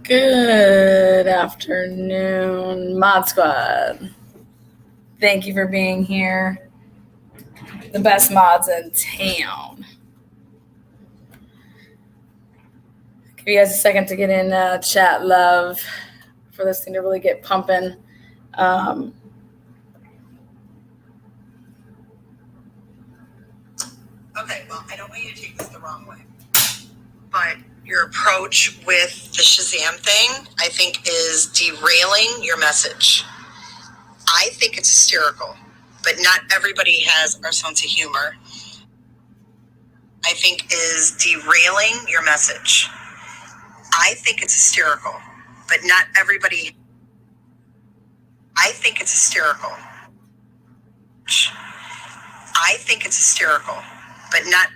Good afternoon, Mod Squad. Thank you for being here. The best mods in town. Give you guys a second to get in chat, love, for this thing to really get pumping. Okay, well, I don't want you to take this the wrong way, but your approach with the Shazam thing, I think, is derailing your message. I think it's hysterical, but not everybody has our sense of humor. I think is derailing your message. I think it's hysterical, but not everybody. I think it's hysterical. I think it's hysterical, but not.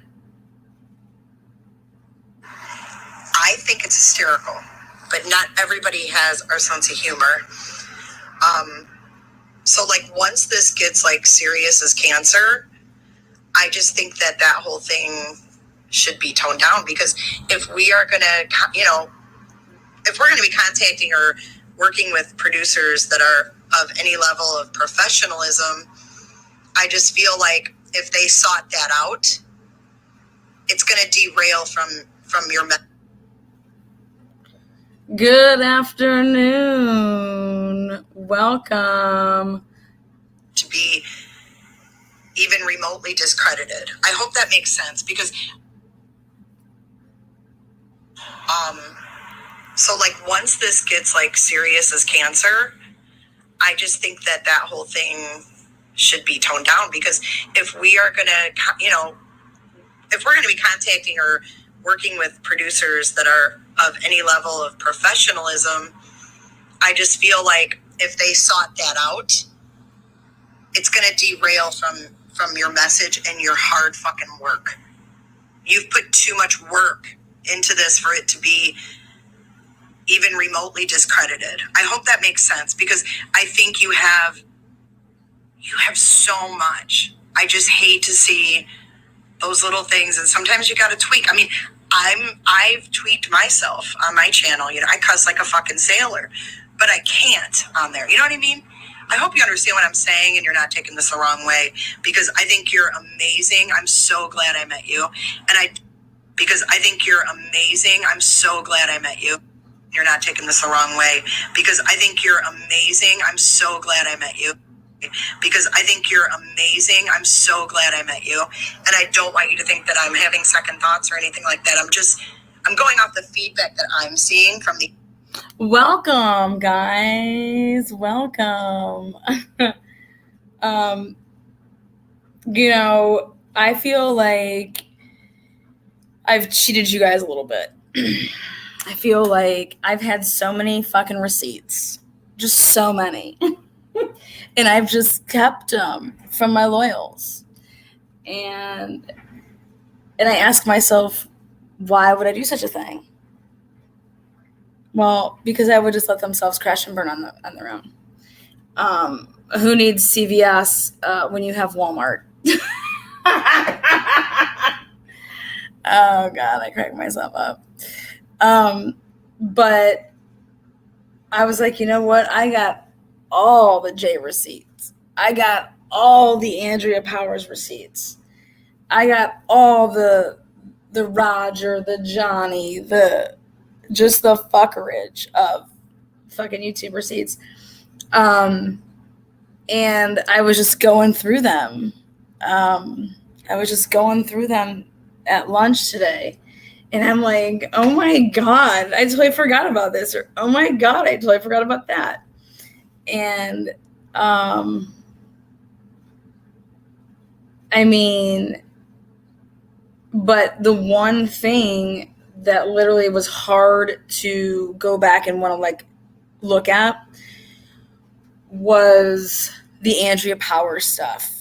I think it's hysterical, but not everybody has our sense of humor. So like once this gets like serious as cancer, I just think that whole thing should be toned down, because if we are going to, if we're going to be contacting or working with producers that are of any level of professionalism, I just feel like if they sought that out, it's going to derail from your message. Good afternoon. Welcome. To be even remotely discredited. I hope that makes sense, because so like once this gets like serious as cancer, I just think that whole thing should be toned down, because if we are going to, if we're going to be contacting or working with producers that are of any level of professionalism, I just feel like if they sought that out, it's going to derail from your message and your hard fucking work. You've put too much work into this for it to be even remotely discredited. I hope that makes sense, because I think you have so much. I just hate to see those little things, and sometimes you got to tweak. I mean, I've tweaked myself on my channel. I cuss like a fucking sailor, but I can't on there. You know what I mean? I hope you understand what I'm saying and you're not taking this the wrong way, because I think you're amazing. I'm so glad I met you. Because I think you're amazing. I'm so glad I met you. You're not taking this the wrong way, because I think you're amazing. I'm so glad I met you. Because I think you're amazing. I'm so glad I met you. And I don't want you to think that I'm having second thoughts or anything like that. I'm going off the feedback that I'm seeing from the. Welcome, guys. Welcome. I feel like I've cheated you guys a little bit. I feel like I've had so many fucking receipts. Just so many. And I've just kept them from my loyals. And I ask myself, why would I do such a thing? Well, because I would just let themselves crash and burn on their own. Who needs CVS when you have Walmart? Oh, God, I cracked myself up. But I was like, you know what? I got all the J receipts. I got all the Andrea Powers receipts. I got all the Roger, the Johnny, just the fuckerage of fucking YouTube receipts. And I was just going through them. At lunch today. And I'm like, oh my God, I totally forgot about this. Or, oh my God, I totally forgot about that. And, I mean, but the one thing that literally was hard to go back and want to like look at was the Andrea Powers stuff.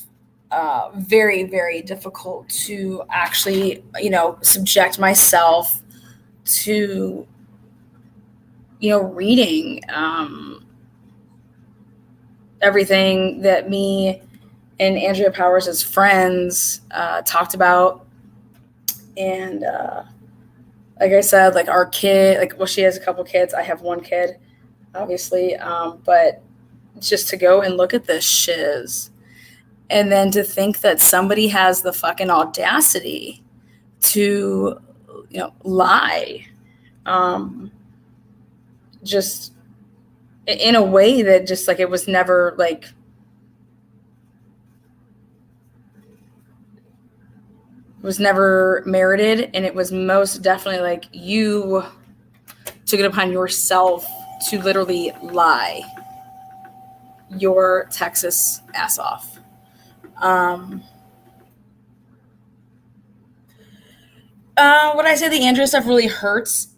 Very, very difficult to actually, subject myself to, reading everything that me and Andrea Powers as friends talked about. And like I said, like our kid, like, well, she has a couple kids. I have one kid, obviously. But just to go and look at this shiz, and then to think that somebody has the fucking audacity to, lie, just in a way that just like it was never like, was never merited, and it was most definitely like you took it upon yourself to literally lie your Texas ass off. Would I say the Andrea stuff really hurts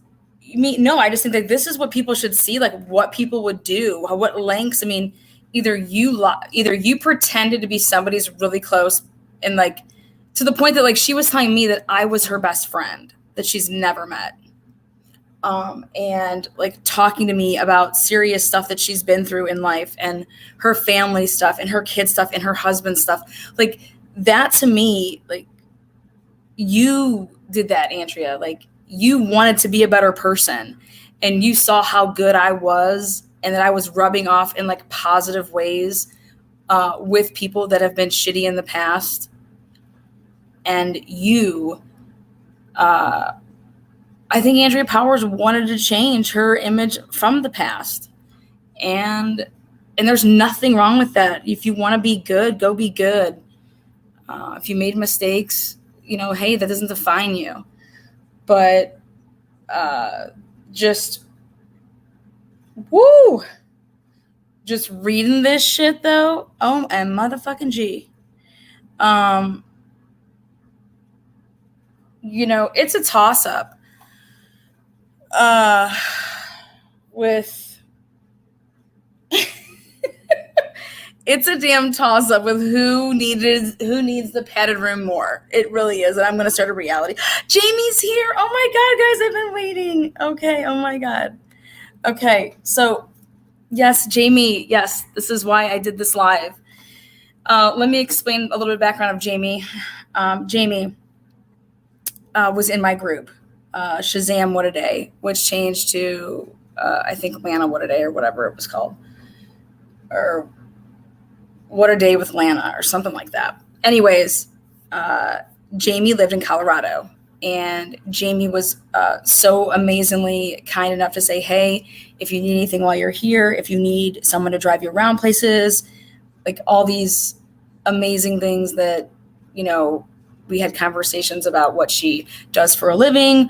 me? No, I just think that this is what people should see, like what people would do, what lengths. I mean, either you pretended to be somebody's really close, and like to the point that like she was telling me that I was her best friend that she's never met. And like talking to me about serious stuff that she's been through in life, and her family stuff, and her kids stuff, and her husband stuff. Like that to me, like you did that, Andrea. Like you wanted to be a better person, and you saw how good I was, and that I was rubbing off in like positive ways with people that have been shitty in the past. And you, I think Andrea Powers wanted to change her image from the past. And there's nothing wrong with that. If you want to be good, go be good. If you made mistakes, hey, that doesn't define you. But just reading this shit though, oh, and motherfucking G. It's a toss-up with it's a damn toss-up with who needs the padded room more. It really is. And I'm gonna start a reality. Jamie's here. Oh my god, guys, I've been waiting. Okay, oh my god. Okay, so yes, Jamie, yes, this is why I did this live. Let me explain a little bit of background of Jamie. Jamie was in my group, Shazam What a Day, which changed to I think Lana What a Day, or whatever it was called, or What a Day with Lana, or something like that. Anyways, Jamie lived in Colorado, and Jamie was so amazingly kind enough to say, hey, if you need anything while you're here, if you need someone to drive you around places, like all these amazing things that, we had conversations about what she does for a living,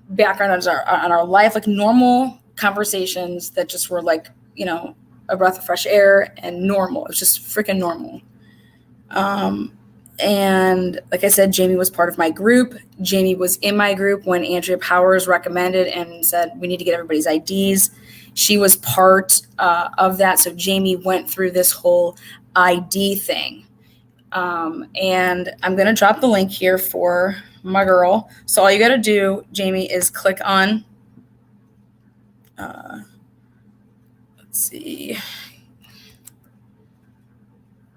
background on our life, like normal conversations that just were like, a breath of fresh air and normal. It was just freaking normal. And like I said, Jamie was part of my group. Jamie was in my group when Andrea Powers recommended and said, we need to get everybody's IDs. She was part of that. So Jamie went through this whole ID thing. And I'm going to drop the link here for my girl. So all you got to do, Jamie, is click on, let's see.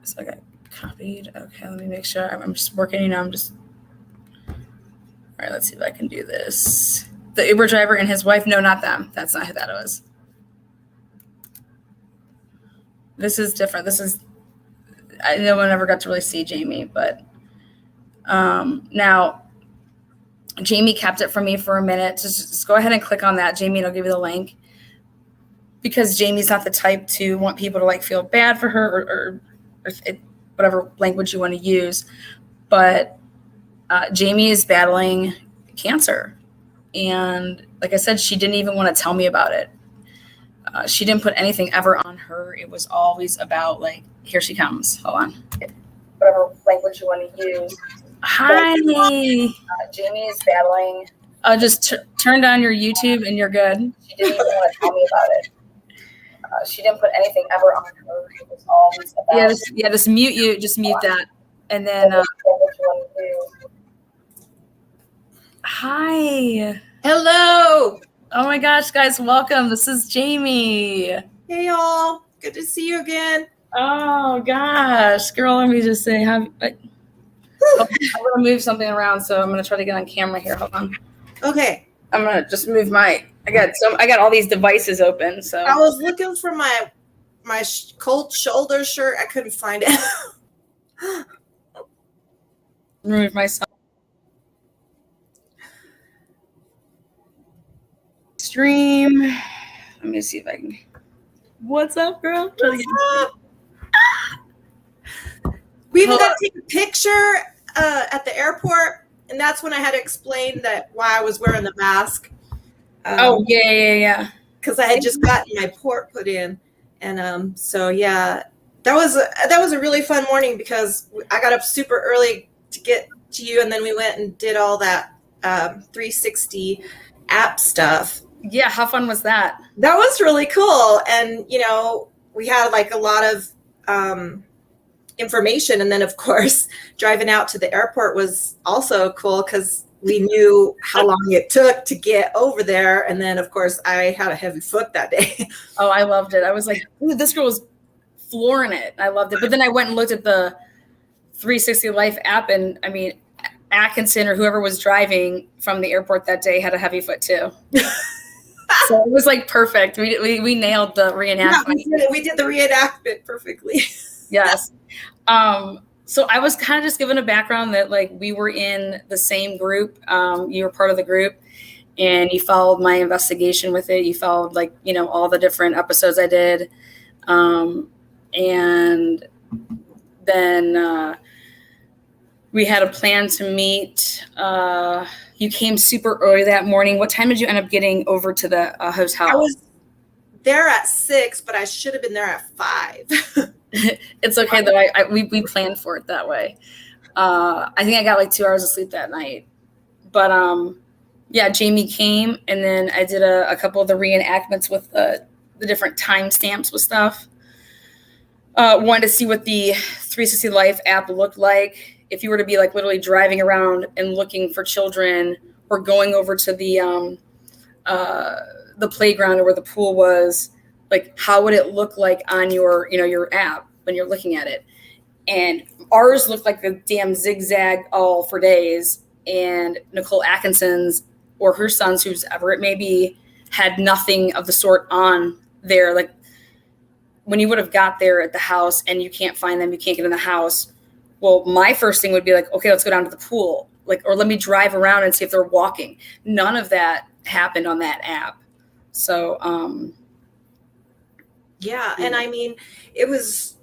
So I got copied. Okay, let me make sure. I'm just working, all right, let's see if I can do this. The Uber driver and his wife. No, not them. That's not who that was. This is different. No one ever got to really see Jamie, but now Jamie kept it from me for a minute. Just go ahead and click on that, Jamie, and I'll give you the link, because Jamie's not the type to want people to like feel bad for her or whatever language you want to use. But Jamie is battling cancer. And like I said, she didn't even want to tell me about it. She didn't put anything ever on her. It was always about like, here she comes. Hold on. Whatever language you want to use. Hi. Jamie is battling. Just turn down your YouTube and you're good. She didn't even want to tell me about it. She didn't put anything ever on her. It was always about. Just mute you. Just mute that. And then. Hi. Hello. Oh my gosh, guys, welcome. This is Jamie. Hey, y'all. Good to see you again. Oh gosh, girl, let me just say, I'm gonna move something around, so I'm gonna try to get on camera here. Hold on. Okay. I'm gonna just move my. I got all these devices open. So I was looking for my cold shoulder shirt. I couldn't find it. remove myself. Stream. Let me see if I can. What's up, girl? What's up? We even got to take a picture at the airport, and that's when I had to explain that why I was wearing the mask. Yeah. Because I had just gotten my port put in, and so yeah, that was a really fun morning because I got up super early to get to you, and then we went and did all that 360 app stuff. Yeah, how fun was that? That was really cool, and we had like a lot of information, and then of course driving out to the airport was also cool because we knew how long it took to get over there, and then of course I had a heavy foot that day. Oh, I loved it. I was like, ooh, this girl was flooring it. I loved it. But then I went and looked at the 360 Life app, and I mean, Atkinson or whoever was driving from the airport that day had a heavy foot too. So it was like perfect. We nailed the reenactment. Yeah, we did the reenactment perfectly. Yes. So I was kind of just given a background that like we were in the same group. You were part of the group, and you followed my investigation with it. You followed like, all the different episodes I did. And then we had a plan to meet. You came super early that morning. What time did you end up getting over to the hotel? I was there at 6, but I should have been there at 5. It's okay though. We planned for it that way. I think I got like 2 hours of sleep that night. But yeah, Jamie came, and then I did a couple of the reenactments with the different timestamps with stuff. Wanted to see what the 360 Life app looked like. If you were to be like literally driving around and looking for children, or going over to the playground or where the pool was, like how would it look like on your app when you're looking at it? And ours looked like the damn zigzag all for days, and Nicole Atkinson's or her son's, whoever it may be, had nothing of the sort on there. Like when you would have got there at the house and you can't find them, you can't get in the house. Well, my first thing would be like, okay, let's go down to the pool, or let me drive around and see if they're walking. None of that happened on that app. So, yeah. And I mean, it was,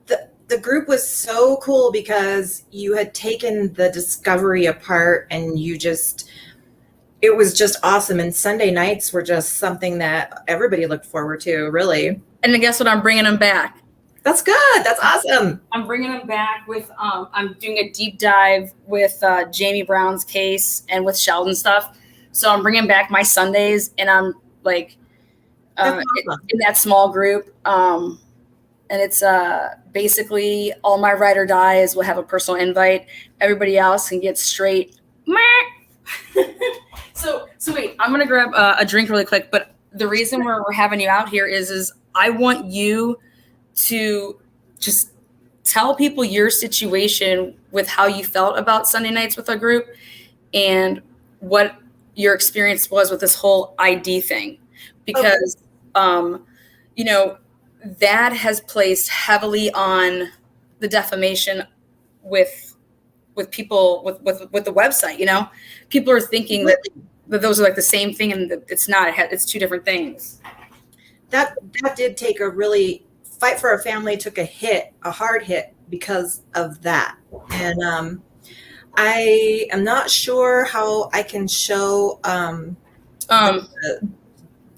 the group was so cool because you had taken the discovery apart, and it was just awesome. And Sunday nights were just something that everybody looked forward to, really. And then guess what? I'm bringing them back. That's good. That's awesome. I'm bringing them back with, I'm doing a deep dive with Jamie Brown's case and with Sheldon stuff. So I'm bringing back my Sundays, and I'm like Awesome. in that small group. And it's basically all my ride or dies will have a personal invite. Everybody else can get straight. So wait, I'm going to grab a drink really quick. But the reason we're having you out here is I want you to just tell people your situation with how you felt about Sunday nights with a group and what your experience was with this whole ID thing. Because, that has placed heavily on the defamation with people with the website. People are thinking that those are like the same thing, and it's not. It's two different things. That did take a really Fight for Our Family took a hard hit because of that. And I am not sure how I can show.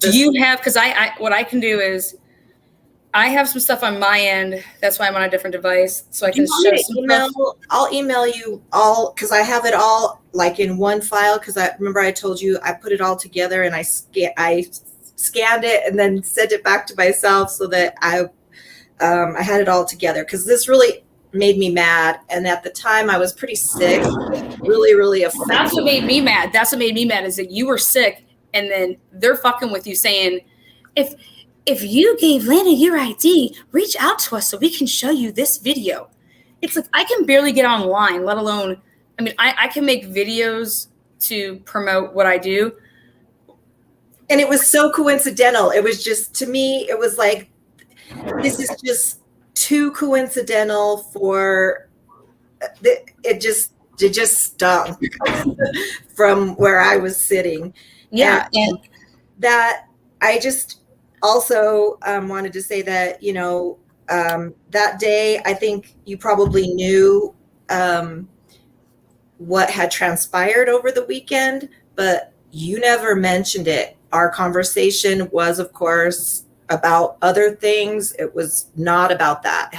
Do you have? Because I what I can do is I have some stuff on my end. That's why I'm on a different device, so I can show some stuff. I'll email you all because I have it all like in one file. Because I remember I told you I put it all together and I scanned it and then sent it back to myself so that I had it all together. Because this really made me mad, and at the time I was pretty sick, really, really affected. That's what made me mad. That's what made me mad is that you were sick, and then they're fucking with you saying, if you gave Lana your ID, reach out to us so we can show you this video. It's like I can barely get online, let alone I mean, I can make videos to promote what I do. And it was so coincidental. It was just, to me, it was like, this is just too coincidental for it just stung from where I was sitting. Yeah. And that I just also wanted to say that, you know, that day, I think you probably knew what had transpired over the weekend, but you never mentioned it. Our conversation was, of course, about other things. It was not about that.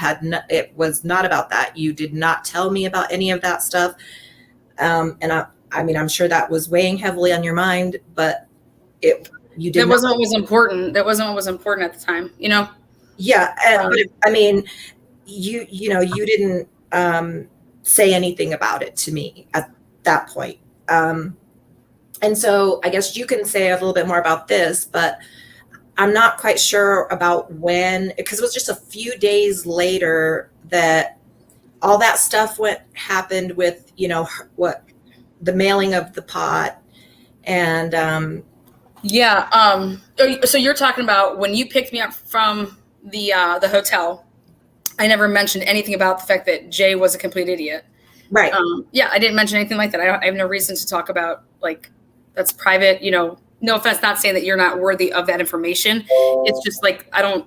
It was not about that. You did not tell me about any of that stuff. And I mean, I'm sure that was weighing heavily on your mind, but you did. That wasn't what was important. That wasn't what was important at the time, you know? Yeah. But I mean, you know, you didn't say anything about it to me at that point. And so I guess you can say a little bit more about this, but I'm not quite sure about when, because it was just a few days later that all that stuff happened with, you know, what the mailing of the pot. And so you're talking about when you picked me up from the hotel. I never mentioned anything about the fact that Jay was a complete idiot. Right. Yeah, I didn't mention anything like that. I have no reason to talk about, like, that's private, you know. No offense, not saying that you're not worthy of that information. It's just like, I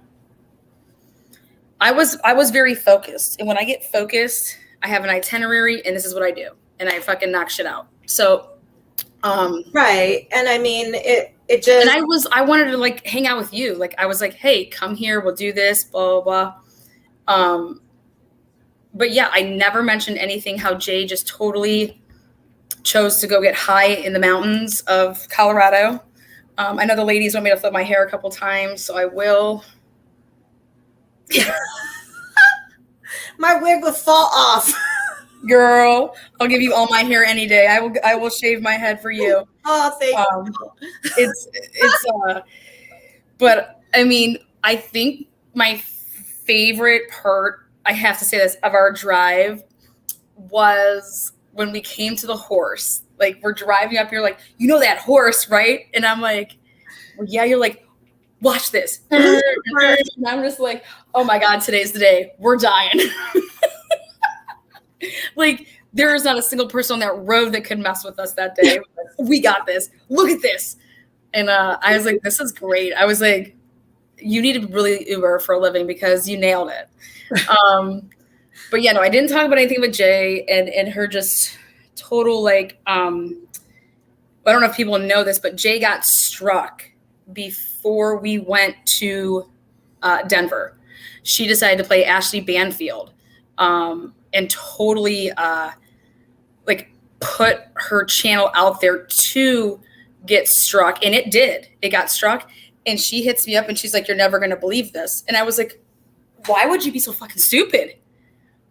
was very focused. And when I get focused, I have an itinerary and this is what I do. And I fucking knock shit out. So right. And I mean, it just, and I wanted to like hang out with you. Like I was like, hey, come here, we'll do this, blah, blah, blah. But yeah, I never mentioned anything how Jay just totally chose to go get high in the mountains of Colorado. I know the ladies want me to flip my hair a couple times, so I will. my wig would fall off. Girl, I'll give you all my hair any day. I will shave my head for you. Oh, thank you. But I mean, I think my favorite part, I have to say this, of our drive was when we came to the horse. Like, we're driving up, you're like, you know that horse, right? And I'm like, well, yeah. You're like, watch this. And I'm just like, oh my God, today's the day. We're dying. Like, there is not a single person on that road that could mess with us that day. We got this. Look at this. And I was like, this is great. I was like, you need to really Uber for a living because you nailed it. But yeah, no, I didn't talk about anything with Jay and her just total, like, I don't know if people know this, but Jay got struck before we went to Denver. She decided to play Ashley Banfield and totally like put her channel out there to get struck. And it did. It got struck. And she hits me up and she's like, you're never going to believe this. And I was like, why would you be so fucking stupid?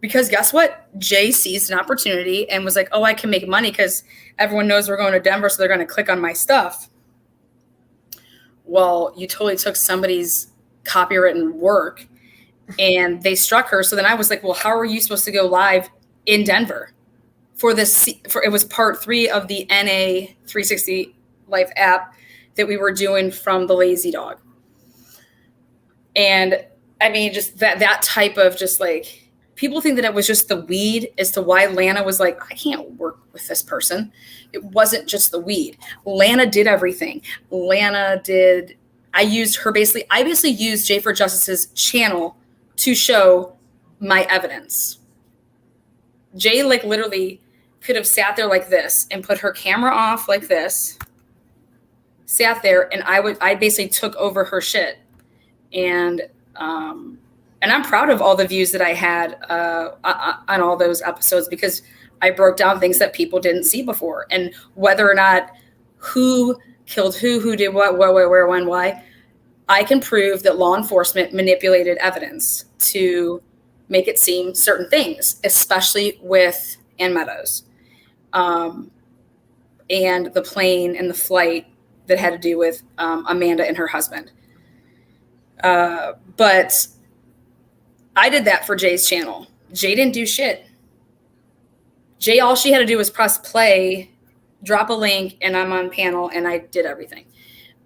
Because guess what? Jay seized an opportunity and was like, oh, I can make money because everyone knows we're going to Denver, so they're going to click on my stuff. Well, you totally took somebody's copywritten work and they struck her. So then I was like, well, how are you supposed to go live in Denver for this? It was part 3 of the NA 360 Life app that we were doing from the Lazy Dog. And I mean, just that type of just like, people think that it was just the weed as to why Lana was like, I can't work with this person. It wasn't just the weed. Lana did everything. I basically used Jay for Justice's channel to show my evidence. Jay like literally could have sat there like this and put her camera off like this, sat there, and I basically took over her shit. And I'm proud of all the views that I had on all those episodes because I broke down things that people didn't see before. And whether or not who killed who did what, where, when, why, I can prove that law enforcement manipulated evidence to make it seem certain things, especially with Ann Meadows and the plane and the flight that had to do with Amanda and her husband. But I did that for Jay's channel. Jay didn't do shit. Jay, all she had to do was press play, drop a link, and I'm on panel, and I did everything.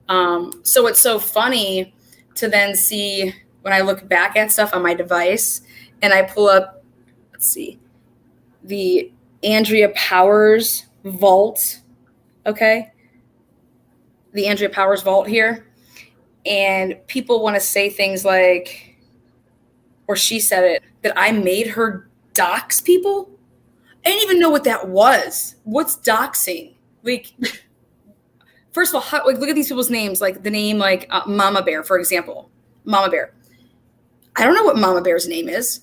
So it's so funny to then see when I look back at stuff on my device and I pull up, let's see, the Andrea Powers vault, okay? The Andrea Powers vault here. And people want to say things like, or she said it, that I made her dox people. I didn't even know what that was. What's doxing? Like, first of all, look at these people's names. Like the name, like Mama Bear, for example. Mama Bear. I don't know what Mama Bear's name is.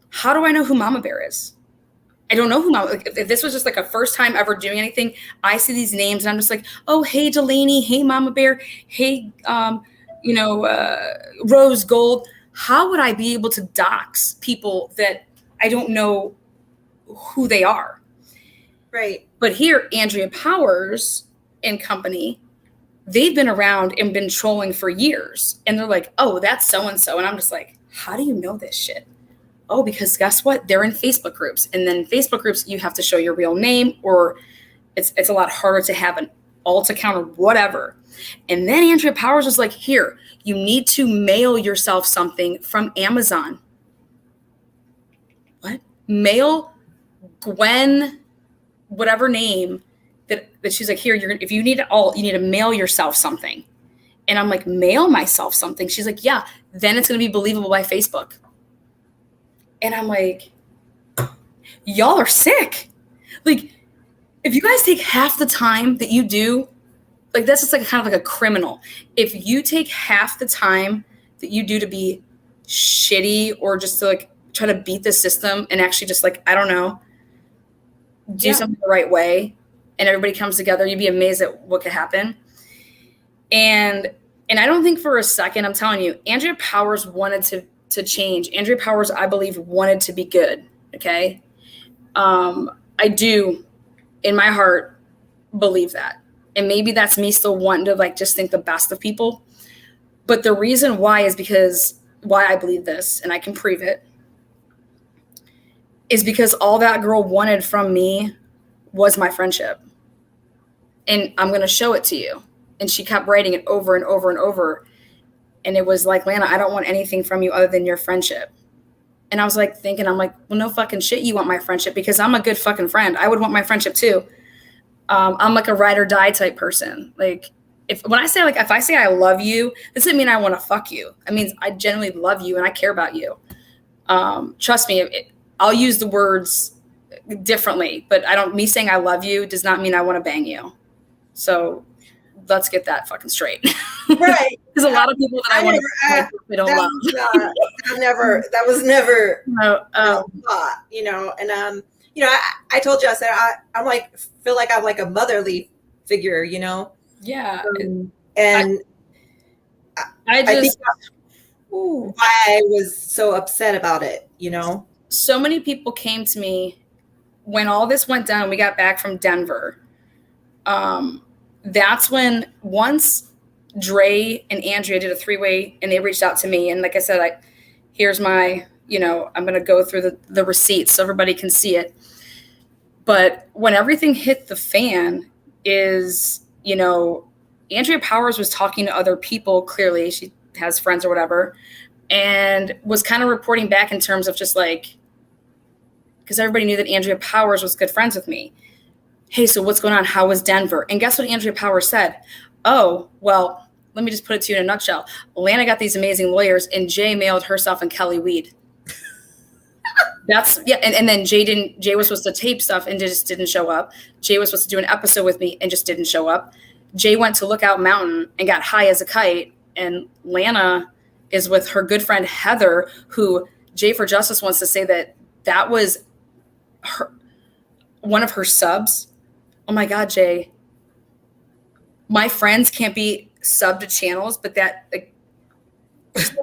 How do I know who Mama Bear is? I don't know who Mama. Like, if this was just like a first time ever doing anything, I see these names and I'm just like, oh, hey Delaney, hey Mama Bear, hey, Rose Gold. How would I be able to dox people that I don't know who they are? Right. But here, Andrea Powers and company, they've been around and been trolling for years. And they're like, oh, that's so-and-so. And I'm just like, how do you know this shit? Oh, because guess what? They're in Facebook groups. And then Facebook groups, you have to show your real name, or it's a lot harder to have an alt account or whatever. And then Andrea Powers was like, here, you need to mail yourself something from Amazon. What? Mail Gwen, whatever name, that she's like, here, if you need it all, you need to mail yourself something. And I'm like, mail myself something? She's like, yeah, then it's going to be believable by Facebook. And I'm like, y'all are sick. Like, if you guys take half the time that you do, like, that's just like kind of like a criminal. If you take half the time that you do to be shitty or just to like try to beat the system and actually just like, I don't know, do something the right way, and everybody comes together, you'd be amazed at what could happen. And I don't think for a second, I'm telling you, Andrea Powers wanted to change. Andrea Powers, I believe, wanted to be good. Okay. I do in my heart believe that. And maybe that's me still wanting to like just think the best of people. But the reason why is because why I believe this, and I can prove it, is because all that girl wanted from me was my friendship. And I'm going to show it to you. And she kept writing it over and over and over. And it was like, Lana, I don't want anything from you other than your friendship. And I was like thinking, I'm like, well, no fucking shit, you want my friendship, because I'm a good fucking friend. I would want my friendship too. I'm like a ride or die type person. Like, if I say I love you, this doesn't mean I want to fuck you. It means I genuinely love you and I care about you. Trust me, I'll use the words differently, but me saying I love you does not mean I want to bang you. So let's get that fucking straight. Right. There's a lot of people that I want to they don't love. That was never thought, you know. And I told you, I said I'm like, feel like I'm like a motherly figure, you know. Yeah. And I think just that's why I was so upset about it, you know. So many people came to me when all this went down. We got back from Denver. That's when once Dre and Andrea did a 3-way and they reached out to me. And like I said, here's my, I'm going to go through the receipts so everybody can see it. But when everything hit the fan is, Andrea Powers was talking to other people. Clearly she has friends or whatever, and was kind of reporting back in terms of just like, because everybody knew that Andrea Powers was good friends with me. Hey, so what's going on? How was Denver? And guess what Andrea Powers said? Oh, well, let me just put it to you in a nutshell. Lana got these amazing lawyers, and Jay mailed herself and Kelly weed. And then Jay was supposed to tape stuff and just didn't show up. Jay was supposed to do an episode with me and just didn't show up. Jay went to Lookout Mountain and got high as a kite, and Lana is with her good friend Heather, who Jay for Justice wants to say that was one of her subs. Oh my God, Jay. My friends can't be subbed to channels, but that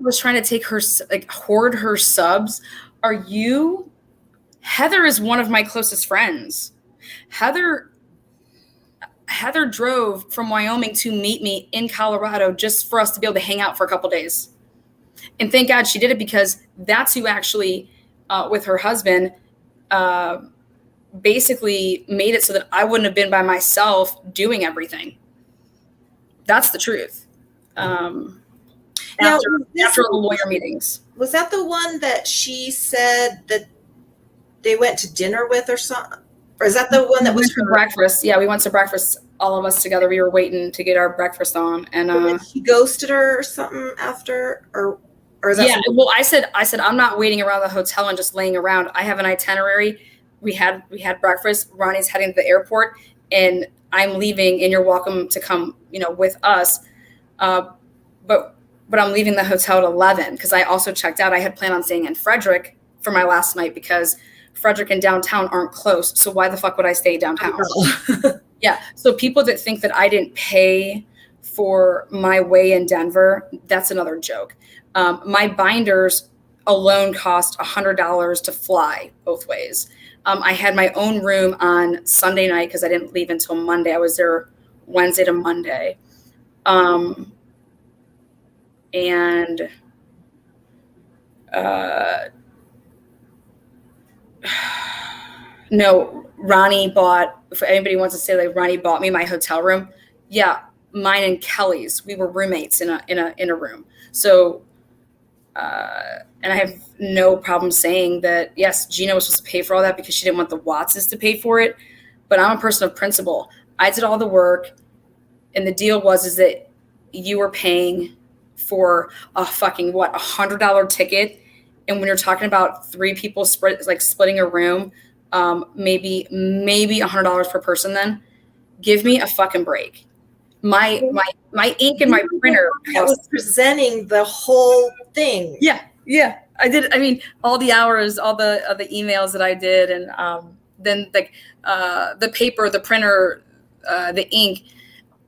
was trying to take her, hoard her subs. Are you? Heather is one of my closest friends. Heather drove from Wyoming to meet me in Colorado just for us to be able to hang out for a couple days. And thank God she did it, because that's who actually, with her husband, basically made it so that I wouldn't have been by myself doing everything. That's the truth. After the lawyer meetings. Was that the one that she said that they went to dinner with or something? Or is that the one that was for breakfast? Yeah, we went to breakfast, all of us together. We were waiting to get our breakfast on, and she ghosted her or something after, or is that? Yeah. Well, I said I'm not waiting around the hotel and just laying around. I have an itinerary. We had breakfast. Ronnie's heading to the airport, and I'm leaving. And you're welcome to come, with us. But I'm leaving the hotel at 11 because I also checked out. I had planned on staying in Frederick for my last night because Frederick and downtown aren't close. So why the fuck would I stay downtown? Yeah. So people that think that I didn't pay for my way in Denver, that's another joke. My binders alone cost $100 to fly both ways. I had my own room on Sunday night because I didn't leave until Monday. I was there Wednesday to Monday. No, Ronnie bought, if anybody wants to say like Ronnie bought me my hotel room. Yeah, mine and Kelly's. We were roommates in a room. So, and I have no problem saying that, yes, Gina was supposed to pay for all that because she didn't want the Wattses to pay for it. But I'm a person of principle. I did all the work. And the deal is that you were paying for a fucking, $100 ticket. And when you're talking about 3 people splitting a room, maybe $100 per person, then give me a fucking break. My ink and my printer was presenting the whole thing. Yeah, I did. I mean, all the hours, all the emails that I did, and then the paper, the printer, the ink.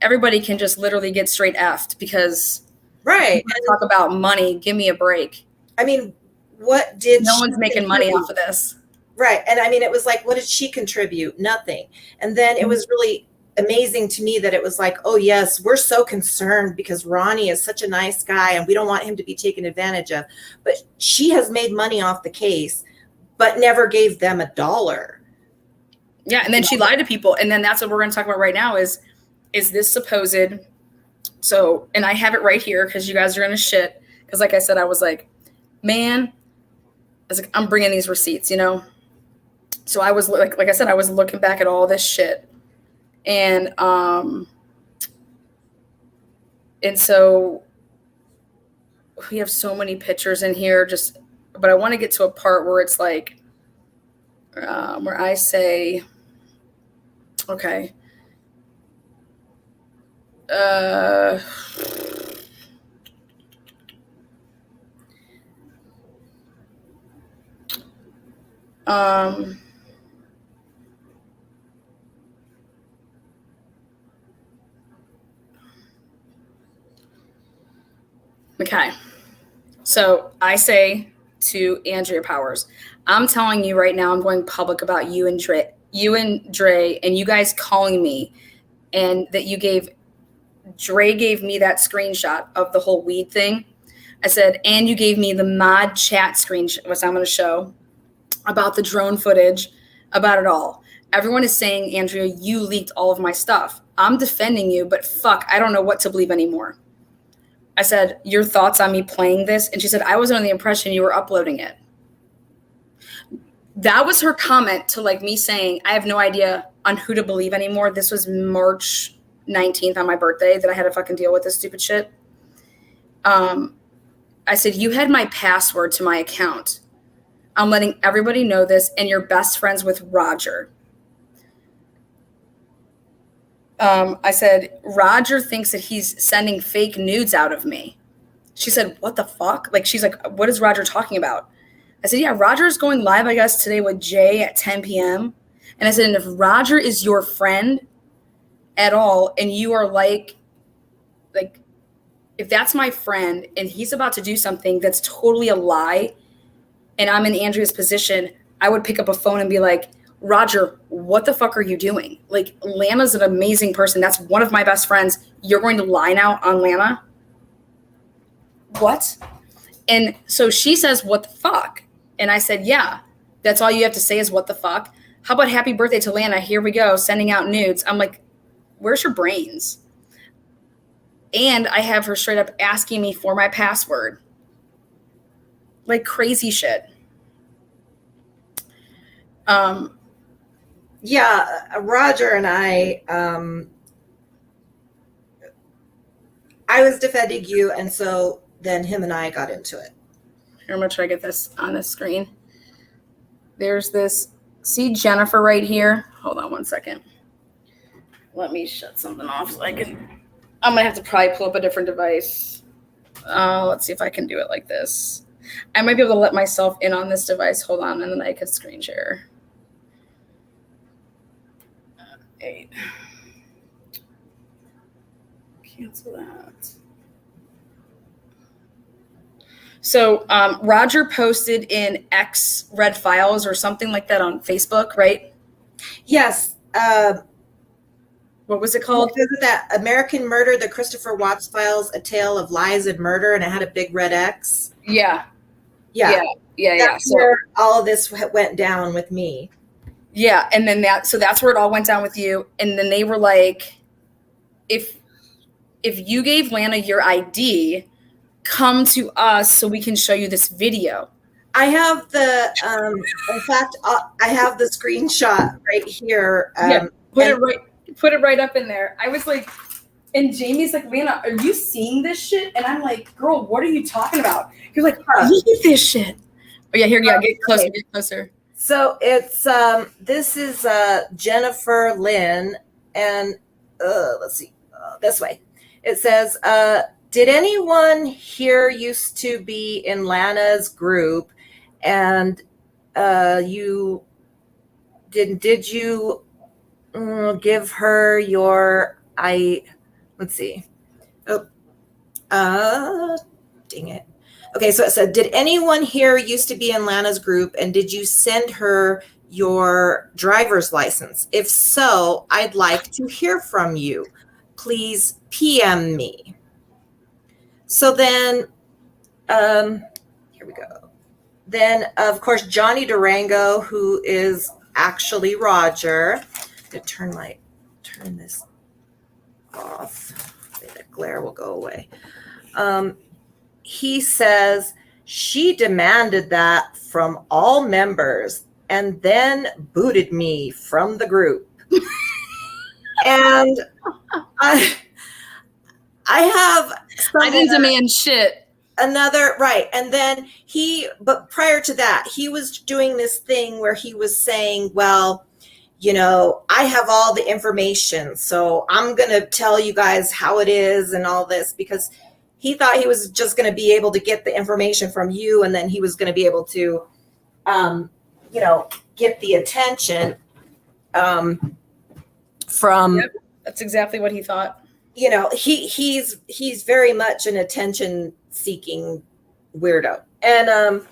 Everybody can just literally get straight effed because right. Talk about money. Give me a break. I mean, what did no one's making money off of this? Right. And I mean, it was like, what did she contribute? Nothing. And then it was really amazing to me that it was like, oh yes, we're so concerned because Ronnie is such a nice guy and we don't want him to be taken advantage of. But she has made money off the case, but never gave them $1. Yeah. And then she lied to people. And then that's what we're going to talk about right now is this supposed, so, and I have it right here because you guys are going to shit. Because like I said, I was like, man, I was like, I'm bringing these receipts, So I was like I said, I was looking back at all this shit. And so we have so many pictures in here but I want to get to a part where it's like, where I say, okay, okay. So I say to Andrea Powers, I'm telling you right now, I'm going public about you and Dre, and you guys calling me, and that Dre gave me that screenshot of the whole weed thing. I said, and you gave me the mod chat screenshot, which I'm going to show, about the drone footage, about it all. Everyone is saying, Andrea, you leaked all of my stuff. I'm defending you, but fuck, I don't know what to believe anymore. I said, your thoughts on me playing this? And she said, I was under the impression you were uploading it. That was her comment to like me saying, I have no idea on who to believe anymore. This was March 19th on my birthday that I had to fucking deal with this stupid shit. I said, you had my password to my account. I'm letting everybody know this, and you're best friends with Roger. I said, Roger thinks that he's sending fake nudes out of me. She said, what the fuck? Like, she's like, what is Roger talking about? I said, yeah, Roger's going live, I guess, today with Jay at 10 p.m. And I said, and if Roger is your friend at all, and you are like, if that's my friend and he's about to do something that's totally a lie, and I'm in Andrea's position, I would pick up a phone and be like, Roger, what the fuck are you doing? Like, Lana's an amazing person. That's one of my best friends. You're going to lie now on Lana? What? And so she says, what the fuck? And I said, yeah, that's all you have to say is what the fuck. How about happy birthday to Lana? Here we go, sending out nudes. I'm like, where's your brains? And I have her straight up asking me for my password. Like crazy shit. Yeah, Roger and I was defending you, and so then him and I got into it. Here, I'm gonna try to get this on the screen. There's this, see Jennifer right here? Hold on one second. Let me shut something off so I can, I'm gonna have to probably pull up a different device. Let's see if I can do it like this. I might be able to let myself in on this device. Hold on, and then I could screen share. 8. Cancel that. So Roger posted in X Red Files or something like that on Facebook, right? Yes. What was it called? Was it that American Murder, the Christopher Watts Files, A Tale of Lies and Murder, and it had a big red X? Yeah. Yeah. So where all of this went down with me. Yeah, and then that's where it all went down with you. And then they were like, if you gave Lana your ID, come to us so we can show you this video. I have the in fact I have the screenshot right here. Put it right up in there. I was like, and Jamie's like, Lana, are you seeing this shit? And I'm like, girl, what are you talking about? You're like, look at this shit. Oh yeah, here, get closer, okay. Get closer. So it's this is Jennifer Lynn, and let's see, this way. It says, did anyone here used to be in Lana's group, and you did you give her your let's see. Dang it. Okay, so it said, did anyone here used to be in Lana's group, and did you send her your driver's license? If so, I'd like to hear from you. Please PM me. So then, here we go. Then, of course, Johnny Durango, who is actually Roger. I'm going to turn this off. Maybe the glare will go away. He says, she demanded that from all members and then booted me from the group. And I didn't demand shit. Another, right. And then but prior to that, he was doing this thing where he was saying, well, you know, I have all the information, so I'm going to tell you guys how it is and all this, because he thought he was just going to be able to get the information from you, and then he was going to be able to, get the attention from. Yep, that's exactly what he thought. You know, he's very much an attention-seeking weirdo, and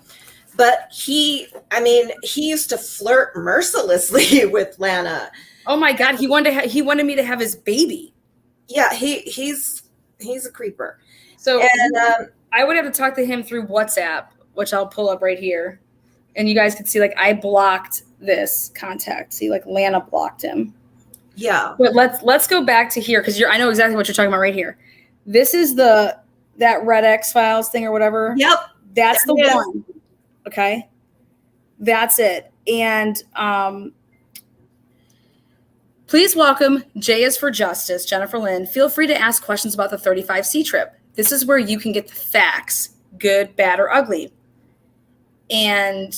but he used to flirt mercilessly with Lana. Oh my God, he wanted me to have his baby. Yeah, he's a creeper. So I would have to talk to him through WhatsApp, which I'll pull up right here. And you guys can see, like, I blocked this contact. See, like, Lana blocked him. Yeah. But let's go back to here, because I know exactly what you're talking about right here. This is that Red X Files thing or whatever. Yep. That's the one. Okay. That's it. And please welcome J is for Justice, Jennifer Lynn. Feel free to ask questions about the 35C trip. This is where you can get the facts, good, bad, or ugly. And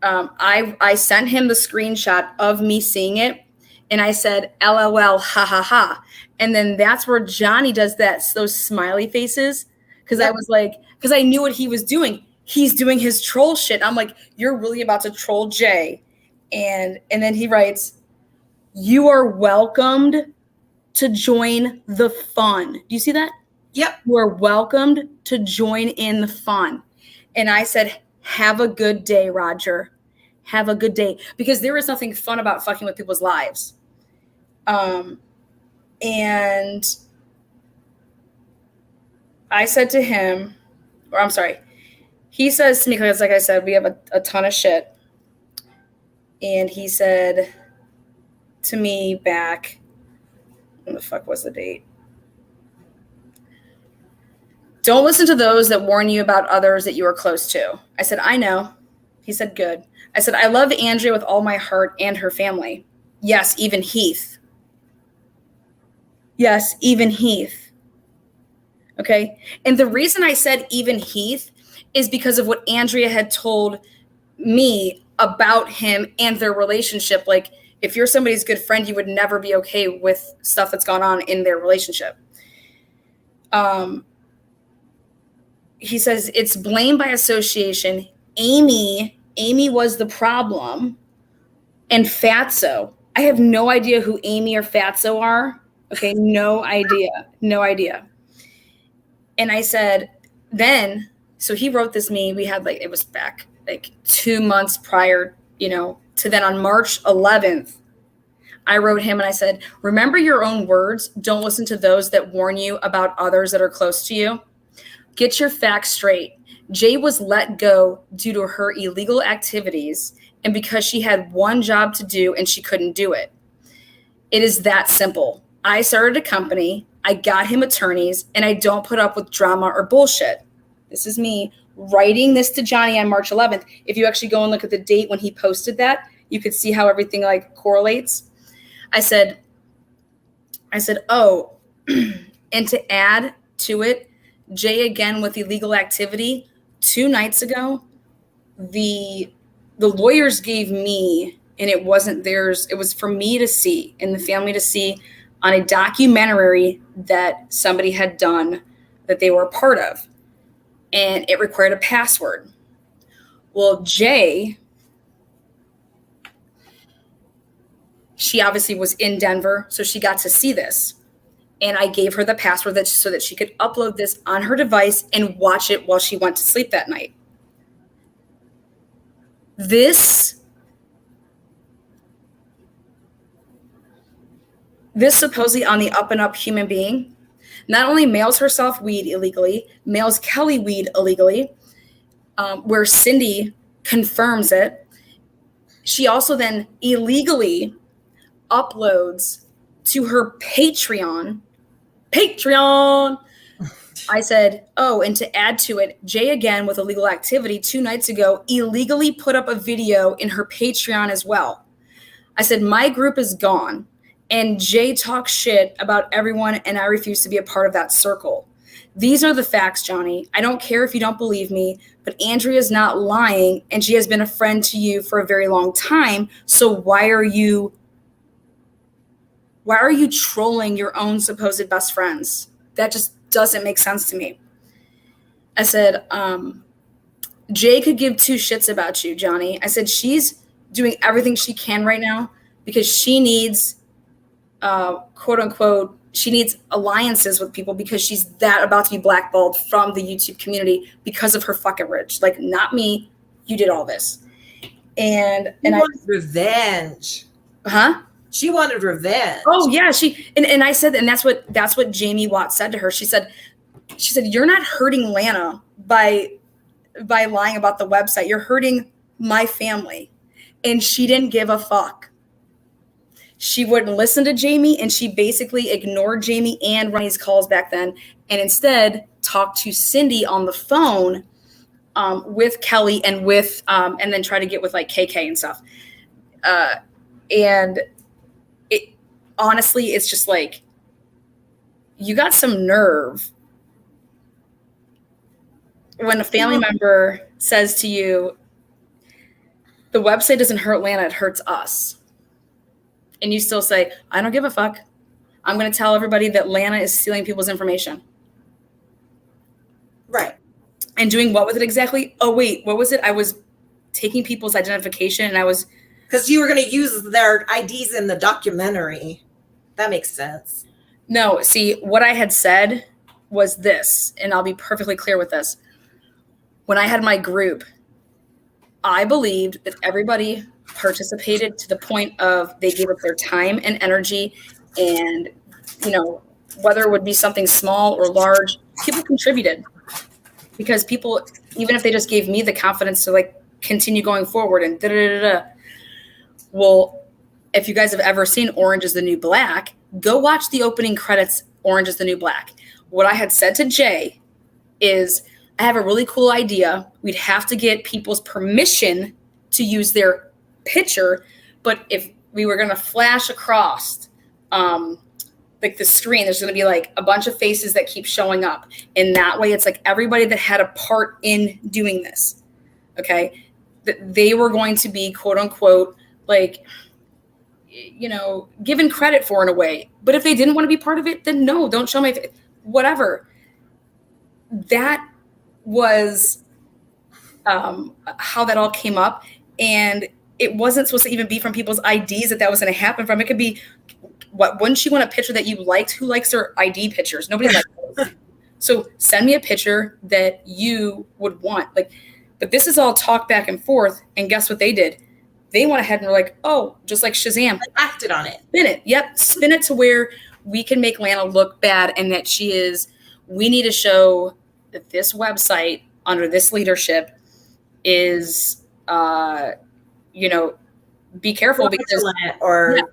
I sent him the screenshot of me seeing it, and I said, LOL, ha, ha, ha. And then that's where Johnny does those smiley faces, because I was like, because I knew what he was doing. He's doing his troll shit. I'm like, you're really about to troll Jay. And then he writes, you are welcomed to join the fun. Do you see that? Yep. You are welcomed to join in the fun. And I said, have a good day, Roger. Have a good day. Because there is nothing fun about fucking with people's lives. And I said to him, he says to me, because like I said, we have a ton of shit. And he said to me back, when the fuck was the date? Don't listen to those that warn you about others that you are close to. I said, I know. He said, good. I said, I love Andrea with all my heart and her family. Yes, even Heath. Yes, even Heath. Okay. And the reason I said even Heath is because of what Andrea had told me about him and their relationship. Like, if you're somebody's good friend, you would never be okay with stuff that's gone on in their relationship. He says it's blame by association. Amy was the problem, and Fatso. I have no idea who Amy or Fatso are. Okay, no idea. And I said, then, so he wrote this me. We had it was back 2 months prior, to then on March 11th, I wrote him and I said, remember your own words. Don't listen to those that warn you about others that are close to you. Get your facts straight. Jay was let go due to her illegal activities and because she had one job to do and she couldn't do it. It is that simple. I started a company, I got him attorneys, and I don't put up with drama or bullshit. This is me writing this to Johnny on March 11th. If you actually go and look at the date when he posted that, you could see how everything correlates. I said, oh, and to add to it, Jay again with illegal activity. 2 nights ago, the lawyers gave me, and it wasn't theirs, it was for me to see and the family to see on a documentary that somebody had done that they were a part of. And it required a password. Well, Jay, she obviously was in Denver, so she got to see this. And I gave her the password so that she could upload this on her device and watch it while she went to sleep that night. This supposedly on the up and up human being not only mails herself weed illegally, mails Kelly weed illegally, where Cindy confirms it. She also then illegally uploads to her Patreon. I said, oh, and to add to it, Jay again with illegal activity 2 nights ago illegally put up a video in her Patreon as well. I said, my group is gone. And Jay talks shit about everyone, and I refuse to be a part of that circle. These are the facts, Johnny. I don't care if you don't believe me, but Andrea's not lying, and she has been a friend to you for a very long time. So why are you trolling your own supposed best friends? That just doesn't make sense to me. I said, Jay could give 2 shits about you, Johnny. I said, she's doing everything she can right now because she needs, quote unquote, she needs alliances with people because she's that about to be blackballed from the YouTube community because of her fucking rich. Not me. You did all this. And I wanted revenge. Huh? She wanted revenge. Oh yeah, and I said, and that's what Jamie Watt said to her. She said, you're not hurting Lana by lying about the website. You're hurting my family. And she didn't give a fuck. She wouldn't listen to Jamie, and she basically ignored Jamie and Ronnie's calls back then, and instead talked to Cindy on the phone with Kelly and with and then try to get with KK and stuff. And it honestly, it's just you got some nerve when a family member says to you, the website doesn't hurt Lana, it hurts us. And you still say, I don't give a fuck. I'm going to tell everybody that Lana is stealing people's information. Right. And doing what with it exactly? Oh, wait, what was it? I was taking people's identification and I was... Because you were going to use their IDs in the documentary. That makes sense. No, see, what I had said was this, and I'll be perfectly clear with this. When I had my group, I believed that everybody participated to the point of they gave up their time and energy, and whether it would be something small or large, people contributed because people, even if they just gave me the confidence to continue going forward and Well, if you guys have ever seen Orange is the New Black, go watch the opening credits, Orange is the New Black. What I had said to Jay is, I have a really cool idea. We'd have to get people's permission to use their picture, but if we were going to flash across like the screen, there's going to be like a bunch of faces that keep showing up. And that way it's like everybody that had a part in doing this, okay, that they were going to be quote unquote, like, you know, given credit for in a way. But if they didn't want to be part of it, then no, don't show my face, whatever. That was how that all came up. And it wasn't supposed to even be from people's IDs that was going to happen from. It could be, what, wouldn't you want a picture that you liked? Who likes their ID pictures? Nobody likes those. So send me a picture that you would want. Like, but this is all talk back and forth. And guess what they did? They went ahead and were like, oh, just like Shazam. I acted on it. Spin it. Yep. Spin it to where we can make Lana look bad and that she is, we need to show that this website under this leadership is, you know, be careful because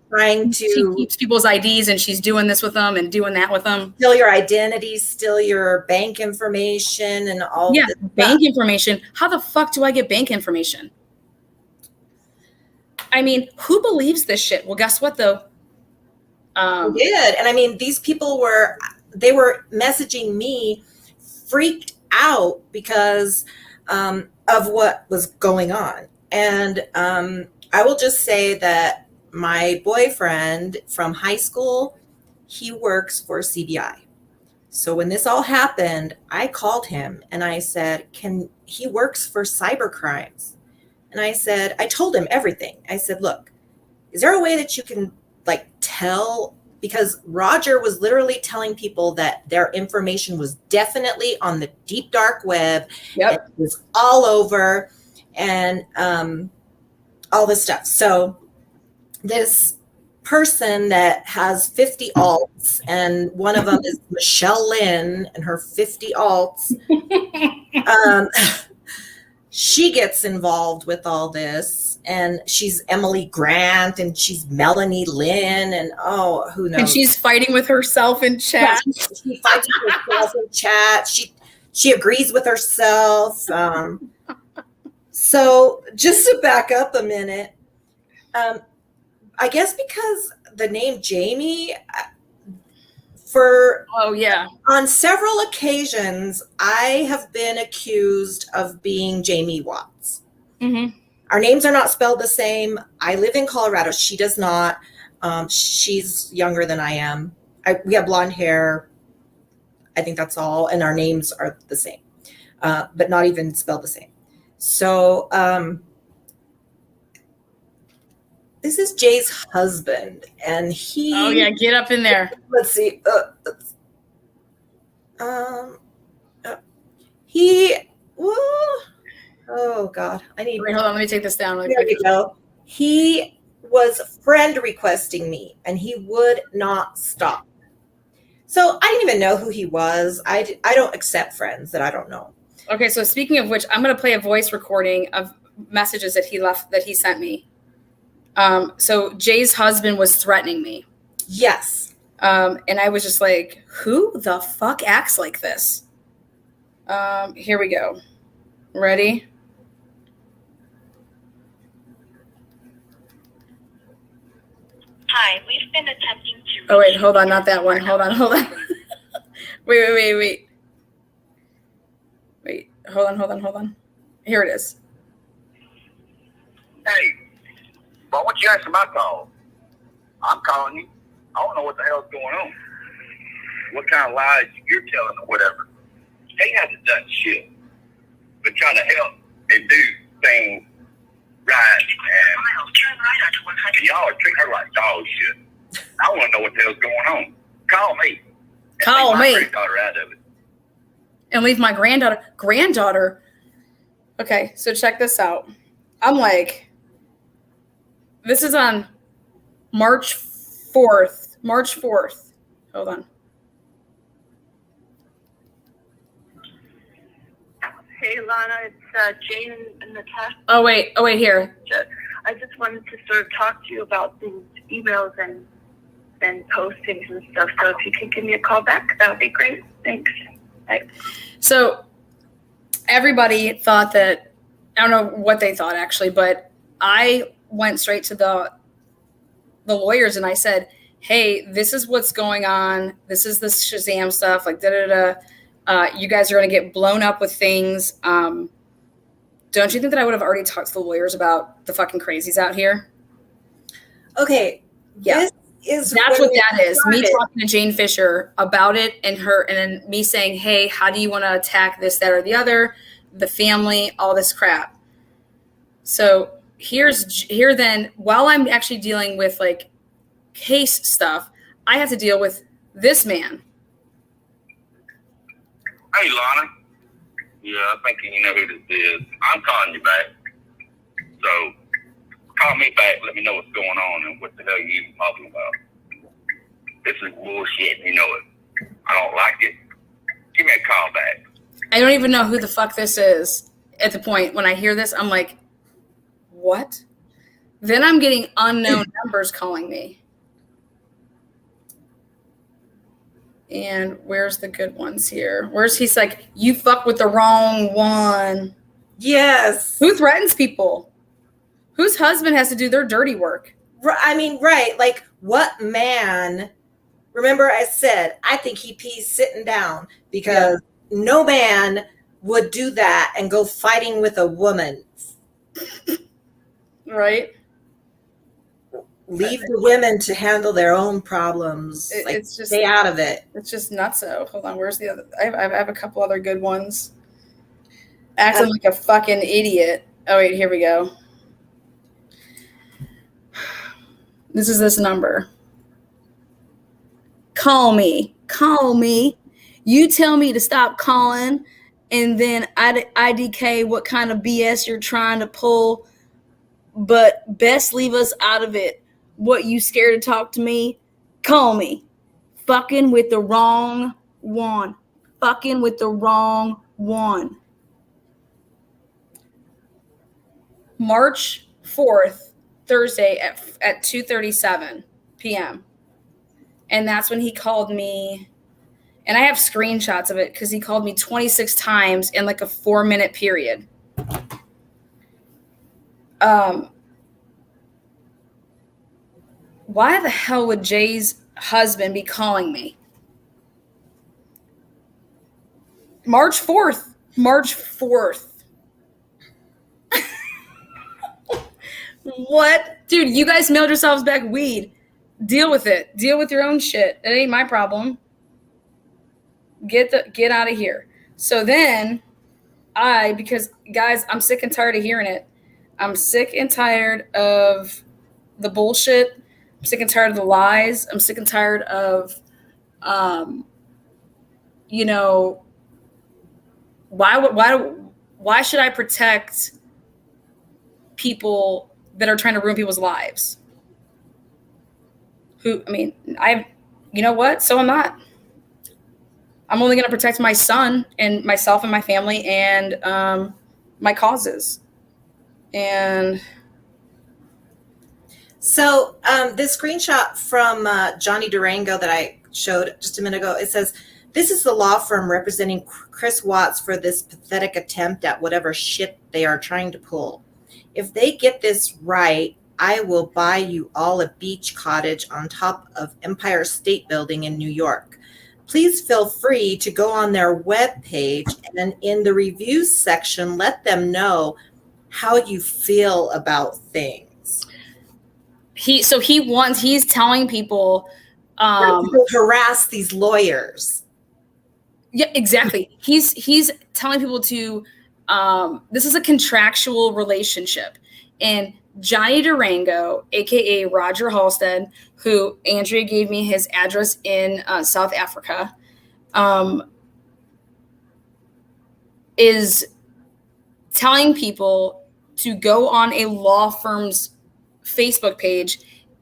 trying to she keeps people's IDs and she's doing this with them and doing that with them. Steal your identity, steal your bank information and all this bank stuff. Information. How the fuck do I get bank information? I mean, who believes this shit? Well, guess what though? We did. And I mean, these people were messaging me freaked out because of what was going on. And I will just say that my boyfriend from high school, he works for CBI. So when this all happened, I called him and I said, he works for cyber crimes. And I told him everything. I said, look, is there a way that you can like tell? Because Roger was literally telling people that their information was definitely on the deep dark web. Yep. It was all over and all this stuff. So this person that has 50 alts, and one of them is Michelle Lynn and her 50 alts, she gets involved with all this, and she's Emily Grant and she's Melanie Lynn and who knows? And she's fighting with herself in chat. Yeah, she fights with herself in chat. She agrees with herself. So just to back up a minute, I guess because the name Jamie, on several occasions, I have been accused of being Jamie Watts. Mm-hmm. Our names are not spelled the same. I live in Colorado. She does not. She's younger than I am. We have blonde hair. I think that's all. And our names are the same, but not even spelled the same. So this is Jay's husband, and he. Oh yeah, get up in there. Let's see. He. Oh God, I need. Wait, hold on. Let me take this down. There you go. He was friend requesting me, and he would not stop. So I didn't even know who he was. I don't accept friends that I don't know. Okay, so speaking of which, I'm going to play a voice recording of messages that he sent me. So Jay's husband was threatening me. Yes. And I was just like, who the fuck acts like this? Here we go. Ready? Hi, we've been attempting to. Oh, wait, hold on. Not that one. Hold on. Wait. Wait, hold on. Here it is. Hey, why won't you answer my call? I'm calling you. I don't know what the hell's going on. What kind of lies you're telling or whatever. They hasn't done shit. But trying to help and do things right. And turn right onto 100. y'all are treating her like dog shit. I want to know what the hell's going on. Call me. Call me. Take my granddaughter out of it. And leave my granddaughter. Okay, so check this out. I'm like, this is on March 4th. Hold on. Hey, Lana, it's Jane and Natasha. Oh, wait, here. I just wanted to sort of talk to you about these emails and postings and stuff. So if you could give me a call back, that would be great. Thanks. Bye. So everybody thought that, I don't know what they thought actually, but I went straight to the lawyers and I said, hey, this is what's going on. This is the Shazam stuff, like you guys are going to get blown up with things. Don't you think that I would have already talked to the lawyers about the fucking crazies out here? Okay. Yeah. That's what that is. Me talking to Jane Fisher about it and then me saying, hey, how do you want to attack this, that, or the other, the family, all this crap. So here then, while I'm actually dealing with like case stuff, I have to deal with this man. Hey, Lana. Yeah, I think you know who this is. I'm calling you back. So, call me back. Let me know what's going on and what the hell you talking about. This is bullshit. You know it. I don't like it. Give me a call back. I don't even know who the fuck this is at the point when I hear this. I'm like, what? Then I'm getting unknown numbers calling me. And where's the good ones here? He's like, you fuck with the wrong one. Yes. Who threatens people? Whose husband has to do their dirty work? I mean, right. Like, what man? Remember I said, I think he pees sitting down because no man would do that and go fighting with a woman. Right? Leave the women to handle their own problems. It's just, stay out of it. It's just nutso. Hold on, where's the other? I have a couple other good ones. Acting like a fucking idiot. Oh wait, here we go. This is this number. Call me. You tell me to stop calling, and then IDK what kind of BS you're trying to pull, but best leave us out of it. What, you scared to talk to me? Call me. Fucking with the wrong one. March 4th, Thursday at 2:37 p.m. And that's when he called me. And I have screenshots of it because he called me 26 times in like a 4-minute period. Why the hell would Jay's husband be calling me? March 4th. What? Dude, you guys mailed yourselves back weed. Deal with it. Deal with your own shit. It ain't my problem. Get out of here. So then because guys, I'm sick and tired of hearing it. I'm sick and tired of the bullshit. I'm sick and tired of the lies. I'm sick and tired of, why should I protect people that are trying to ruin people's lives? You know what? So I'm not. I'm only going to protect my son and myself and my family and my causes. And so this screenshot from Johnny Durango that I showed just a minute ago, it says, this is the law firm representing Chris Watts for this pathetic attempt at whatever shit they are trying to pull. If they get this right, I will buy you all a beach cottage on top of Empire State Building in New York. Please feel free to go on their webpage and in the reviews section, let them know how you feel about things. He's telling people harass these lawyers. Yeah, exactly. He's telling people to this is a contractual relationship. And Johnny Durango, aka Roger Halstead, who Andrea gave me his address in South Africa, is telling people to go on a law firm's Facebook page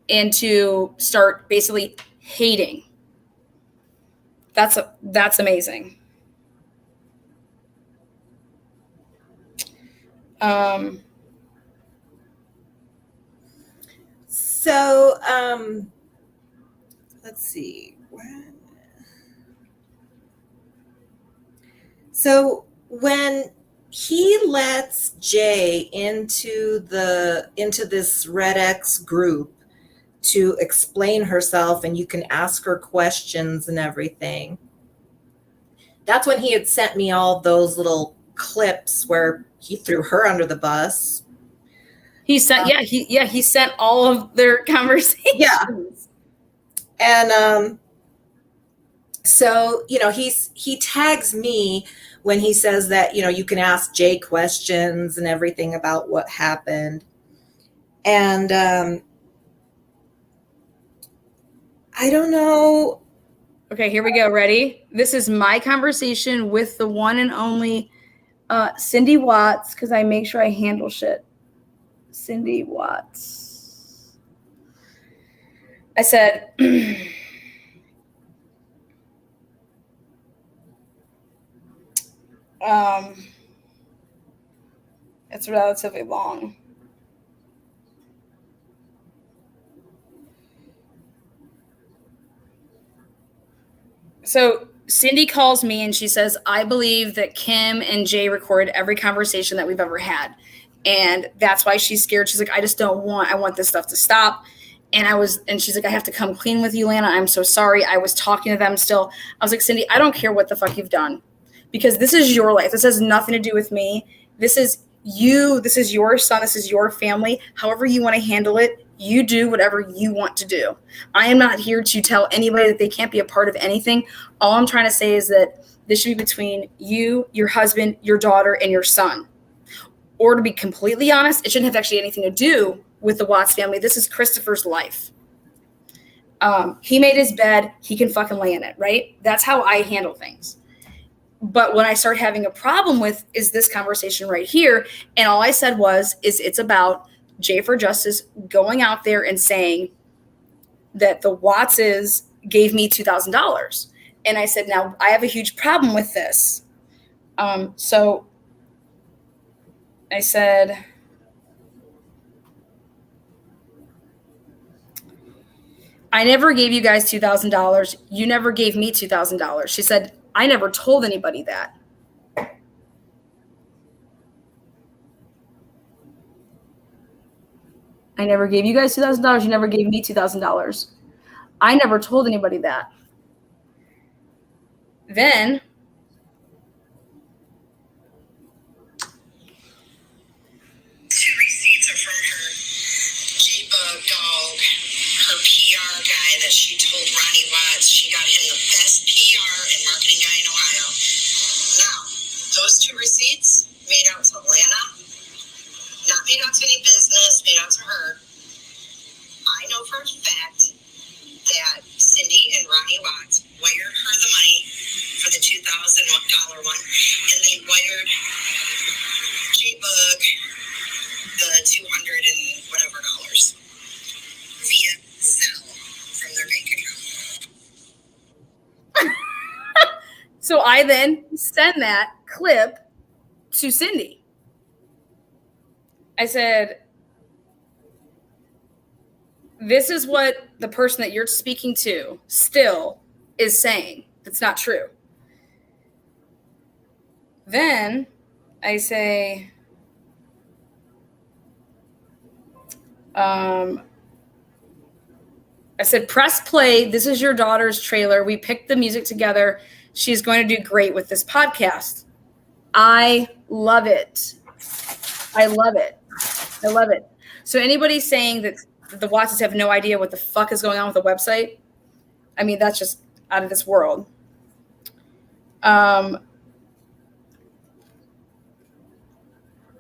and to start basically hating. That's amazing. So, let's see. So when he lets Jay into this Red X group to explain herself, and you can ask her questions and everything, that's when he had sent me all those little clips where he threw her under the bus. He sent, he sent all of their conversations. Yeah. And so, he tags me when he says that, you can ask Jay questions and everything about what happened. And I don't know. Okay, here we go. Ready? This is my conversation with the one and only Cindy Watts, because I make sure I handle shit. Cindy Watts. I said, it's relatively long. So Cindy calls me and she says, I believe that Kim and Jay recorded every conversation that we've ever had. And that's why she's scared. She's like, I want this stuff to stop. And she's like, I have to come clean with you, Lana. I'm so sorry. I was talking to them still. I was like, Cindy, I don't care what the fuck you've done, because this is your life. This has nothing to do with me. This is you. This is your son. This is your family. However you want to handle it, you do whatever you want to do. I am not here to tell anybody that they can't be a part of anything. All I'm trying to say is that this should be between you, your husband, your daughter, and your son. Or to be completely honest, it shouldn't have actually anything to do with the Watts family. This is Christopher's life. He made his bed. He can fucking lay in it, right? That's how I handle things. But when I start having a problem with is this conversation right here, and all I said is it's about Jay for Justice going out there and saying that the Wattses gave me $2,000. And I said, now I have a huge problem with this. So I said, I never gave you guys $2,000. You never gave me $2,000. She said, I never told anybody that. I never gave you guys $2,000. You never gave me $2,000. I never told anybody that. Then two receipts are from her J-Bug dog, her PR guy that she told Ronnie Watts she got him the best PR and marketing guy in Ohio. Now, those two receipts made out to Lana, not made out to any business, made out to her. I know for a fact that Cindy and Ronnie Watts wired her the money for the $2,000 one, and they wired J-Bug the $200 and whatever via Zelle from their bank account. So I then send that clip to Cindy. I said, this is what the person that you're speaking to still is saying. That's not true. Then I say, I said, press play. This is your daughter's trailer. We picked the music together. She's going to do great with this podcast. I love it. I love it. I love it. So anybody saying that the Wattses have no idea what the fuck is going on with the website, I mean, that's just out of this world.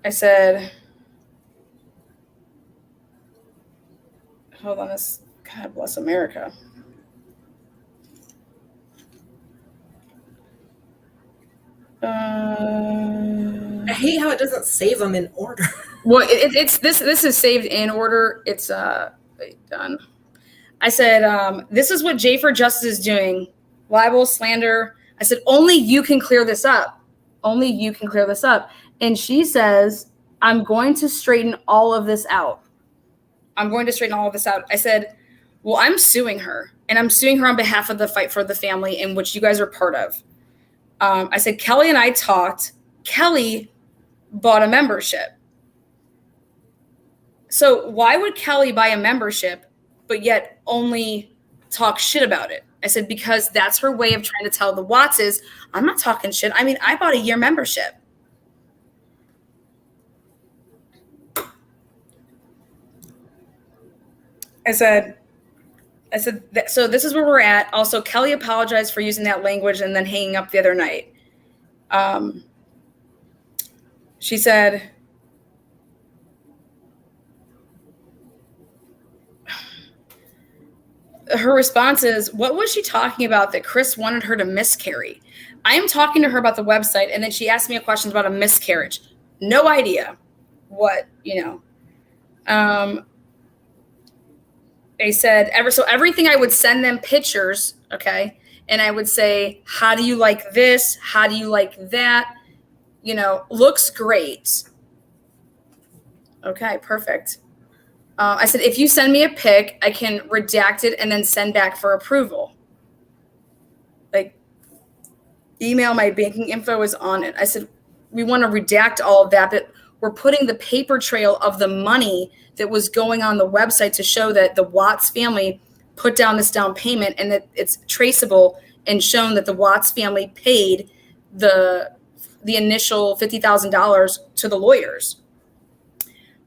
I said, hold on, this, God bless America. I hate how it doesn't save them in order. Well, it's this is saved in order. It's done. I said, this is what Jay for Justice is doing. Libel, slander. I said, only you can clear this up. Only you can clear this up. And she says, I'm going to straighten all of this out. I'm going to straighten all of this out. I said, well, I'm suing her, and I'm suing her on behalf of the Fight for the Family, in which you guys are part of. I said, Kelly and I talked. Kelly bought a membership. So why would Kelly buy a membership, but yet only talk shit about it? I said, because that's her way of trying to tell the Wattses, I'm not talking shit. I mean, I bought a year membership. I said, so this is where we're at. Also, Kelly apologized for using that language and then hanging up the other night. She said, her response is, what was she talking about that Chris wanted her to miscarry? I am talking to her about the website, and then she asked me a question about a miscarriage. No idea what, they said, everything I would send them pictures, okay? And I would say, how do you like this? How do you like that? Looks great. Okay, perfect. I said, if you send me a pic, I can redact it and then send back for approval. Like, email, my banking info is on it. I said, we want to redact all of that, but we're putting the paper trail of the money that was going on the website to show that the Watts family put down this down payment and that it's traceable and shown that the Watts family paid the initial $50,000 to the lawyers.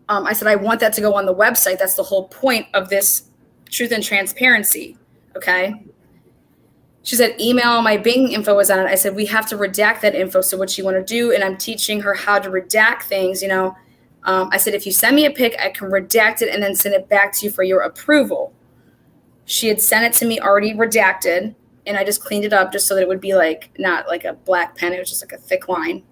I said, I want that to go on the website. That's the whole point of this truth and transparency. Okay. She said, email, my banking info is on it. I said, we have to redact that info. So what you want to do, and I'm teaching her how to redact things, I said, if you send me a pic, I can redact it and then send it back to you for your approval. She had sent it to me already redacted, and I just cleaned it up just so that it would be like, not like a black pen. It was just like a thick line.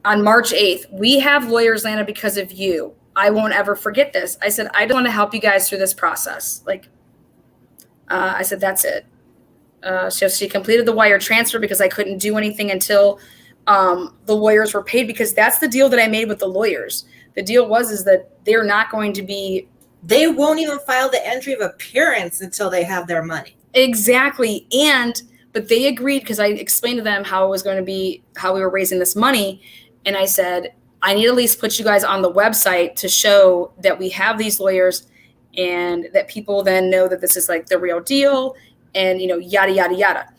On March 8th, we have lawyers, Lana, because of you. I won't ever forget this. I said, I don't want to help you guys through this process. I said, that's it. So she completed the wire transfer because I couldn't do anything until the lawyers were paid, because that's the deal that I made with the lawyers. The deal is that they're not going to be. They won't even file the entry of appearance until they have their money. Exactly. But they agreed, because I explained to them how it was going to be, how we were raising this money. And I said, I need to at least put you guys on the website to show that we have these lawyers and that people then know that this is like the real deal and, yada, yada, yada.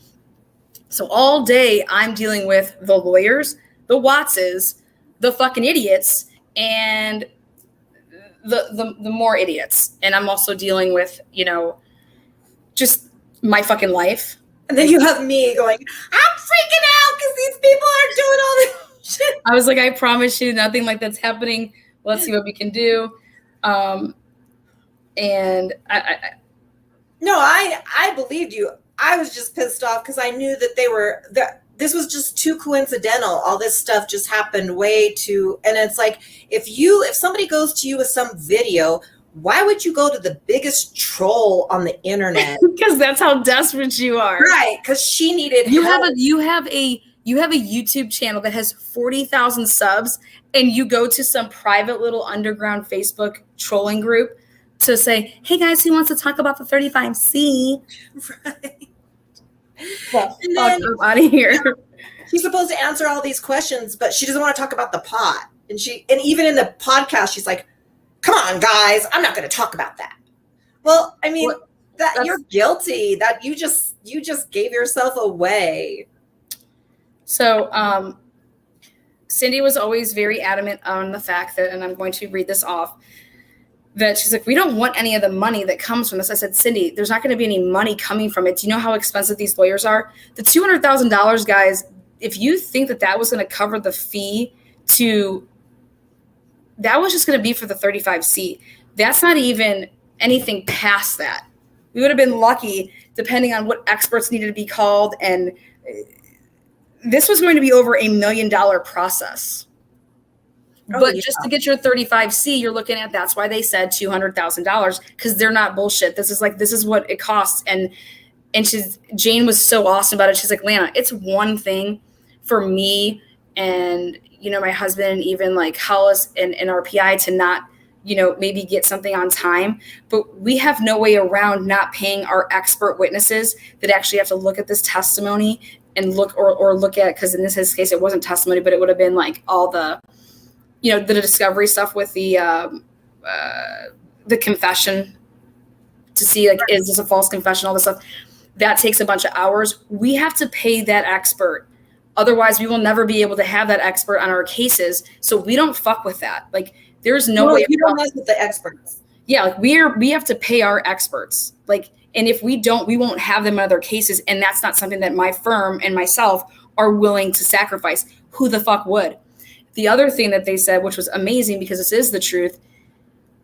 So all day I'm dealing with the lawyers, the Wattses, the fucking idiots, and the more idiots. And I'm also dealing with, just my fucking life. And then you have me going, I'm freaking out because these people are doing all this shit. I was like, I promise you nothing like that's happening. Let's see what we can do. And I believed you. I was just pissed off because I knew that this was just too coincidental. All this stuff just happened way too. And it's like, if somebody goes to you with some video, why would you go to the biggest troll on the internet? Because that's how desperate you are. Right. Because she needed you help. You have a YouTube channel that has 40,000 subs, and you go to some private little underground Facebook trolling group to say, hey guys, who wants to talk about the 35C? Right. Well, I'm out of here. She's supposed to answer all these questions, but she doesn't want to talk about the pot. And even in the podcast, she's like, come on, guys, I'm not going to talk about that. Well, I mean, you're guilty. That you just gave yourself away. So Cindy was always very adamant on the fact that, and I'm going to read this off, that she's like, we don't want any of the money that comes from this. I said, Cindy, there's not going to be any money coming from it. Do you know how expensive these lawyers are? The $200,000, guys, if you think that was going to cover the fee that was just going to be for the 35C. That's not even anything past that. We would have been lucky depending on what experts needed to be called. And this was going to be over $1 million process. But just to get your 35C, you're looking at, that's why they said $200,000, because they're not bullshit. This is what it costs. And Jane was so awesome about it. She's like, Lana, it's one thing for me and my husband and even like Hollis and our PI to not, maybe get something on time. But we have no way around not paying our expert witnesses that actually have to look at this testimony and look at, because in this case, it wasn't testimony, but it would have been like all the, the discovery stuff with the confession to see like, is this a false confession, all this stuff. That takes a bunch of hours. We have to pay that expert. Otherwise, we will never be able to have that expert on our cases. So we don't fuck with that. Like, there's no way. You don't mess with the experts. Yeah, like we have to pay our experts. Like, and if we don't, we won't have them in other cases. And that's not something that my firm and myself are willing to sacrifice. Who the fuck would? The other thing that they said, which was amazing because this is the truth,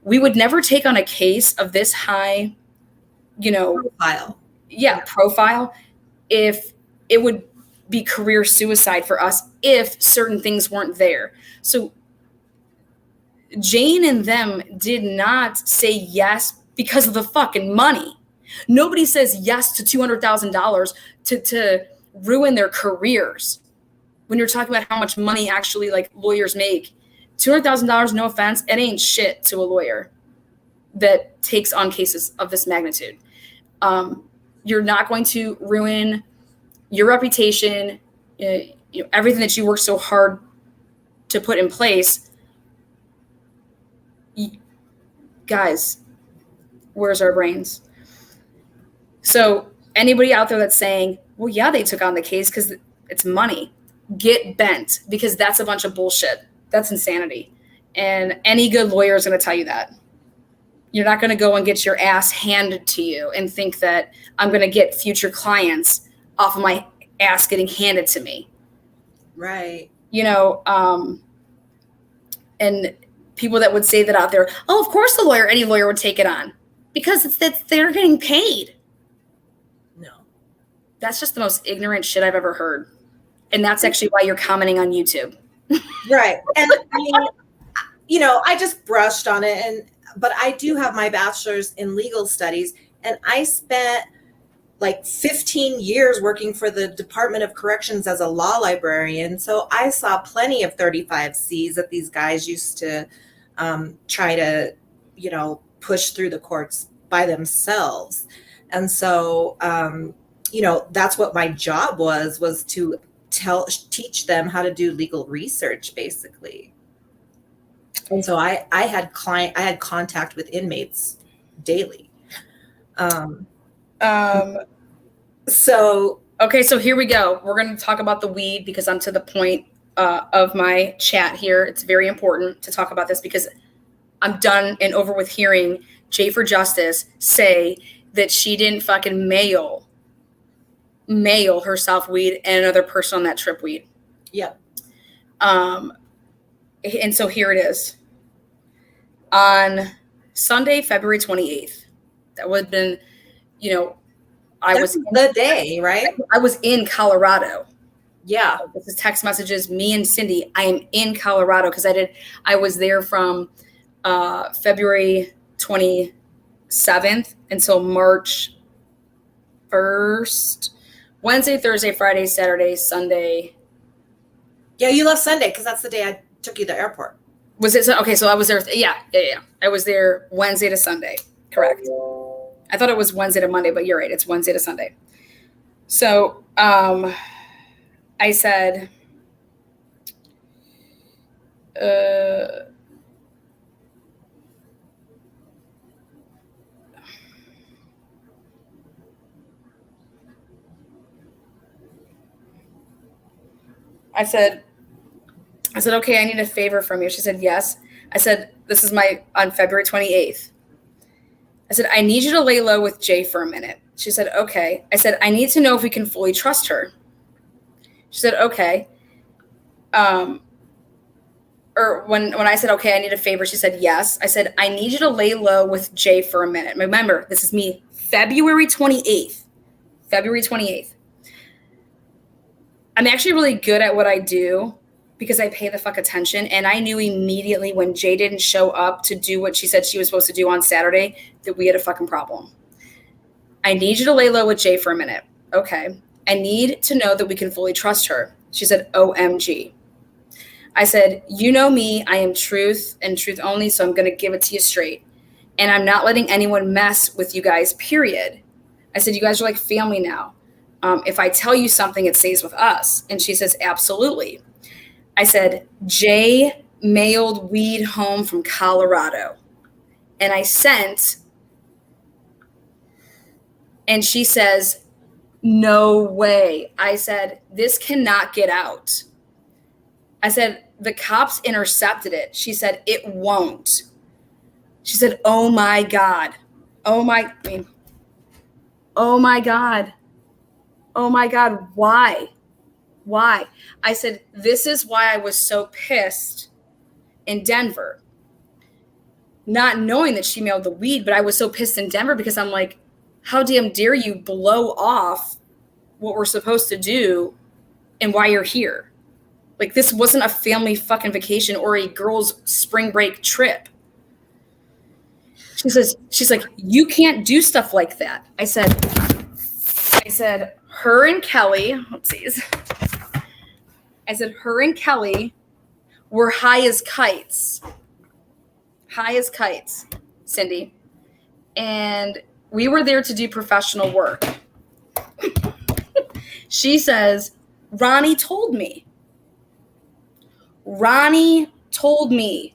we would never take on a case of this high, Profile. Yeah, profile, if it would be career suicide for us if certain things weren't there. So Jane and them did not say yes because of the fucking money. Nobody says yes to $200,000 to ruin their careers. When you're talking about how much money actually like lawyers make, $200,000, no offense, it ain't shit to a lawyer that takes on cases of this magnitude. You're not going to ruin your reputation, everything that you worked so hard to put in place. Guys, where's our brains? So anybody out there that's saying, well, yeah, they took on the case because it's money, get bent, because that's a bunch of bullshit. That's insanity. And any good lawyer is going to tell you that. You're not going to go and get your ass handed to you and think that I'm going to get future clients off of my ass getting handed to me. Right. And people that would say that out there, oh, of course any lawyer would take it on because they're getting paid. No. That's just the most ignorant shit I've ever heard. And that's actually why you're commenting on YouTube. Right. And I mean, I just brushed on it, but I do have my bachelor's in legal studies, and I spent like 15 years working for the Department of Corrections as a law librarian. So I saw plenty of 35Cs that these guys used to try to, push through the courts by themselves. And so, that's what my job was to teach them how to do legal research, basically. And so I had contact with inmates daily. So okay, so here we go. We're going to talk about the weed because I'm to the point of my chat here. It's very important to talk about this because I'm done and over with hearing Jay for Justice say that she didn't fucking mail herself weed and another person on that trip weed. Yep. And so here it is. On Sunday, February 28th, that would have been, That's the day, right? I was in Colorado. Yeah. This is text messages, me and Cindy. I am in Colorado because I was there from February 27th until March 1st. Wednesday, Thursday, Friday, Saturday, Sunday. Yeah, you left Sunday because that's the day I took you to the airport. Was it? Okay, so I was there. Yeah. I was there Wednesday to Sunday. Correct. I thought it was Wednesday to Monday, but you're right. It's Wednesday to Sunday. So I said, I said, okay, I need a favor from you. She said, yes. I said, this is on February 28th. I said, I need you to lay low with Jay for a minute. She said, okay. I said, I need to know if we can fully trust her. She said, okay. Or when I said, okay, I need a favor, she said, yes. I said, I need you to lay low with Jay for a minute. Remember, this is me, February 28th. February 28th. I'm actually really good at what I do because I pay the fuck attention. And I knew immediately when Jay didn't show up to do what she said she was supposed to do on Saturday that we had a fucking problem. I need you to lay low with Jay for a minute. Okay. I need to know that we can fully trust her. She said, OMG. I said, you know me, I am truth and truth only, so I'm going to give it to you straight. And I'm not letting anyone mess with you guys, period. I said, you guys are like family now. If I tell you something, it stays with us. And she says, absolutely. I said, Jay mailed weed home from Colorado. And I sent, and she says, no way. I said, this cannot get out. I said, the cops intercepted it. She said, it won't. She said, oh my God. Oh my God. Oh my God. Why? Why? I said, this is why I was so pissed in Denver. Not knowing that she mailed the weed, but I was so pissed in Denver because I'm like, how damn dare you blow off what we're supposed to do and why you're here? Like, this wasn't a family fucking vacation or a girl's spring break trip. She's like, you can't do stuff like that. I said, her and Kelly, oopsies. I said, her and Kelly were high as kites, Cindy. And we were there to do professional work. She says, Ronnie told me. Ronnie told me.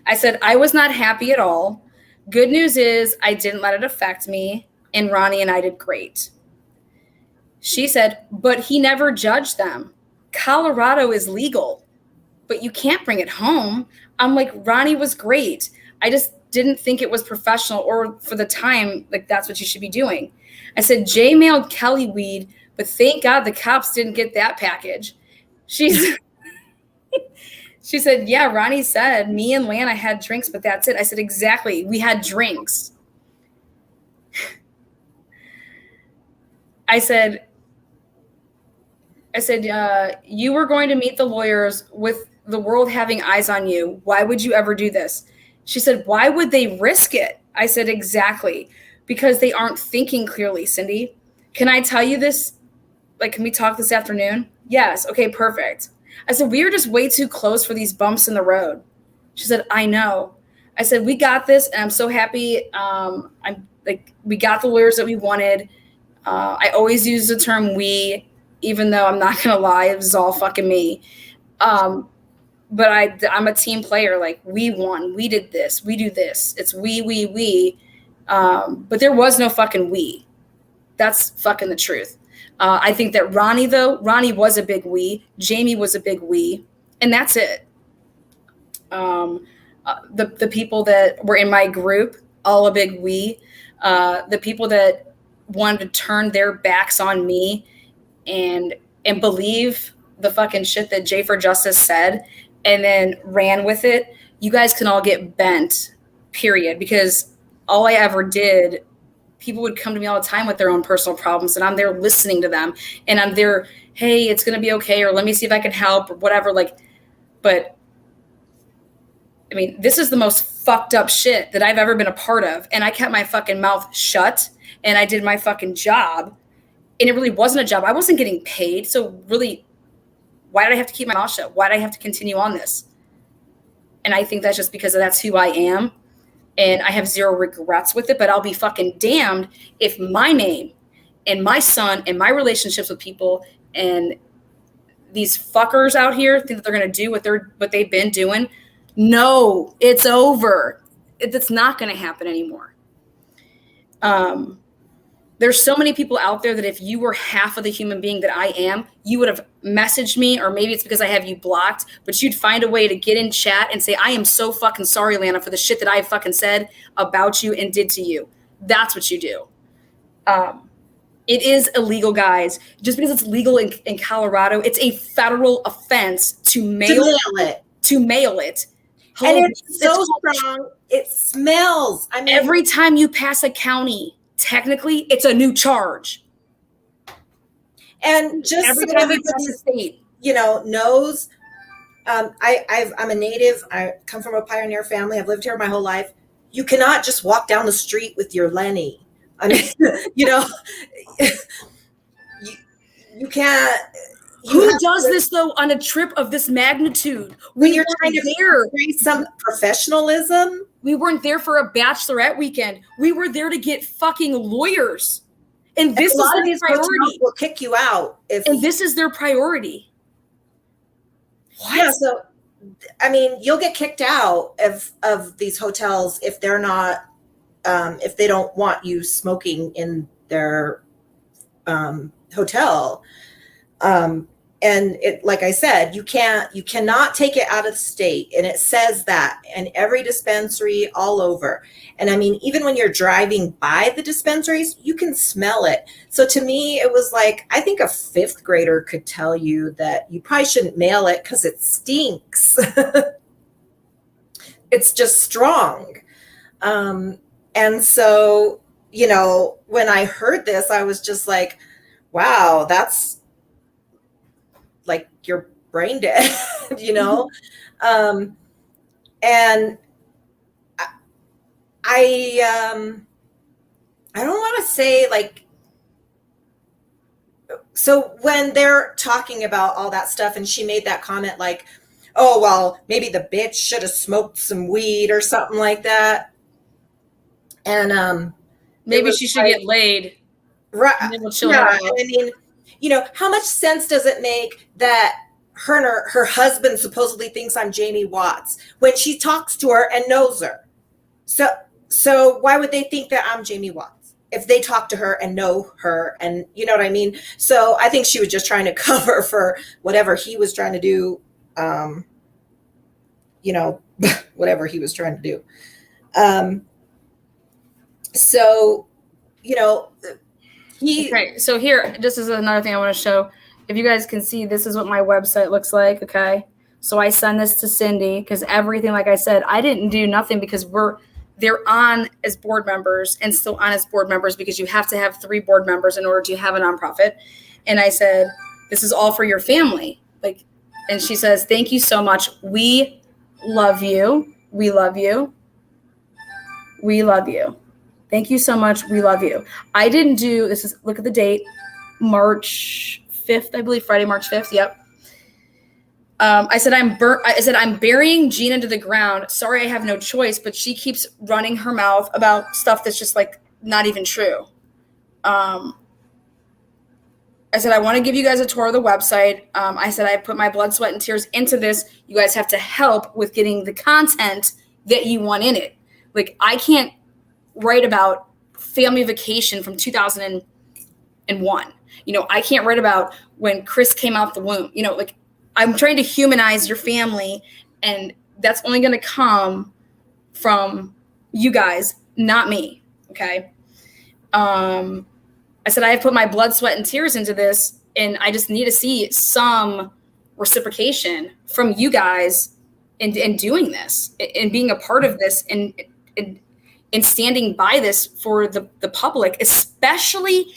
I said, I was not happy at all. Good news is I didn't let it affect me, and Ronnie and I did great. She said, but he never judged them. Colorado is legal, but you can't bring it home. I'm like, Ronnie was great. I just didn't think it was professional or for the time, like that's what you should be doing. I said, Jay mailed Kelly weed, but thank God the cops didn't get that package. She said, yeah, Ronnie said me and Lana had drinks, but that's it. I said, exactly. We had drinks. I said, you were going to meet the lawyers with the world having eyes on you. Why would you ever do this? She said, why would they risk it? I said, exactly. Because they aren't thinking clearly, Cindy. Can I tell you this? Like, can we talk this afternoon? Yes. Okay, perfect. I said, we are just way too close for these bumps in the road. She said, I know. I said, we got this. And I'm so happy. We got the lawyers that we wanted. I always use the term we, even though I'm not going to lie, it was all fucking me. But I'm a team player. Like, we won. We did this. We do this. It's we. But there was no fucking we. That's fucking the truth. I think that Ronnie was a big we. Jamie was a big we. And that's it. The people that were in my group, all a big we. The people that wanted to turn their backs on me and believe the fucking shit that Jay for Justice said and then ran with it, you guys can all get bent, period. Because all I ever did, people would come to me all the time with their own personal problems, and I'm there listening to them, and I'm there, hey, it's going to be okay, or let me see if I can help, or whatever. Like, but I mean, this is the most fucked up shit that I've ever been a part of. And I kept my fucking mouth shut and I did my fucking job. And it really wasn't a job. I wasn't getting paid. So really, why did I have to keep my mouth shut? Why did I have to continue on this? And I think that's just because that's who I am. And I have zero regrets with it, but I'll be fucking damned if my name and my son and my relationships with people and these fuckers out here think that they're going to do what they've been doing. No, it's over. It's not going to happen anymore. There's so many people out there that if you were half of the human being that I am, you would have messaged me, or maybe it's because I have you blocked, but you'd find a way to get in chat and say, I am so fucking sorry, Lana, for the shit that I fucking said about you and did to you. That's what you do. It is illegal, guys. Just because it's legal in Colorado, it's a federal offense to mail it. Hello, and it's so strong. It smells. I mean, every time you pass a county, technically, it's a new charge. And just every so time you pass a state, knows. I'm a native. I come from a pioneer family. I've lived here my whole life. You cannot just walk down the street with your Lenny. I mean, you know, you can't. Who does this though on a trip of this magnitude? When you're trying to create some professionalism. We weren't there for a bachelorette weekend. We were there to get fucking lawyers. And this is their priority. Will kick you out and this is their priority. What? Yeah, so I mean, you'll get kicked out of these hotels if they're not if they don't want you smoking in their hotel. And it, like I said, you cannot take it out of the state. And it says that in every dispensary all over. And I mean, even when you're driving by the dispensaries, you can smell it. So to me, it was like, I think a 5th grader could tell you that you probably shouldn't mail it because it stinks. It's just strong. And so, you know, when I heard this, I was just like, wow, that's like you're brain dead, you know? And I don't want to say like, so when they're talking about all that stuff and she made that comment like, oh, well, maybe the bitch should have smoked some weed or something like that. And maybe she should get laid. Right. Yeah, I mean, you know, how much sense does it make that her husband supposedly thinks I'm Jamie Watts when she talks to her and knows her? So why would they think that I'm Jamie Watts if they talk to her and know her? And you know what I mean? So I think she was just trying to cover for whatever he was trying to do. You know, whatever he was trying to do. So, you know, okay, so here, this is another thing I want to show. If you guys can see, this is what my website looks like, okay? So I send this to Cindy because everything, like I said, I didn't do nothing because they're on as board members and still on as board members because you have to have 3 board members in order to have a nonprofit. And I said, this is all for your family. Like, and she says, thank you so much. We love you. We love you. We love you. Thank you so much. We love you. I didn't do, this is, look at the date, March 5th, I believe, Friday, March 5th. Yep. I said, I'm burying Gina into the ground. Sorry, I have no choice, but she keeps running her mouth about stuff that's just like not even true. I said, I want to give you guys a tour of the website. I said, I put my blood, sweat, and tears into this. You guys have to help with getting the content that you want in it. Like, I can't write about family vacation from 2001. You know, I can't write about when Chris came out the womb. You know, like, I'm trying to humanize your family, and that's only going to come from you guys, not me. Okay. I said, I have put my blood, sweat, and tears into this, and I just need to see some reciprocation from you guys in doing this and being a part of this and standing by this for the public, especially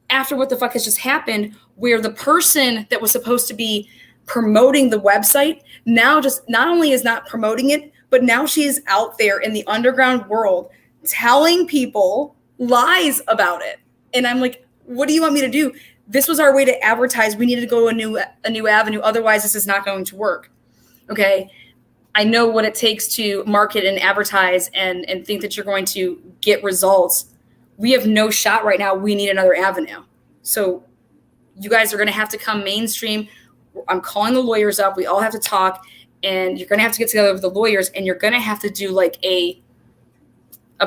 after what the fuck has just happened, where the person that was supposed to be promoting the website now just not only is not promoting it, but now she is out there in the underground world telling people lies about it. And I'm like, what do you want me to do? This was our way to advertise. We needed to go a new avenue. Otherwise, this is not going to work. Okay. I know what it takes to market and advertise and think that you're going to get results. We have no shot right now. We need another avenue. So you guys are going to have to come mainstream. I'm calling the lawyers up. We all have to talk, and you're going to have to get together with the lawyers, and you're going to have to do like a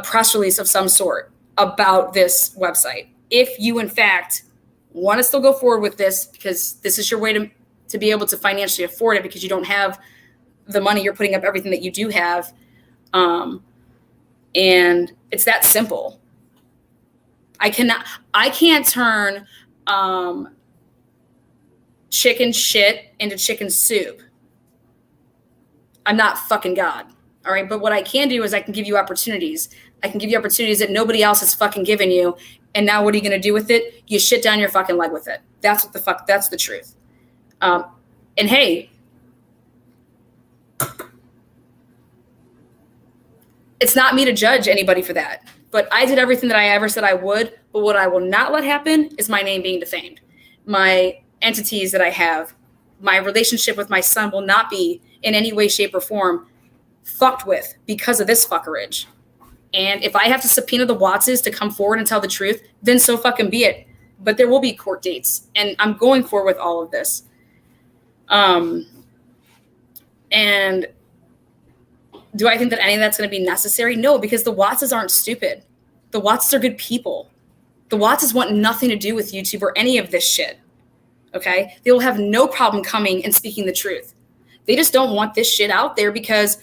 press release of some sort about this website. If you, in fact, want to still go forward with this, because this is your way to be able to financially afford it, because you don't have the money, you're putting up everything that you do have. And it's that simple. I can't turn chicken shit into chicken soup. I'm not fucking God. All right. But what I can do is I can give you opportunities. I can give you opportunities that nobody else has fucking given you. And now what are you going to do with it? You shit down your fucking leg with it. That's the truth. And hey, it's not me to judge anybody for that. But I did everything that I ever said I would. But what I will not let happen is my name being defamed. My entities that I have, my relationship with my son will not be in any way, shape, or form fucked with because of this fuckerage. And if I have to subpoena the Wattses to come forward and tell the truth, then so fucking be it. But there will be court dates, and I'm going forward with all of this. And do I think that any of that's going to be necessary? No, because the Wattses aren't stupid. The Wattses are good people. The Wattses want nothing to do with YouTube or any of this shit. Okay? They will have no problem coming and speaking the truth. They just don't want this shit out there because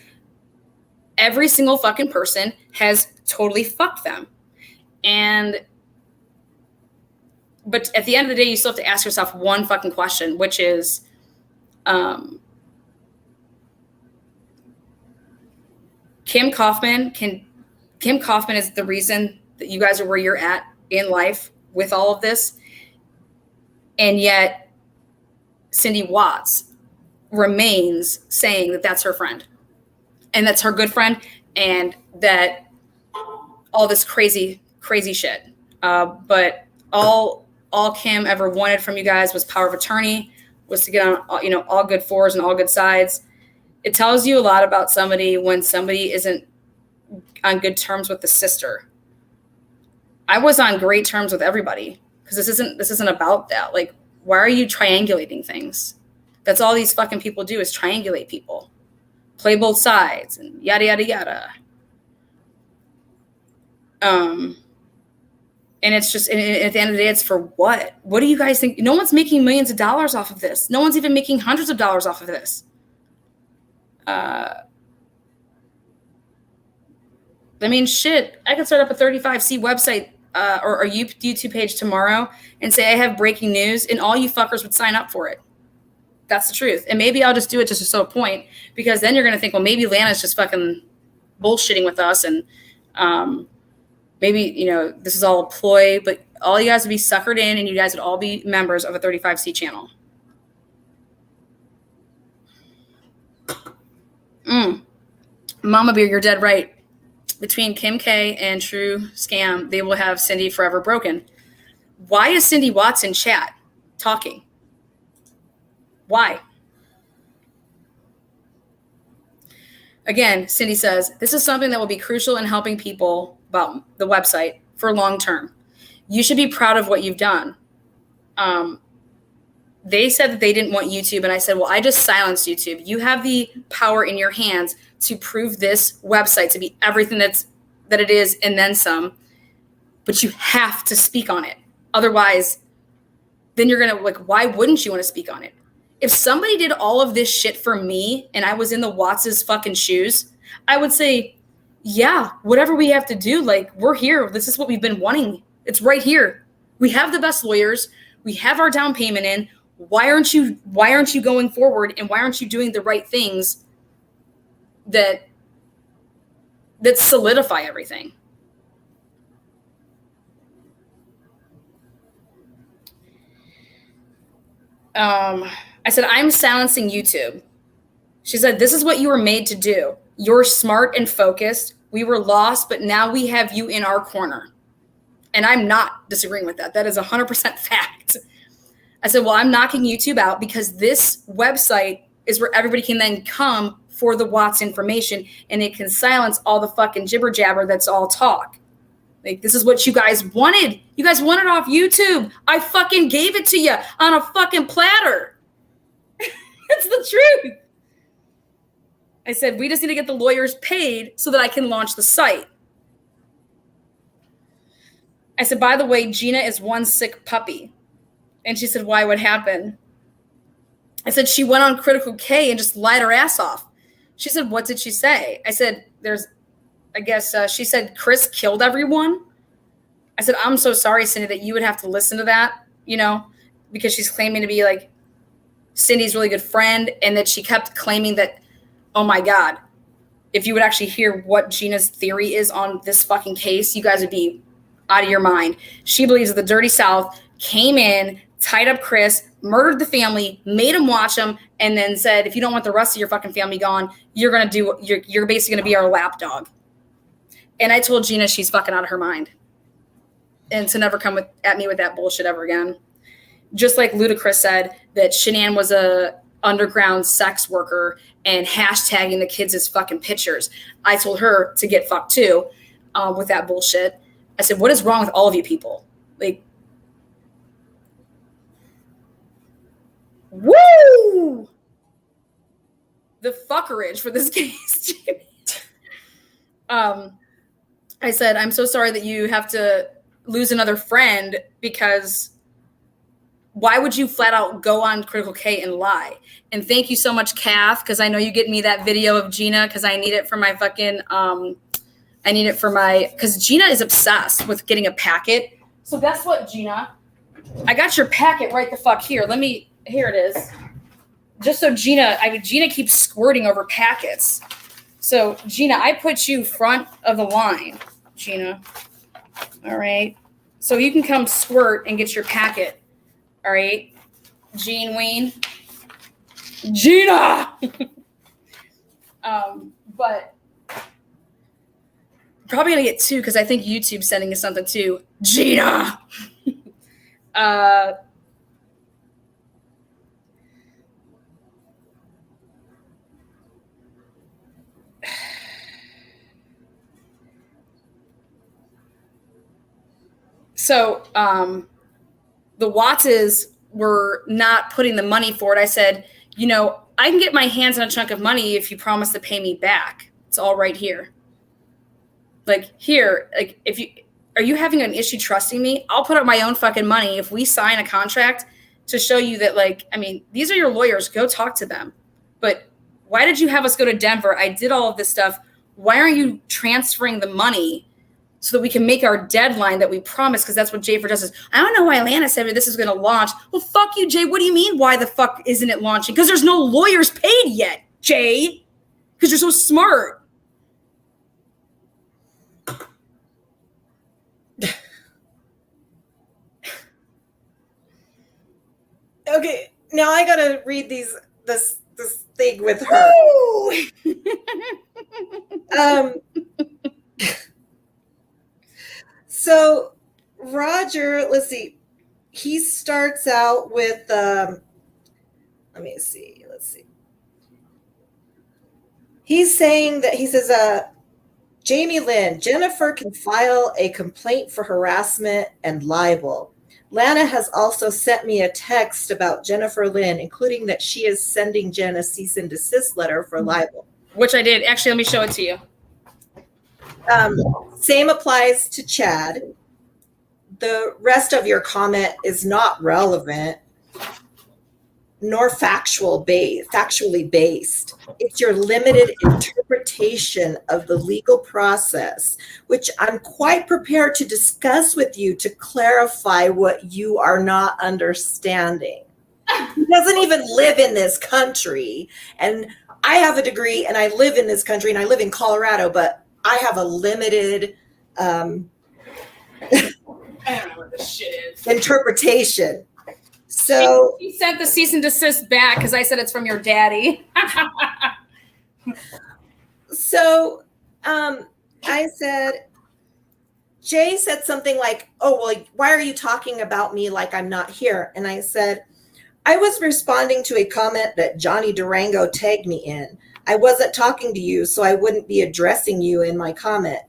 every single fucking person has totally fucked them. But at the end of the day, you still have to ask yourself one fucking question, which is, Kim Kaufman is the reason that you guys are where you're at in life with all of this. And yet Cindy Watts remains saying that that's her friend and that's her good friend and that all this crazy shit. But all Kim ever wanted from you guys was power of attorney, was to get on, all good fours and all good sides. It tells you a lot about somebody when somebody isn't on good terms with the sister. I was on great terms with everybody because this isn't about that. Like, why are you triangulating things? That's all these fucking people do is triangulate people, play both sides, and yada yada yada. And it's just, and at the end of the day, it's for what? What do you guys think? No one's making millions of dollars off of this. No one's even making hundreds of dollars off of this. I mean, shit, I could start up a 35C website or a YouTube page tomorrow and say I have breaking news, and all you fuckers would sign up for it. That's the truth. And maybe I'll just do it just to show a point, because then you're going to think, well, maybe Lana's just fucking bullshitting with us, and maybe, this is all a ploy, but all you guys would be suckered in, and you guys would all be members of a 35C channel. Mama Beer, you're dead right. Between Kim K and True Scam, they will have Cindy forever broken. Why is Cindy Watts in chat talking? Why? Again, Cindy says, this is something that will be crucial in helping people about the website for long term. You should be proud of what you've done. They said that they didn't want YouTube, and I said, well, I just silenced YouTube. You have the power in your hands to prove this website to be everything that it is and then some, but you have to speak on it. Otherwise, then you're going to, why wouldn't you want to speak on it? If somebody did all of this shit for me and I was in the Watts' fucking shoes, I would say, yeah, whatever we have to do, we're here. This is what we've been wanting. It's right here. We have the best lawyers. We have our down payment in. Why aren't you going forward, and why aren't you doing the right things that solidify everything? I said, I'm silencing YouTube. She said, this is what you were made to do. You're smart and focused. We were lost, but now we have you in our corner. And I'm not disagreeing with that. That is 100% fact. I said, well, I'm knocking YouTube out because this website is where everybody can then come for the Watts information, and it can silence all the fucking jibber jabber that's all talk. This is what you guys wanted. You guys wanted off YouTube. I fucking gave it to you on a fucking platter. It's the truth. I said, we just need to get the lawyers paid so that I can launch the site. I said, by the way, Gina is one sick puppy. And she said, why? What happened? I said, she went on Critical K and just lied her ass off. She said, what did she say? I said, she said, Chris killed everyone. I said, I'm so sorry, Cindy, that you would have to listen to that, because she's claiming to be Cindy's really good friend, and that she kept claiming that, oh my God, if you would actually hear what Gina's theory is on this fucking case, you guys would be out of your mind. She believes that the Dirty South came in, tied up Chris, murdered the family, made him watch him, and then said, if you don't want the rest of your fucking family gone, you're basically going to be our lapdog. And I told Gina she's fucking out of her mind. And to never come at me with that bullshit ever again. Just like Ludacris said that Shanann was a underground sex worker and hashtagging the kids as fucking pictures. I told her to get fucked too with that bullshit. I said, what is wrong with all of you people? Like, woo! The fuckerage for this case. I said, I'm so sorry that you have to lose another friend, because why would you flat out go on Critical K and lie? And thank you so much, Kath, because I know you get me that video of Gina, because I need it for my fucking, because Gina is obsessed with getting a packet. So guess what, Gina? I got your packet right the fuck here. Here it is. Just so Gina keeps squirting over packets. So Gina, I put you front of the line, Gina. All right. So you can come squirt and get your packet. All right. Gina. But probably gonna get two, because I think YouTube's sending us something too. Gina. So the Wattses were not putting the money for it. I said, I can get my hands on a chunk of money if you promise to pay me back. It's all right here. Like, here, like, are you having an issue trusting me? I'll put up my own fucking money if we sign a contract to show you that, like, I mean, these are your lawyers. Go talk to them. But why did you have us go to Denver? I did all of this stuff. Why aren't you transferring the money so that we can make our deadline that we promised? Because that's what Jay for Justice. I don't know why Atlanta said this is going to launch. Well, fuck you, Jay. What do you mean? Why the fuck isn't it launching? Because there's no lawyers paid yet, Jay. Because you're so smart. Okay, now I gotta read this thing with her. So Roger, let's see. He starts out with let's see. He's saying that he says, Jamie Lynn, Jennifer can file a complaint for harassment and libel. Lana has also sent me a text about Jennifer Lynn, including that she is sending Jen a cease and desist letter for libel. Which I did. Actually, let me show it to you. Same applies to Chad. The rest of your comment is not relevant, nor factually based. It's your limited interpretation of the legal process, which I'm quite prepared to discuss with you to clarify what you are not understanding. He doesn't even live in this country, and I have a degree, and I live in this country, and I live in Colorado, but I have a limited I don't know what this shit is. interpretation. So he sent the cease and desist back because I said it's from your daddy. So I said, Jay said something like, oh, well, why are you talking about me like I'm not here? And I said, I was responding to a comment that Johnny Durango tagged me in. I wasn't talking to you, so I wouldn't be addressing you in my comment.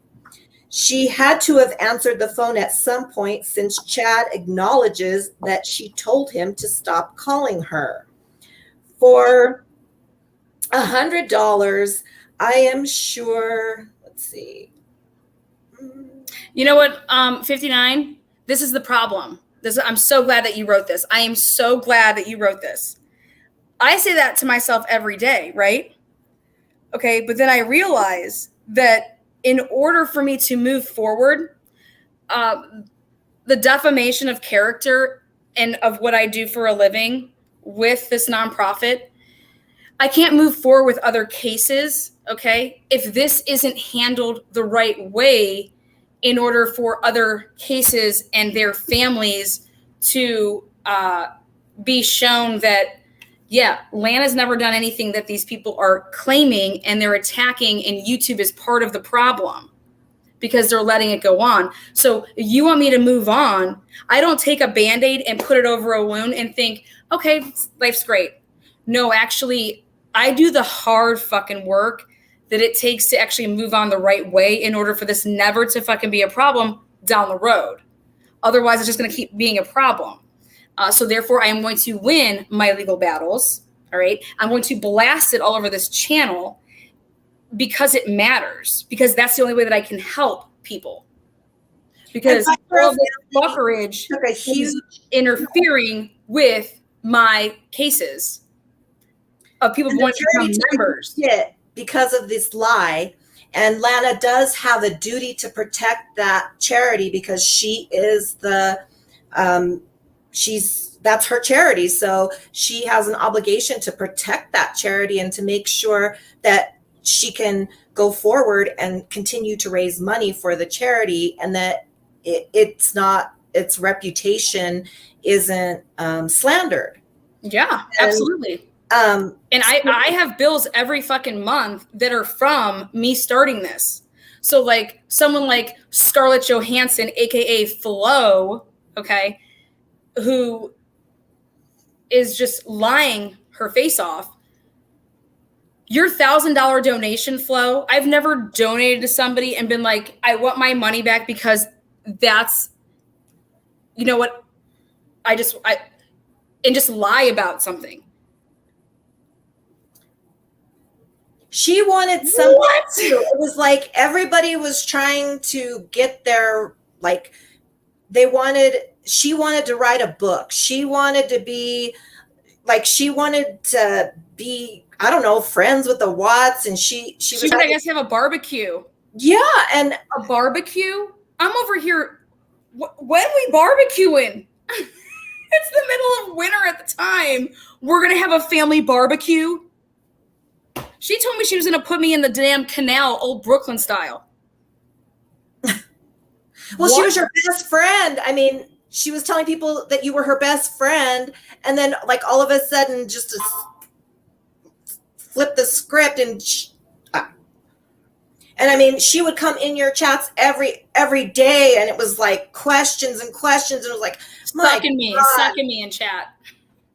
She had to have answered the phone at some point since Chad acknowledges that she told him to stop calling her. For $100, I am sure, let's see. You know what, 59? This is the problem. I'm so glad that you wrote this. I am so glad that you wrote this. I say that to myself every day, right? Okay, but then I realize that in order for me to move forward, the defamation of character and of what I do for a living with this nonprofit, I can't move forward with other cases, okay, if this isn't handled the right way in order for other cases and their families to be shown that, yeah, Lana's never done anything that these people are claiming and they're attacking, and YouTube is part of the problem. because they're letting it go on. So you want me to move on. I don't take a Band-Aid and put it over a wound and think, okay, life's great. No, actually, I do the hard fucking work that it takes to actually move on the right way in order for this never to fucking be a problem down the road. Otherwise, it's just going to keep being a problem. So therefore, I am going to win my legal battles. All right. I'm going to blast it all over this channel because it matters, because that's the only way that I can help people. Because all this fuckerage is interfering with my cases of people wanting to become members. Because of this lie. And Lana does have a duty to protect that charity because she is that's her charity. So she has an obligation to protect that charity and to make sure that she can go forward and continue to raise money for the charity, and that its reputation isn't slandered. Yeah, absolutely. And I have bills every fucking month that are from me starting this. So like someone like Scarlett Johansson, aka Flo, okay, who is just lying her face off. Your $1,000 donation, Flo, I've never donated to somebody and been like, I want my money back because that's, you know what, and just lie about something. She wanted something too. It was like everybody was trying to get their, like, she wanted to write a book. She wanted to be, like, I don't know, friends with the Watts. And she was, I guess, have a barbecue. Yeah. And a barbecue? I'm over here. When we barbecuing? It's the middle of winter at the time. We're going to have a family barbecue. She told me she was going to put me in the damn canal, old Brooklyn style. Well, she was your best friend. I mean, she was telling people that you were her best friend. And then, like, all of a sudden, just to flip the script. And I mean, she would come in your chats every day. And it was like questions and questions. And it was like, sucking me in chat.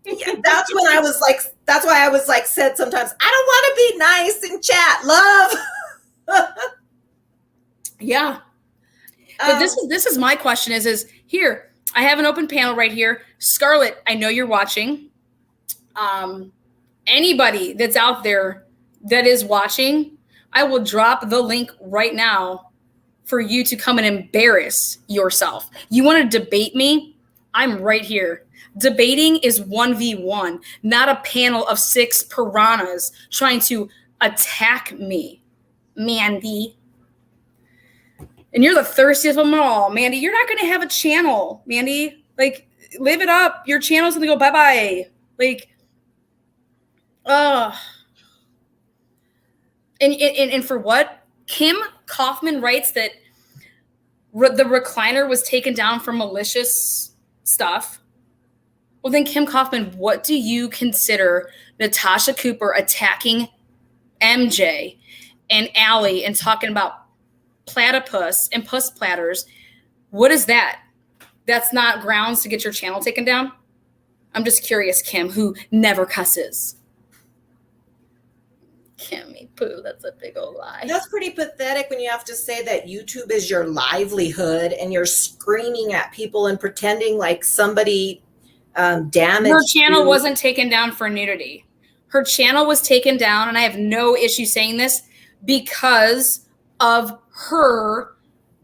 Yeah, that's when I was like, that's why I was like, said sometimes, I don't want to be nice in chat, love. Yeah. But this is my question is here, I have an open panel right here. Scarlett, I know you're watching. Anybody that's out there that is watching, I will drop the link right now for you to come and embarrass yourself. You want to debate me? I'm right here. Debating is 1v1, not a panel of 6 piranhas trying to attack me, Mandy. And you're the thirstiest of them all, Mandy. You're not going to have a channel, Mandy. Like, live it up. Your channel's going to go bye-bye. Like, And for what? Kim Kaufman writes that the recliner was taken down for malicious stuff. Well, then, Kim Kaufman, what do you consider Natasha Cooper attacking MJ and Allie and talking about platypus and puss platters? What is that? That's not grounds to get your channel taken down? I'm just curious, Kim, who never cusses. Kimmy Poo, that's a big old lie. That's pretty pathetic when you have to say that YouTube is your livelihood and you're screaming at people and pretending like somebody damaged. Her channel wasn't taken down for nudity. Her channel was taken down, and I have no issue saying this, because of her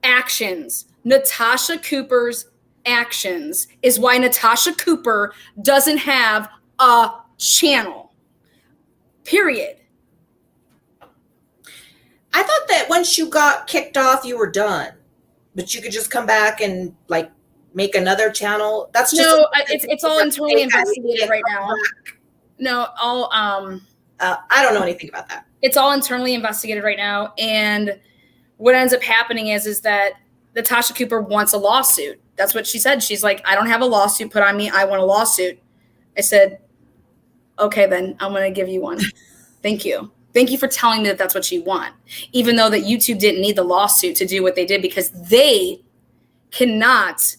actions. Natasha Cooper's actions is why Natasha Cooper doesn't have a channel. Period. I thought that once you got kicked off, you were done, but you could just come back and like make another channel. That's just it's all internally investigated right now. No, I don't know anything about that. It's all internally investigated right now, and what ends up happening is that Natasha Cooper wants a lawsuit. That's what she said. She's like, I don't have a lawsuit put on me. I want a lawsuit. I said, okay, then I'm going to give you one. Thank you. Thank you for telling me that that's what you want. Even though that YouTube didn't need the lawsuit to do what they did because they cannot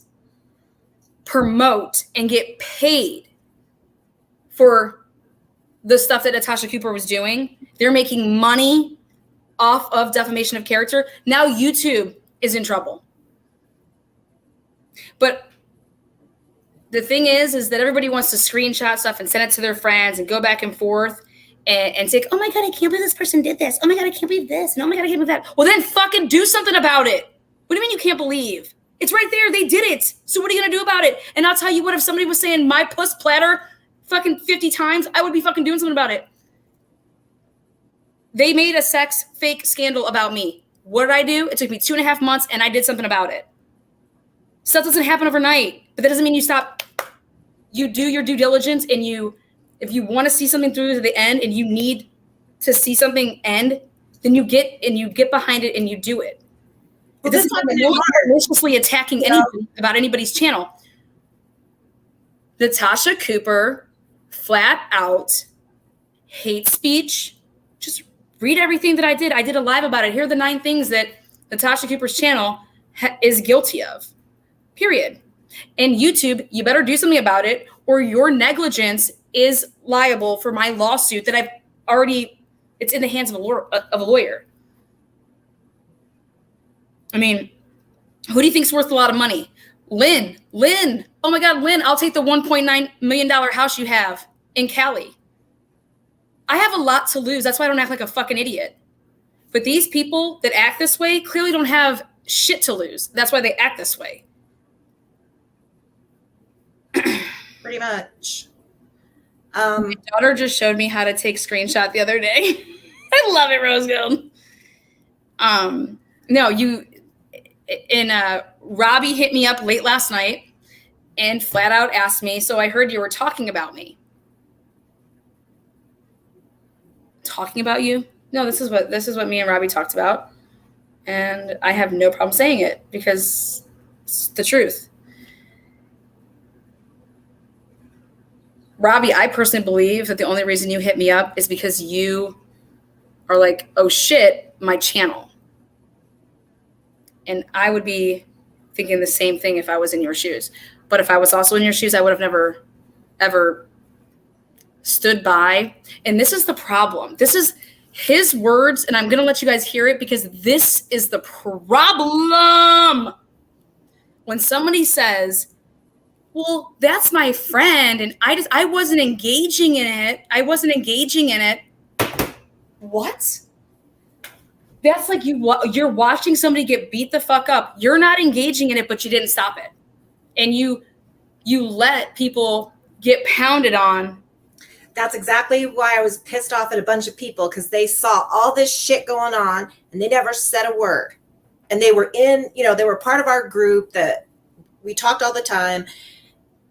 promote and get paid for the stuff that Natasha Cooper was doing. They're making money off of defamation of character. Now YouTube is in trouble. But the thing is that everybody wants to screenshot stuff and send it to their friends and go back and forth and say, oh my God, I can't believe this person did this. Oh my God, I can't believe this. And oh my God, I can't believe that. Well, then fucking do something about it. What do you mean you can't believe? It's right there. They did it. So what are you going to do about it? And I'll tell you what, if somebody was saying my puss platter fucking 50 times, I would be fucking doing something about it. They made a sex fake scandal about me. What did I do? It took me 2.5 months and I did something about it. Stuff doesn't happen overnight, but that doesn't mean you stop. You do your due diligence, and if you want to see something through to the end and you need to see something end, then you get behind it and you do it. Well, this is not maliciously attacking anything about anybody's channel. Natasha Cooper, flat out hate speech. Just read everything that I did. I did a live about it. Here are the 9 things that Natasha Cooper's channel is guilty of. Period. And YouTube, you better do something about it, or your negligence is liable for my lawsuit that I've already, it's in the hands of a lawyer. I mean, who do you think's worth a lot of money? Lynn. Oh my God, Lynn, I'll take the $1.9 million house you have in Cali. I have a lot to lose. That's why I don't act like a fucking idiot. But these people that act this way clearly don't have shit to lose. That's why they act this way. Pretty much. My daughter just showed me how to take screenshot the other day. I love it, Rose Gold. Robbie hit me up late last night and flat out asked me, so I heard you were talking about me. Talking about you? No, this is what me and Robbie talked about. And I have no problem saying it because it's the truth. Robbie, I personally believe that the only reason you hit me up is because you are like, oh shit, my channel. And I would be thinking the same thing if I was in your shoes. But if I was also in your shoes, I would have never, ever stood by. And this is the problem. This is his words, and I'm going to let you guys hear it because this is the problem. When somebody says, well, that's my friend, and I wasn't engaging in it. What? That's like you're watching somebody get beat the fuck up. You're not engaging in it, but you didn't stop it. And you let people get pounded on. That's exactly why I was pissed off at a bunch of people, because they saw all this shit going on and they never said a word. And they were they were part of our group that we talked all the time.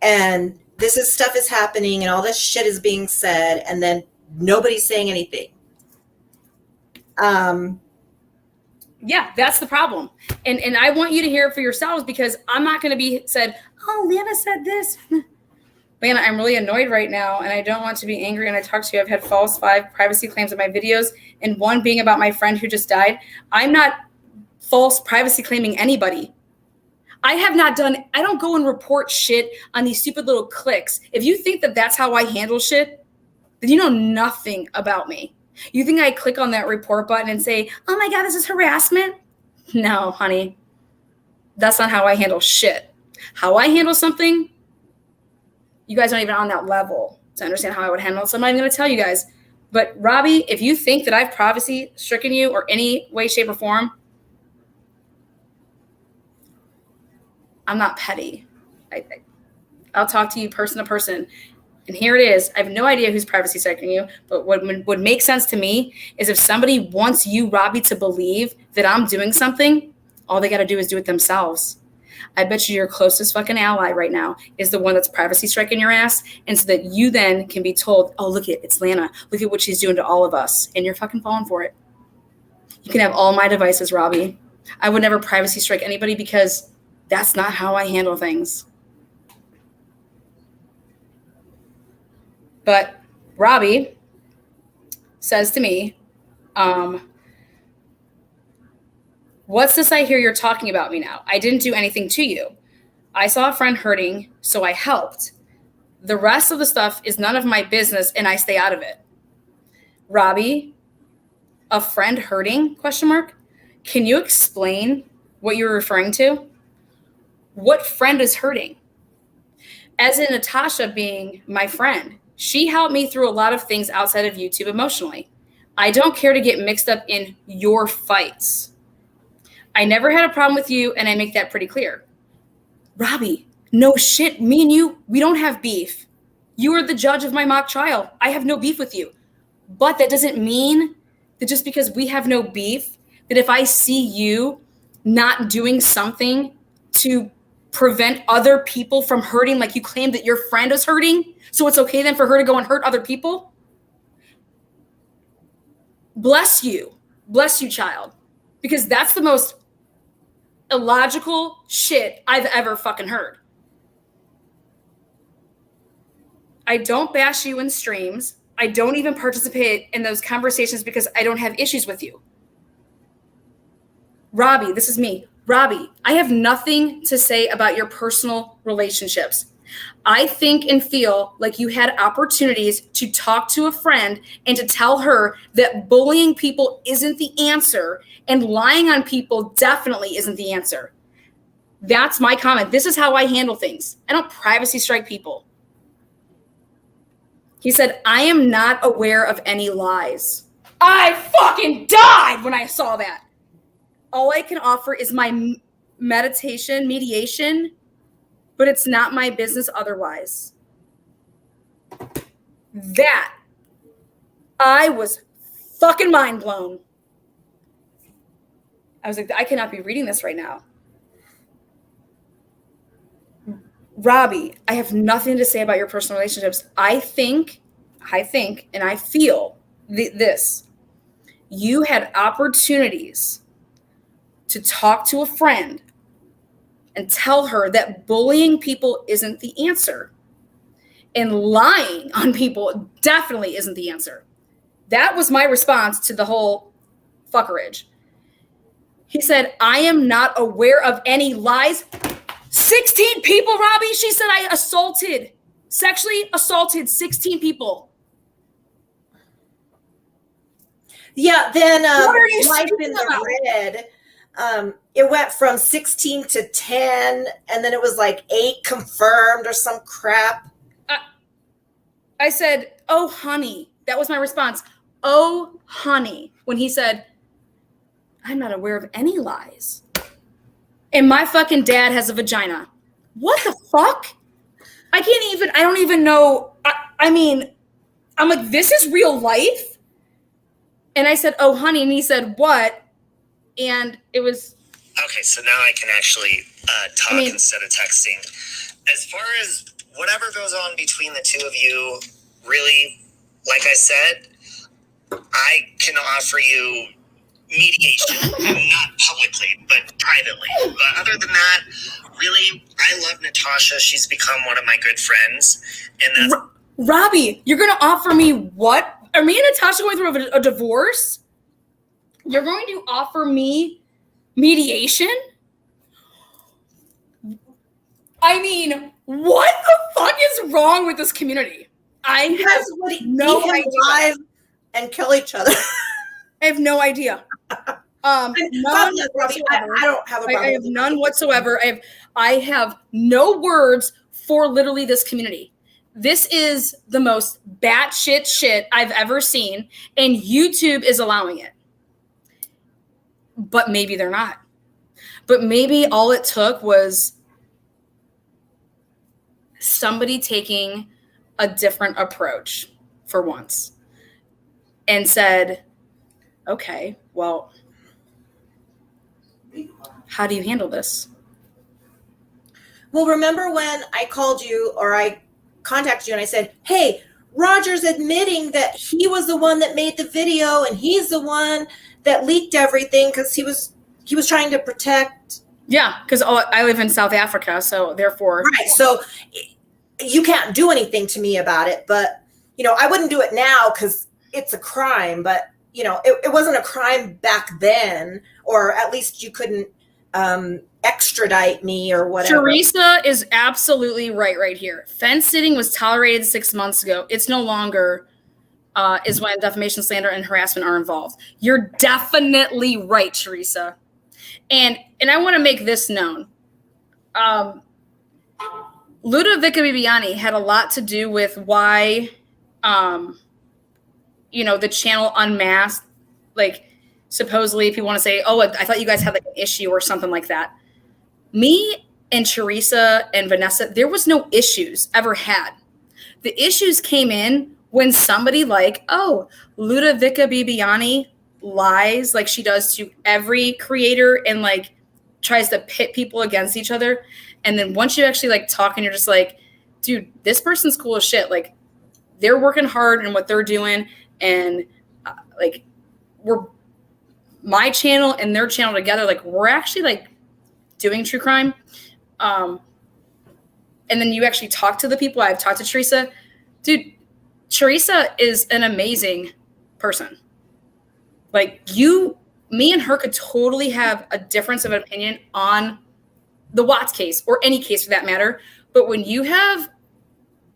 And stuff is happening and all this shit is being said, and then nobody's saying anything. Yeah, that's the problem. And I want you to hear it for yourselves, because I'm not going to be said, oh, Lana said this. Lana, I'm really annoyed right now, and I don't want to be angry. And I talked to you. I've had false 5 privacy claims in my videos, and one being about my friend who just died. I'm not false privacy claiming anybody. I don't go and report shit on these stupid little clicks. If you think that that's how I handle shit, then you know nothing about me. You think I click on that report button and say, oh my God, this is harassment? No, honey. That's not how I handle shit. How I handle something, you guys aren't even on that level to understand how I would handle it. So I'm not even going to tell you guys. But Robbie, if you think that I've privacy stricken you or any way, shape, or form, I'm not petty. I'll talk to you person to person. And here it is. I have no idea who's privacy striking you, but what would make sense to me is if somebody wants you, Robbie, to believe that I'm doing something, all they got to do is do it themselves. I bet you your closest fucking ally right now is the one that's privacy striking your ass. And so that you then can be told, oh, it's Lana. Look at what she's doing to all of us. And you're fucking falling for it. You can have all my devices, Robbie. I would never privacy strike anybody because that's not how I handle things. But Robbie says to me, What's this I hear you're talking about me now? I didn't do anything to you. I saw a friend hurting, so I helped. The rest of the stuff is none of my business, and I stay out of it. Robbie, a friend hurting? ? Can you explain what you're referring to? What friend is hurting? As in Natasha being my friend, she helped me through a lot of things outside of YouTube emotionally. I don't care to get mixed up in your fights. I never had a problem with you, and I make that pretty clear. Robbie, no shit, me and you, we don't have beef. You are the judge of my mock trial. I have no beef with you. But that doesn't mean that just because we have no beef, that if I see you not doing something to prevent other people from hurting, like you claim that your friend is hurting, so it's okay then for her to go and hurt other people? Bless you, child, because that's the most illogical shit I've ever fucking heard. I don't bash you in streams. I don't even participate in those conversations because I don't have issues with you. Robbie, this is me. Robbie, I have nothing to say about your personal relationships. I think and feel like you had opportunities to talk to a friend and to tell her that bullying people isn't the answer and lying on people definitely isn't the answer. That's my comment. This is how I handle things. I don't privacy strike people. He said, I am not aware of any lies. I fucking died when I saw that. All I can offer is my mediation, but it's not my business otherwise. That, I was fucking mind blown. I was like, I cannot be reading this right now. Robbie, I have nothing to say about your personal relationships. I think, and I feel this. You had opportunities to talk to a friend and tell her that bullying people isn't the answer. And lying on people definitely isn't the answer. That was my response to the whole fuckerage. He said, I am not aware of any lies. 16 people, Robbie. She said I sexually assaulted 16 people. Yeah, then what are you Life in the Red, it went from 16 to 10, and then it was like 8 confirmed or some crap. I said, oh, honey. That was my response. Oh, honey. When he said, I'm not aware of any lies. And my fucking dad has a vagina. What the fuck? I don't even know. I mean, I'm like, this is real life? And I said, oh, honey. And he said, what? And it was. Okay, so now I can actually talk instead of texting. As far as whatever goes on between the two of you, really, like I said, I can offer you mediation, not publicly, but privately. But other than that, really, I love Natasha. She's become one of my good friends. And that's Robbie, you're going to offer me what? Are me and Natasha going through a divorce? You're going to offer me mediation? I mean, what the fuck is wrong with this community? I have no idea. Live and kill each other. I have no idea. None whatsoever. I don't have a problem. I have none whatsoever. I have no words for literally this community. This is the most batshit shit I've ever seen, and YouTube is allowing it. But maybe they're not. But maybe all it took was somebody taking a different approach for once and said, okay, well, how do you handle this? Well, remember when I called you or I contacted you and I said, hey, Roger's admitting that he was the one that made the video and he's the one that leaked everything because he was trying to protect. Yeah, because I live in South Africa, so therefore. Right, so you can't do anything to me about it, but, I wouldn't do it now because it's a crime, but, it wasn't a crime back then, or at least you couldn't extradite me or whatever. Teresa is absolutely right here. Fence sitting was tolerated 6 months ago. It's no longer is when defamation, slander, and harassment are involved. You're definitely right, Teresa. And I want to make this known. Ludovica Bibiani had a lot to do with why, the channel unmasked. Like, supposedly, people want to say, oh, I thought you guys had like an issue or something like that. Me and Teresa and Vanessa, there was no issues ever had. The issues came in when somebody like, oh, Ludovica Bibiani lies like she does to every creator and like tries to pit people against each other. And then once you actually like talk and you're just like, dude, this person's cool as shit. Like, they're working hard in what they're doing. And like, we're my channel and their channel together. Like, we're actually like doing true crime. And then you actually talk to the people. I've talked to Teresa. Dude, Teresa is an amazing person. Like, me and her could totally have a difference of opinion on the Watts case or any case for that matter. But when you have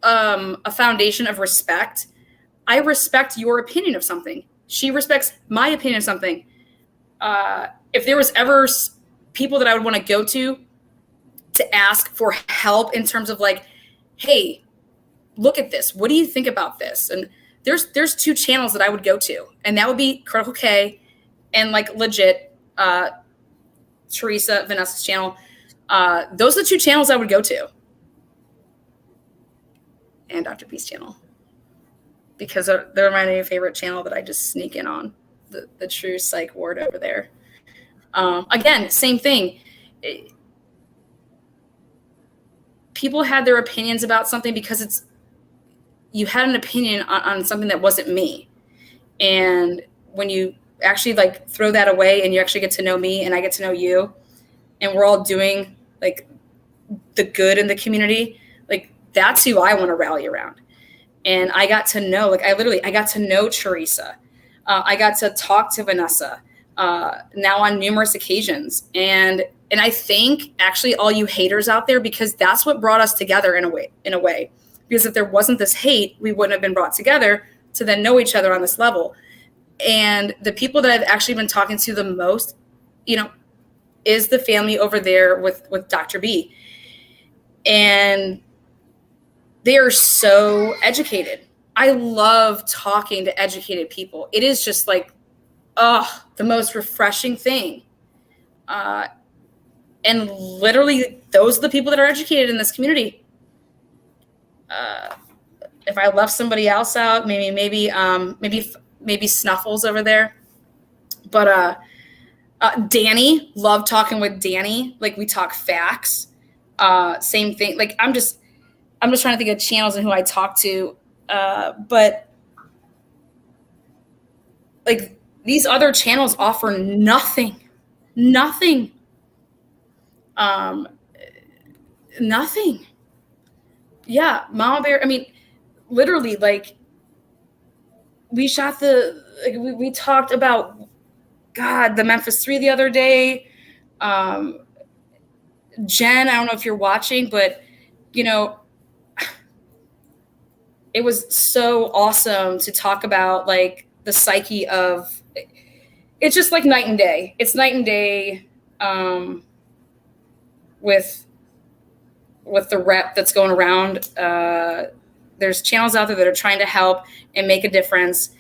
a foundation of respect, I respect your opinion of something. She respects my opinion of something. If there was ever people that I would want to go to ask for help in terms of like, hey, look at this. What do you think about this? And there's two channels that I would go to, and that would be Critical K and like legit Teresa, Vanessa's channel. Those are the two channels I would go to. And Dr. P's channel. Because they're my new favorite channel that I just sneak in on. The true psych ward over there. Again, same thing. People had their opinions about something because you had an opinion on something that wasn't me. And when you actually like throw that away and you actually get to know me and I get to know you, and we're all doing like the good in the community, like that's who I want to rally around. And I got to know, like I got to know Teresa. I got to talk to Vanessa now on numerous occasions. And I thank actually all you haters out there, because that's what brought us together in a way. Because if there wasn't this hate, we wouldn't have been brought together to then know each other on this level. And the people that I've actually been talking to the most, is the family over there with Dr. B. And they are so educated. I love talking to educated people. It is just like, the most refreshing thing. And literally, those are the people that are educated in this community. If I left somebody else out, maybe Snuffles over there. But Danny, love talking with Danny. Like, we talk facts. Same thing. Like, I'm just trying to think of channels and who I talk to. But like, these other channels offer nothing. Nothing. Yeah, Mama Bear. I mean, literally, like, we talked about, God, the Memphis 3 the other day. Jen, I don't know if you're watching, but, it was so awesome to talk about, like, the psyche of, it's just like night and day. It's night and day with the rep that's going around. There's channels out there that are trying to help and make a difference.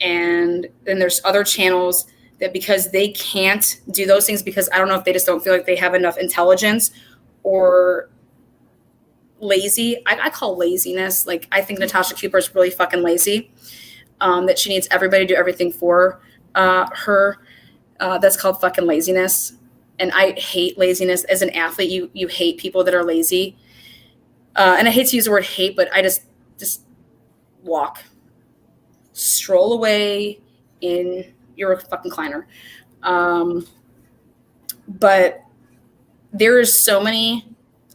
And then there's other channels that, because they can't do those things, because I don't know if they just don't feel like they have enough intelligence or lazy. I call laziness. Like, I think Natasha Cooper is really fucking lazy. That she needs everybody to do everything for her. That's called fucking laziness. And I hate laziness. As an athlete, you hate people that are lazy. And I hate to use the word hate, but I just walk. Stroll away in your fucking recliner. But there is so many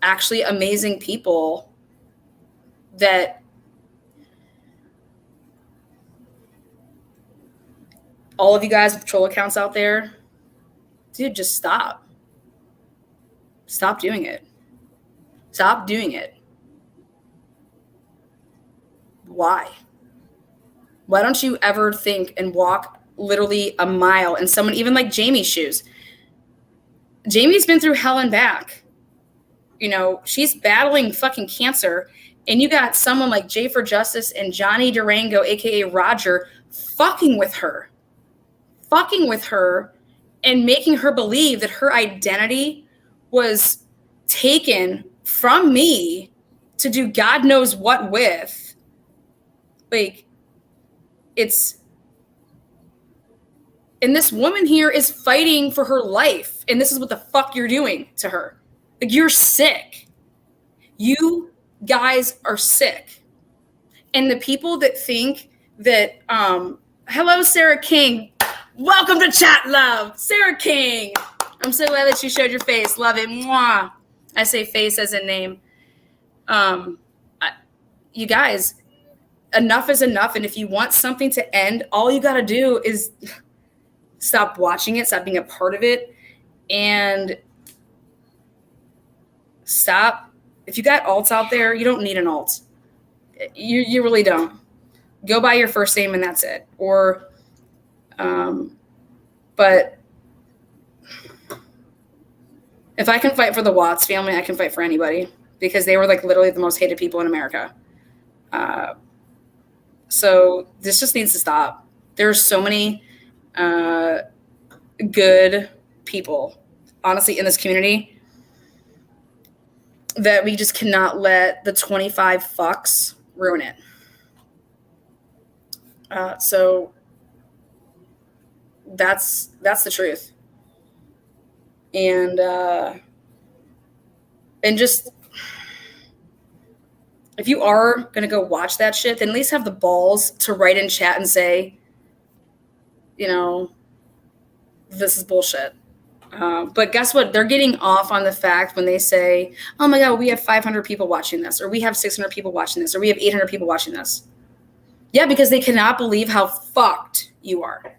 actually amazing people that all of you guys with troll accounts out there, dude, just stop. Stop doing it. Stop doing it. Why? Why don't you ever think and walk literally a mile in someone, even like Jamie's shoes? Jamie's been through hell and back. You know, she's battling fucking cancer, and you got someone like Jay for Justice and Johnny Durango, aka Roger, fucking with her and making her believe that her identity was taken from me to do God knows what with. Like, it's, and this woman here is fighting for her life, and this is what the fuck you're doing to her. Like, you're sick. You guys are sick. And the people that think that, hello, Sarah King. Welcome to Chat Love. Sarah King. I'm so glad that you showed your face. Love it. Mwah. I say face as in name. You guys, enough is enough. And if you want something to end, all you got to do is stop watching it, stop being a part of it, and stop. If you got alts out there, you don't need an alt. You really don't. Go by your first name and that's it. Or, but if I can fight for the Watts family, I can fight for anybody, because they were like literally the most hated people in America. So this just needs to stop. There's so many good people, honestly, in this community that we just cannot let the 25 fucks ruin it. So that's the truth. And just, if you are going to go watch that shit, then at least have the balls to write in chat and say, you know, this is bullshit. But guess what? They're getting off on the fact when they say, oh my God, we have 500 people watching this, or we have 600 people watching this, or we have 800 people watching this. Yeah, because they cannot believe how fucked you are.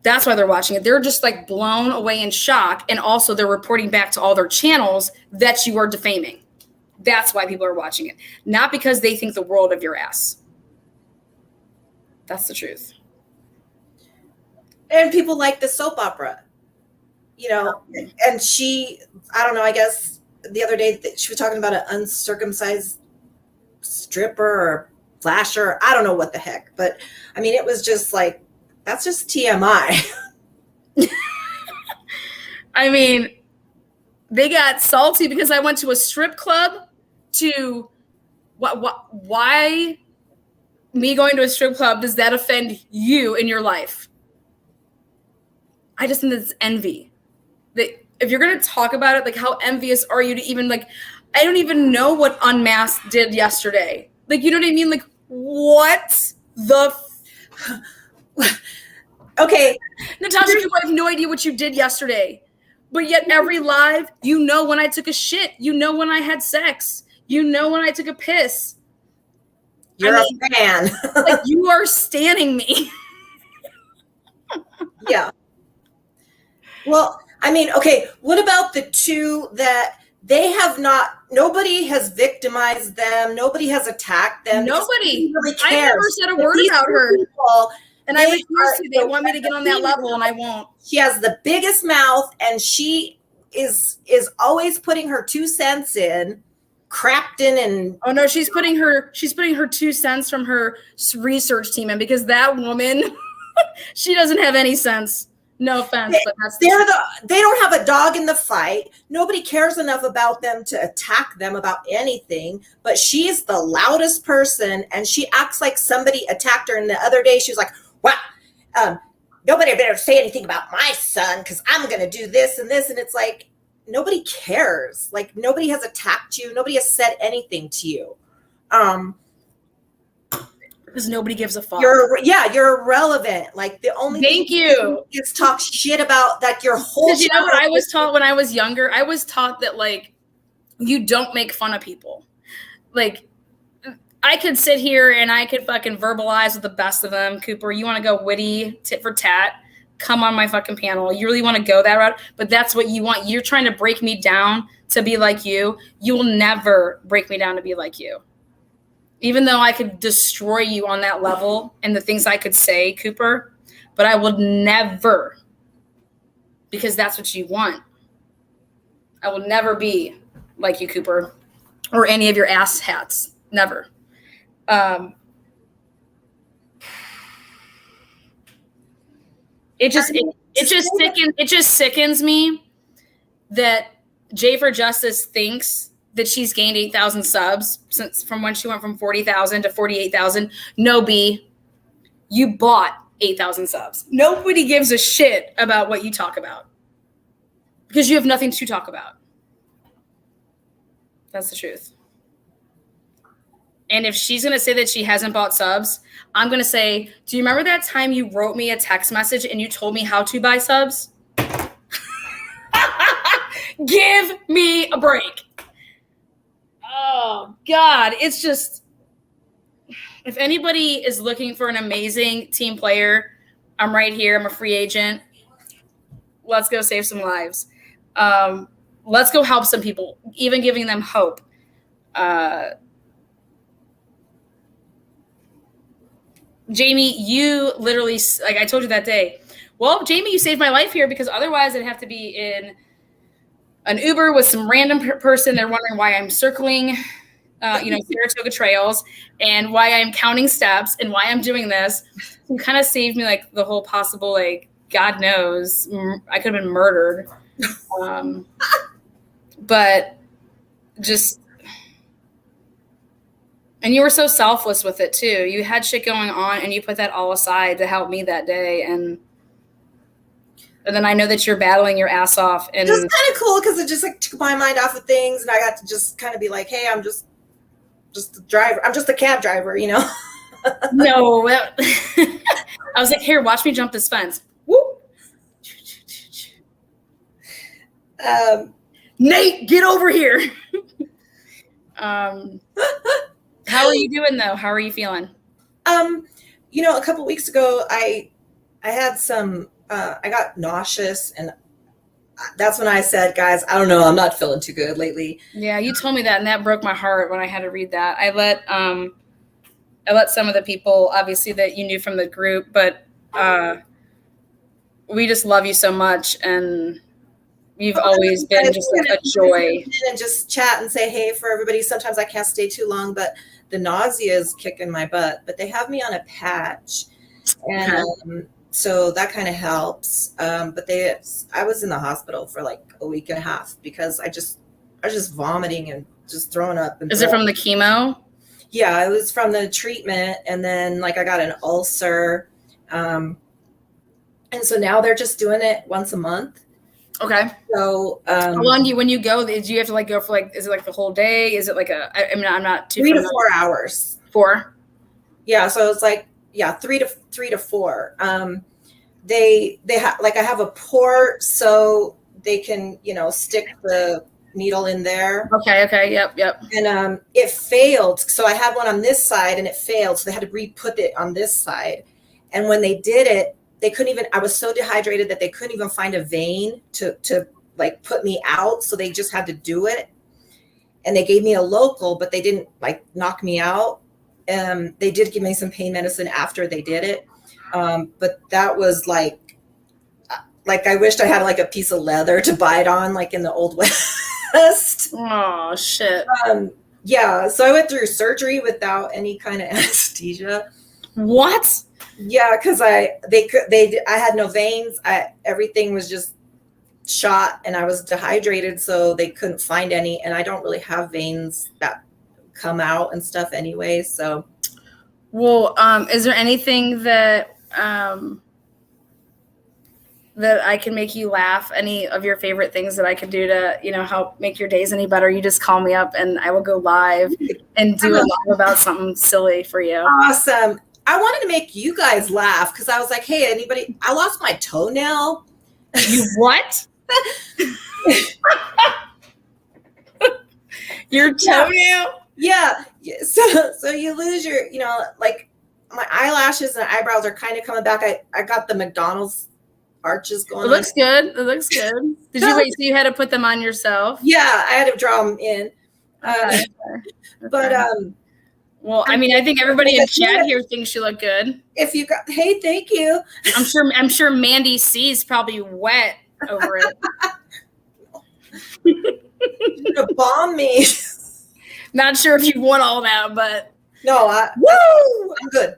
That's why they're watching it. They're just like blown away in shock. And also they're reporting back to all their channels that you are defaming. That's why people are watching it. Not because they think the world of your ass. That's the truth. And people like the soap opera. You know, and she, I don't know, I guess the other day she was talking about an uncircumcised stripper or flasher. I don't know what the heck. But, I mean, it was just like, that's just TMI. I mean, they got salty because I went to a strip club to, why me going to a strip club, does that offend you in your life? I just think that's envy. If you're going to talk about it, like, how envious are you to even, like, I don't even know what Unmasked did yesterday. Like, you know what I mean? Like, what the Okay. Natasha, you have no idea what you did yesterday. But yet every live, you know when I took a shit. You know when I had sex. You know when I took a piss. You're a fan. Like, you are standing me. Yeah. Well, I mean, okay, what about the two that they have not, nobody has victimized them, nobody has attacked them. Nobody really cares. I never said a word about her. People, and I refuse to. They want me to get on that level, and I won't. She has the biggest mouth, and she is always putting her 2 cents in, Crafton and oh no, she's putting her 2 cents from her research team in, because that woman, she doesn't have any sense. No offense, but that's they don't have a dog in the fight. Nobody cares enough about them to attack them about anything, but she's the loudest person, and she acts like somebody attacked her. And the other day she was like, wow, nobody better say anything about my son because I'm going to do this and this. And it's like, nobody cares. Like, nobody has attacked you. Nobody has said anything to you. Because nobody gives a fuck. You're irrelevant. Like, the only thing you is talk shit about that your whole. Because you know what I was taught when I was younger? I was taught that, like, you don't make fun of people. Like, I could sit here and I could fucking verbalize with the best of them. Cooper, you want to go witty, tit for tat? Come on my fucking panel. You really want to go that route? But that's what you want. You're trying to break me down to be like you. You will never break me down to be like you. Even though I could destroy you on that level and the things I could say, Cooper, but I would never, because that's what you want. I will never be like you, Cooper, or any of your ass hats. Never. It just sickens me that J for Justice thinks that she's gained 8,000 subs since from when she went from 40,000 to 48,000. No, B, you bought 8,000 subs. Nobody gives a shit about what you talk about because you have nothing to talk about. That's the truth. And if she's going to say that she hasn't bought subs, I'm going to say, do you remember that time you wrote me a text message and you told me how to buy subs? Give me a break. Oh, God. It's just, if anybody is looking for an amazing team player, I'm right here. I'm a free agent. Let's go save some lives. Let's go help some people, even giving them hope. Jamie, you literally, like I told you that day, well, Jamie, you saved my life here because otherwise I'd have to be in an Uber with some random person. They're wondering why I'm circling, Saratoga trails and why I'm counting steps and why I'm doing this. You kind of saved me like the whole possible, like, God knows, I could have been murdered. But just, and you were so selfless with it too. You had shit going on and you put that all aside to help me that day. And then I know that you're battling your ass off. And it was kind of cool because it just like took my mind off of things, and I got to just kind of be like, hey, I'm just a driver. I'm just a cab driver, you know? No. I was like, here, watch me jump this fence. Whoop. Nate, get over here. How are you doing though? How are you feeling? A couple weeks ago, I had some, I got nauseous, and that's when I said, guys, I don't know, I'm not feeling too good lately. Yeah, you told me that, and that broke my heart when I had to read that. I let some of the people, obviously, that you knew from the group, but we just love you so much, and you've always been just like a joy. And just chat and say hey for everybody. Sometimes I can't stay too long, but the nausea is kicking my butt. But they have me on a patch, and so that kind of helps. But I was in the hospital for like a week and a half because I was just vomiting and just throwing up. Is it from the chemo? Yeah, it was from the treatment, and then like I got an ulcer, and so now they're just doing it once a month. Okay. So how long when you go, do you have to like go for like, is it like the whole day? Is it like I'm not too 3 familiar. to 4 hours. 4? Yeah. So it's like, 3 to 4. They have, like, I have a port so they can, stick the needle in there. Okay. Yep. And it failed. So I had one on this side and it failed. So they had to re-put it on this side. And when they did it, they couldn't even, I was so dehydrated that they couldn't even find a vein to like put me out. So they just had to do it. And they gave me a local, but they didn't like knock me out. They did give me some pain medicine after they did it. But that was like I wished I had like a piece of leather to bite on, like in the Old West. Oh shit. Yeah. So I went through surgery without any kind of anesthesia. What? Yeah, because I had no veins. Everything was just shot, and I was dehydrated, so they couldn't find any. And I don't really have veins that come out and stuff anyway. So, well, is there anything that that I can make you laugh? Any of your favorite things that I could do to help make your days any better? You just call me up, and I will go live and do a live about something silly for you. Awesome. I wanted to make you guys laugh because I was like, hey, anybody, I lost my toenail. You what? Your toenail? Yeah. So you lose your, like my eyelashes and eyebrows are kind of coming back. I got the McDonald's arches going It looks on. good. It looks good. Did you wait? So you had to put them on yourself? Yeah, I had to draw them in. Okay. But well, I mean, I think everybody in chat here thinks you look good. if you got, hey, thank you. I'm sure Mandy C's probably wet over it. You're gonna bomb me. Not sure if you want all that, but No, I'm good.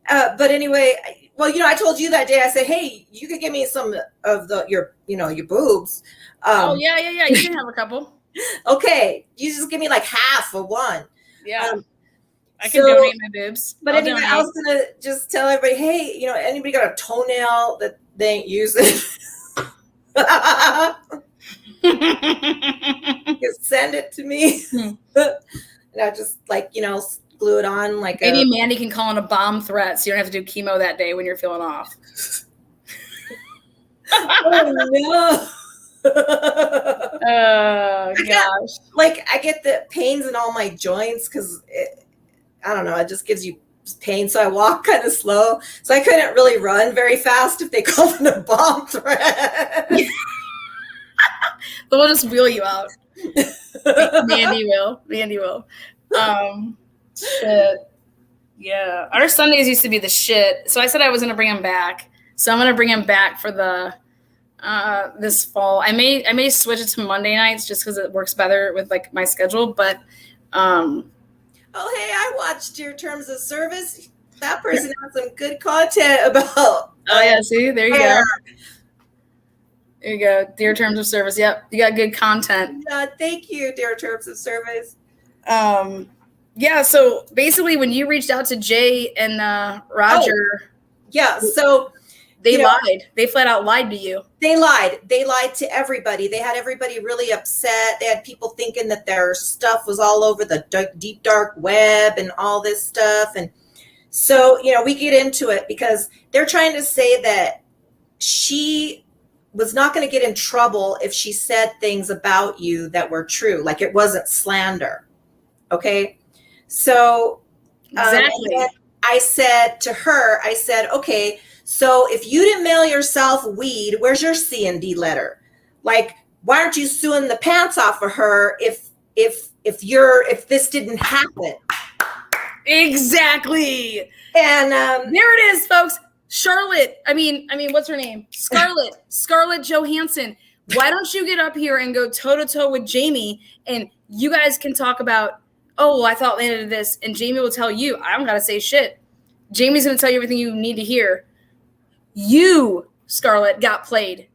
But anyway, well, I told you that day. I said, hey, you could give me some of your boobs. oh yeah, you can have a couple. Okay, you just give me like half of one. Yeah, I can donate my boobs. But I'll anyway, donate. I was gonna just tell everybody, hey, anybody got a toenail that they ain't using? Just send it to me. And I just glue it on like Maybe Mandy can call in a bomb threat so you don't have to do chemo that day when you're feeling off. Oh no. Oh gosh. Like I get the pains in all my joints because I don't know, it just gives you pain. So I walk kind of slow. So I couldn't really run very fast if they called it a bomb threat. We'll just wheel you out. Mandy will. Shit. Yeah. Our Sundays used to be the shit. So I said I was gonna bring him back. So I'm gonna bring him back for the this fall. I may switch it to Monday nights just because it works better with like my schedule. But oh hey, I watched your terms of service. That person had some good content about. Oh yeah, see, there you go. There you go. Dear Terms of Service. Yep, you got good content. Thank you, dear Terms of Service. Yeah. So basically, when you reached out to Jay and Roger, yeah. So they lied. They flat out lied to you. They lied. They lied to everybody. They had everybody really upset. They had people thinking that their stuff was all over the deep dark web and all this stuff. And so, we get into it because they're trying to say that she was not going to get in trouble if she said things about you that were true. Like it wasn't slander. Okay. So exactly. I said to her, okay, so if you didn't mail yourself weed, where's your C&D letter? Like, why aren't you suing the pants off of her if this didn't happen? Exactly. And there it is, folks. Charlotte. I mean, what's her name? Scarlett Johansson. Why don't you get up here and go toe to toe with Jamie, and you guys can talk about, oh, well, I thought Lana did this, and Jamie will tell you, I don't gotta say shit. Jamie's gonna tell you everything you need to hear. You, Scarlett, got played.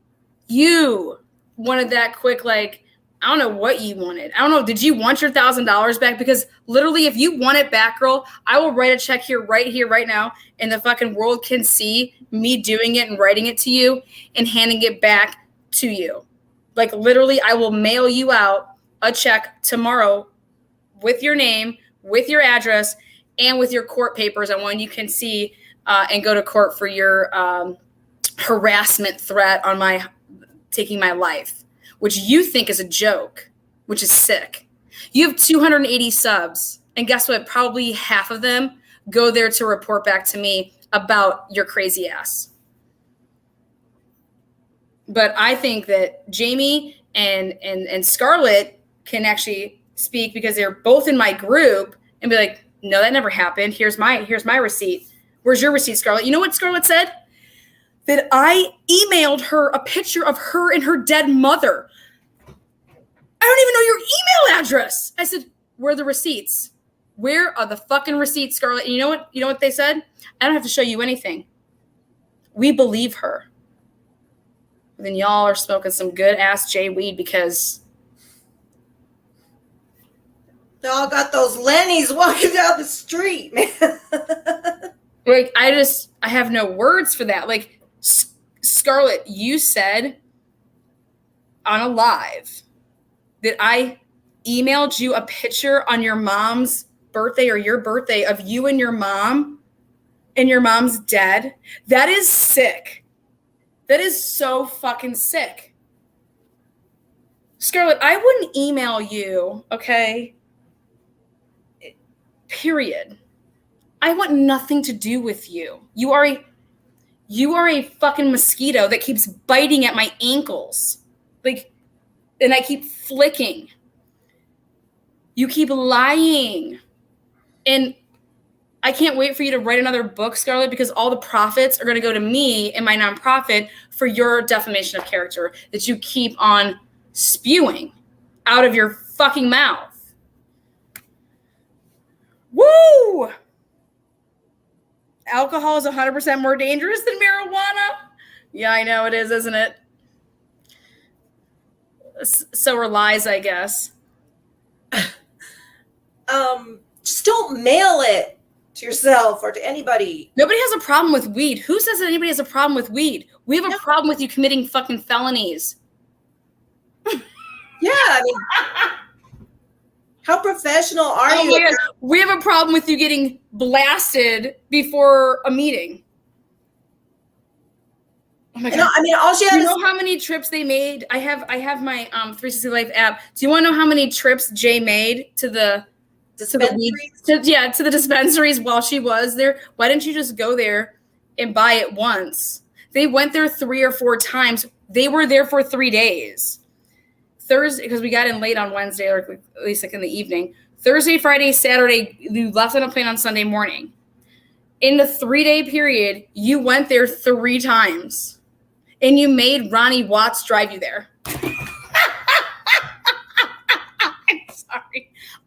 You wanted that quick, like, I don't know what you wanted. I don't know. Did you want your $1,000 back? Because literally, if you want it back, girl, I will write a check here, right now, and the fucking world can see me doing it and writing it to you and handing it back to you. Like, literally, I will mail you out a check tomorrow with your name, with your address, and with your court papers on when you can see and go to court for your harassment threat on taking my life, which you think is a joke, which is sick. You have 280 subs, and guess what? Probably half of them go there to report back to me about your crazy ass. But I think that Jamie and Scarlett can actually speak because they're both in my group and be like, no, that never happened. Here's my receipt. Where's your receipt, Scarlett? You know what Scarlett said? That I emailed her a picture of her and her dead mother. I don't even know your email address. I said, where are the receipts? Where are the fucking receipts, Scarlett? And you know what? You know what they said? I don't have to show you anything. We believe her. And then y'all are smoking some good ass J weed because they all got those Lennies walking down the street, man. Like, I have no words for that. Like, Scarlett, you said on a live that I emailed you a picture on your mom's birthday or your birthday of you and your mom, and your mom's dead. That is sick. That is so fucking sick. Scarlett, I wouldn't email you, okay? Period. I want nothing to do with you. You are a fucking mosquito that keeps biting at my ankles. Like, and I keep flicking. You keep lying. And I can't wait for you to write another book, Scarlett, because all the profits are going to go to me and my nonprofit for your defamation of character that you keep on spewing out of your fucking mouth. Woo! Alcohol is 100% more dangerous than marijuana? Yeah, I know it is, isn't it? So are lies, I guess. Just don't mail it to yourself or to anybody. Nobody has a problem with weed. Who says that anybody has a problem with weed? We have a problem with you committing fucking felonies. Yeah, I mean, how professional are you? My God. We have a problem with you getting blasted before a meeting. Oh my God. I mean, all she had Do you is know how many trips they made? I have my 360 Life app. Do you want to know how many trips Jay made to the dispensaries. to the dispensaries while she was there? Why didn't you just go there and buy it once? They went there 3 or 4 times. They were there for 3 days. Thursday, because we got in late on Wednesday, or at least like in the evening. Thursday, Friday, Saturday, you left on a plane on Sunday morning. In the 3-day period, you went there 3 times. And you made Ronnie Watts drive you there.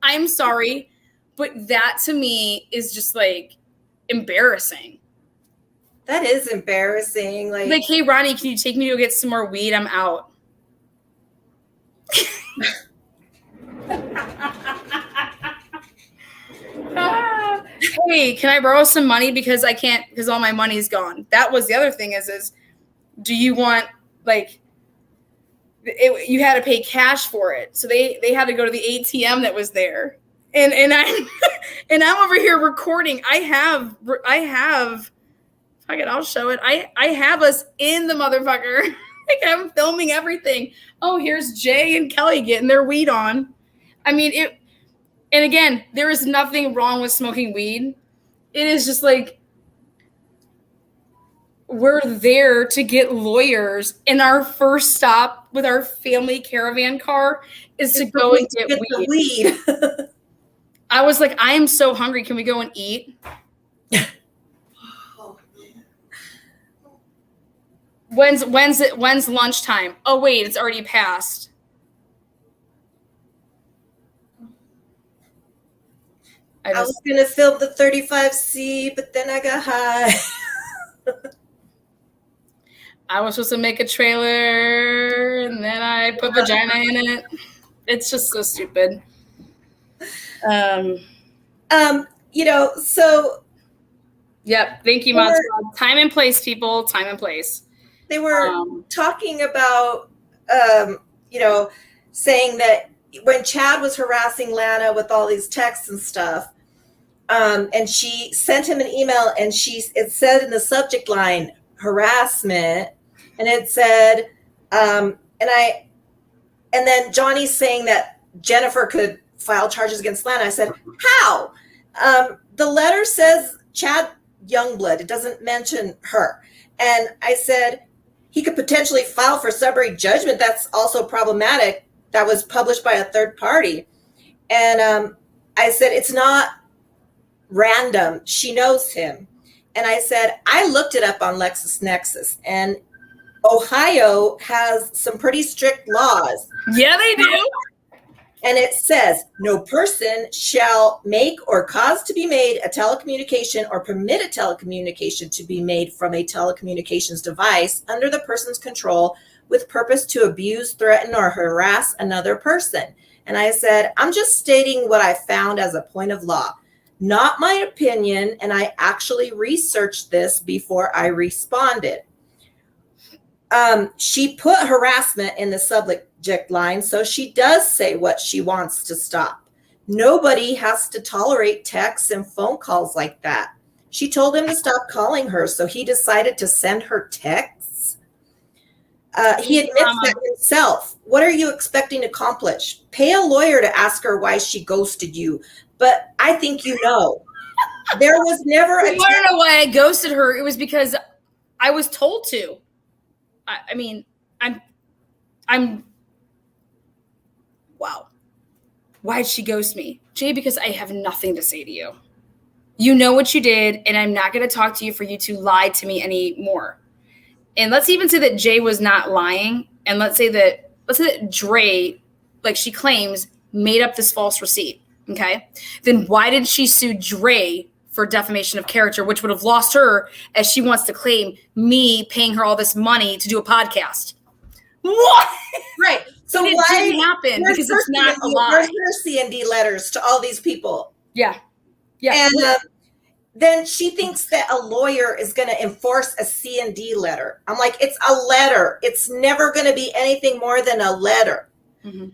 I'm sorry. But that to me is just like embarrassing. That is embarrassing. Like, hey, Ronnie, can you take me to go get some more weed? I'm out. Hey, can I borrow some money because I can't, because all my money's gone. That was the other thing is do you want, like, you had to pay cash for it. So they had to go to the ATM that was there. And I'm and I'm over here recording. I have fuck it, I'll show it. I have us in the motherfucker. Like, I'm filming everything. Oh, here's Jay and Kelly getting their weed on. I mean, and again, there is nothing wrong with smoking weed. It is just like, we're there to get lawyers, and our first stop with our family caravan car is to go and get weed. I was like, I am so hungry. Can we go and eat? When's lunchtime? Oh wait, it's already passed. I was gonna film the 35C, but then I got high. I was supposed to make a trailer, and then I put vagina in it. It's just so stupid. So. Yep. Thank you, Mods. Time and place, people. Time and place. They were talking about, saying that when Chad was harassing Lana with all these texts and stuff, and she sent him an email, and it said in the subject line, harassment, and it said, and then Johnny's saying that Jennifer could file charges against Lana. I said, how? The letter says Chad Youngblood. It doesn't mention her. And I said, he could potentially file for summary judgment. That's also problematic. That was published by a third party. And I said, it's not random. She knows him. And I said, I looked it up on LexisNexis, and Ohio has some pretty strict laws. Yeah, they do. And it says, no person shall make or cause to be made a telecommunication or permit a telecommunication to be made from a telecommunications device under the person's control with purpose to abuse, threaten, or harass another person. And I said, I'm just stating what I found as a point of law, not my opinion. And I actually researched this before I responded. She put harassment in the subject line, so she does say what she wants to stop. Nobody has to tolerate texts and phone calls like that. She told him to stop calling her, so he decided to send her texts. He admits that himself. What are you expecting to accomplish? Pay a lawyer to ask her why she ghosted you. But I think you know. There was never a I don't know why I ghosted her. It was because I was told to. I mean, I'm wow. Why'd she ghost me? Jay, because I have nothing to say to you. You know what you did, and I'm not going to talk to you for you to lie to me anymore. And let's even say that Jay was not lying, and let's say that Dre, like she claims, made up this false receipt. Okay, then why did she sue Dre for defamation of character, which would have lost her, as she wants to claim me paying her all this money to do a podcast? What? Right. So it why didn't happen because it's not a lie. Where's her C&D letters to all these people? Yeah. And then she thinks that a lawyer is going to enforce a C&D letter. I'm like, it's a letter. It's never going to be anything more than a letter. Mm-hmm.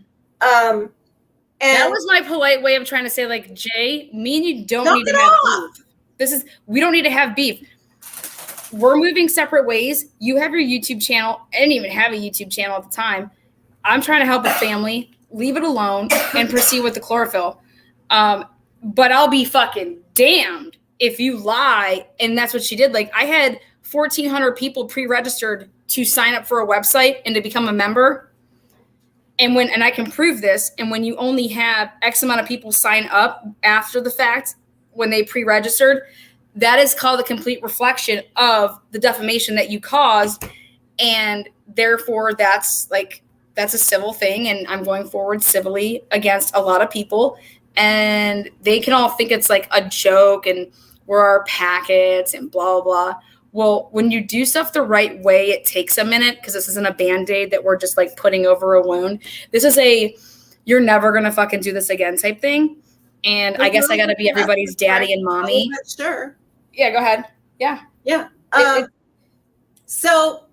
And that was my polite way of trying to say, like, Jay, me and you don't need to have beef. We don't need to have beef. We're moving separate ways. You have your YouTube channel. I didn't even have a YouTube channel at the time. I'm trying to help a family. Leave it alone and proceed with the chlorophyll. But I'll be fucking damned if you lie. And that's what she did. Like, I had 1,400 people pre-registered to sign up for a website and to become a member. And I can prove this. And when you only have X amount of people sign up after the fact, when they pre-registered, that is called a complete reflection of the defamation that you caused. And therefore that's a civil thing. And I'm going forward civilly against a lot of people. And they can all think it's like a joke and we're our packets and blah, blah. Well, when you do stuff the right way, it takes a minute because this isn't a Band-Aid that we're just like putting over a wound. This is you're never going to fucking do this again type thing. And I guess I got to be everybody's daddy and mommy. Sure. Yeah, go ahead. Yeah. Yeah. So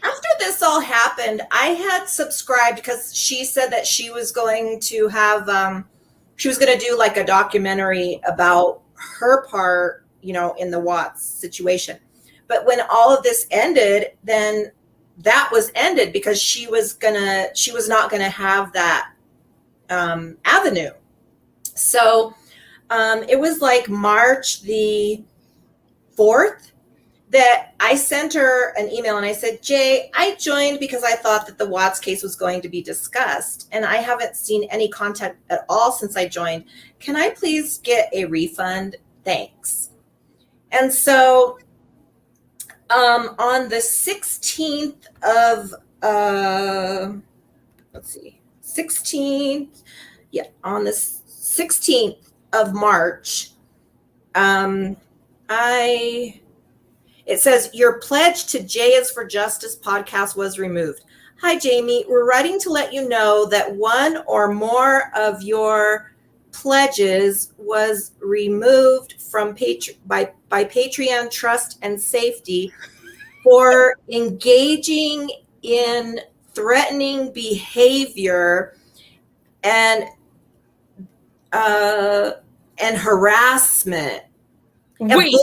after this all happened, I had subscribed because she said that she was going to have, she was going to do like a documentary about her part, in the Watts situation. But when all of this ended, then that was ended because she was not going to have that avenue. So it was like March the 4th that I sent her an email and I said, Jay, I joined because I thought that the Watts case was going to be discussed and I haven't seen any contact at all since I joined. Can I please get a refund? Thanks. And so on the 16th of, on the 16th of March, it says, your pledge to Jay is for Justice podcast was removed. Hi, Jamie. We're writing to let you know that one or more of your pledges was removed from by Patreon Trust and Safety for engaging in threatening behavior and harassment. Wait.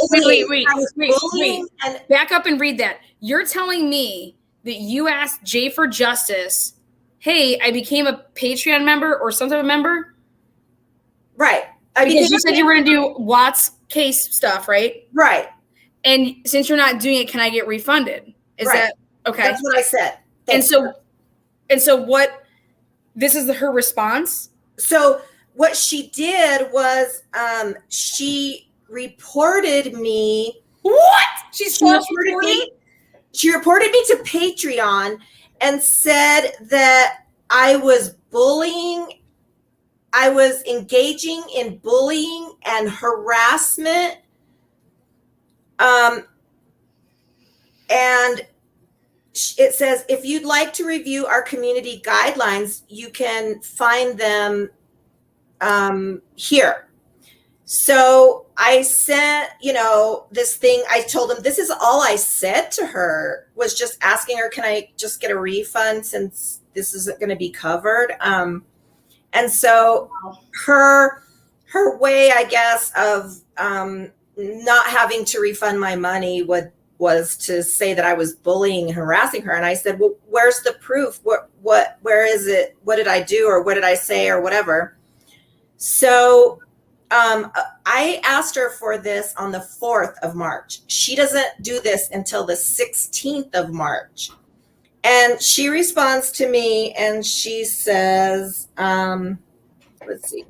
Back up and read that. You're telling me that you asked Jay for Justice, hey, I became a Patreon member or some type of member? Right. Because you said you were going to do Watts case stuff, right? Right. And since you're not doing it, can I get refunded? Is that okay? That's what I said. And so what, this is her response? So what she did was she reported me. What? She reported me? She reported me to Patreon and said that I was bullying. I was engaging in bullying and harassment. And it says, if you'd like to review our community guidelines, you can find them here. So I sent, this thing, I told him, this is all I said to her, was just asking her, can I just get a refund since this isn't going to be covered? And so her way, I guess, of not having to refund my money was to say that I was bullying and harassing her. And I said, well, where's the proof? Where is it? What did I do? Or what did I say or whatever? So I asked her for this on the 4th of March. She doesn't do this until the 16th of March. And she responds to me and she says, let's see.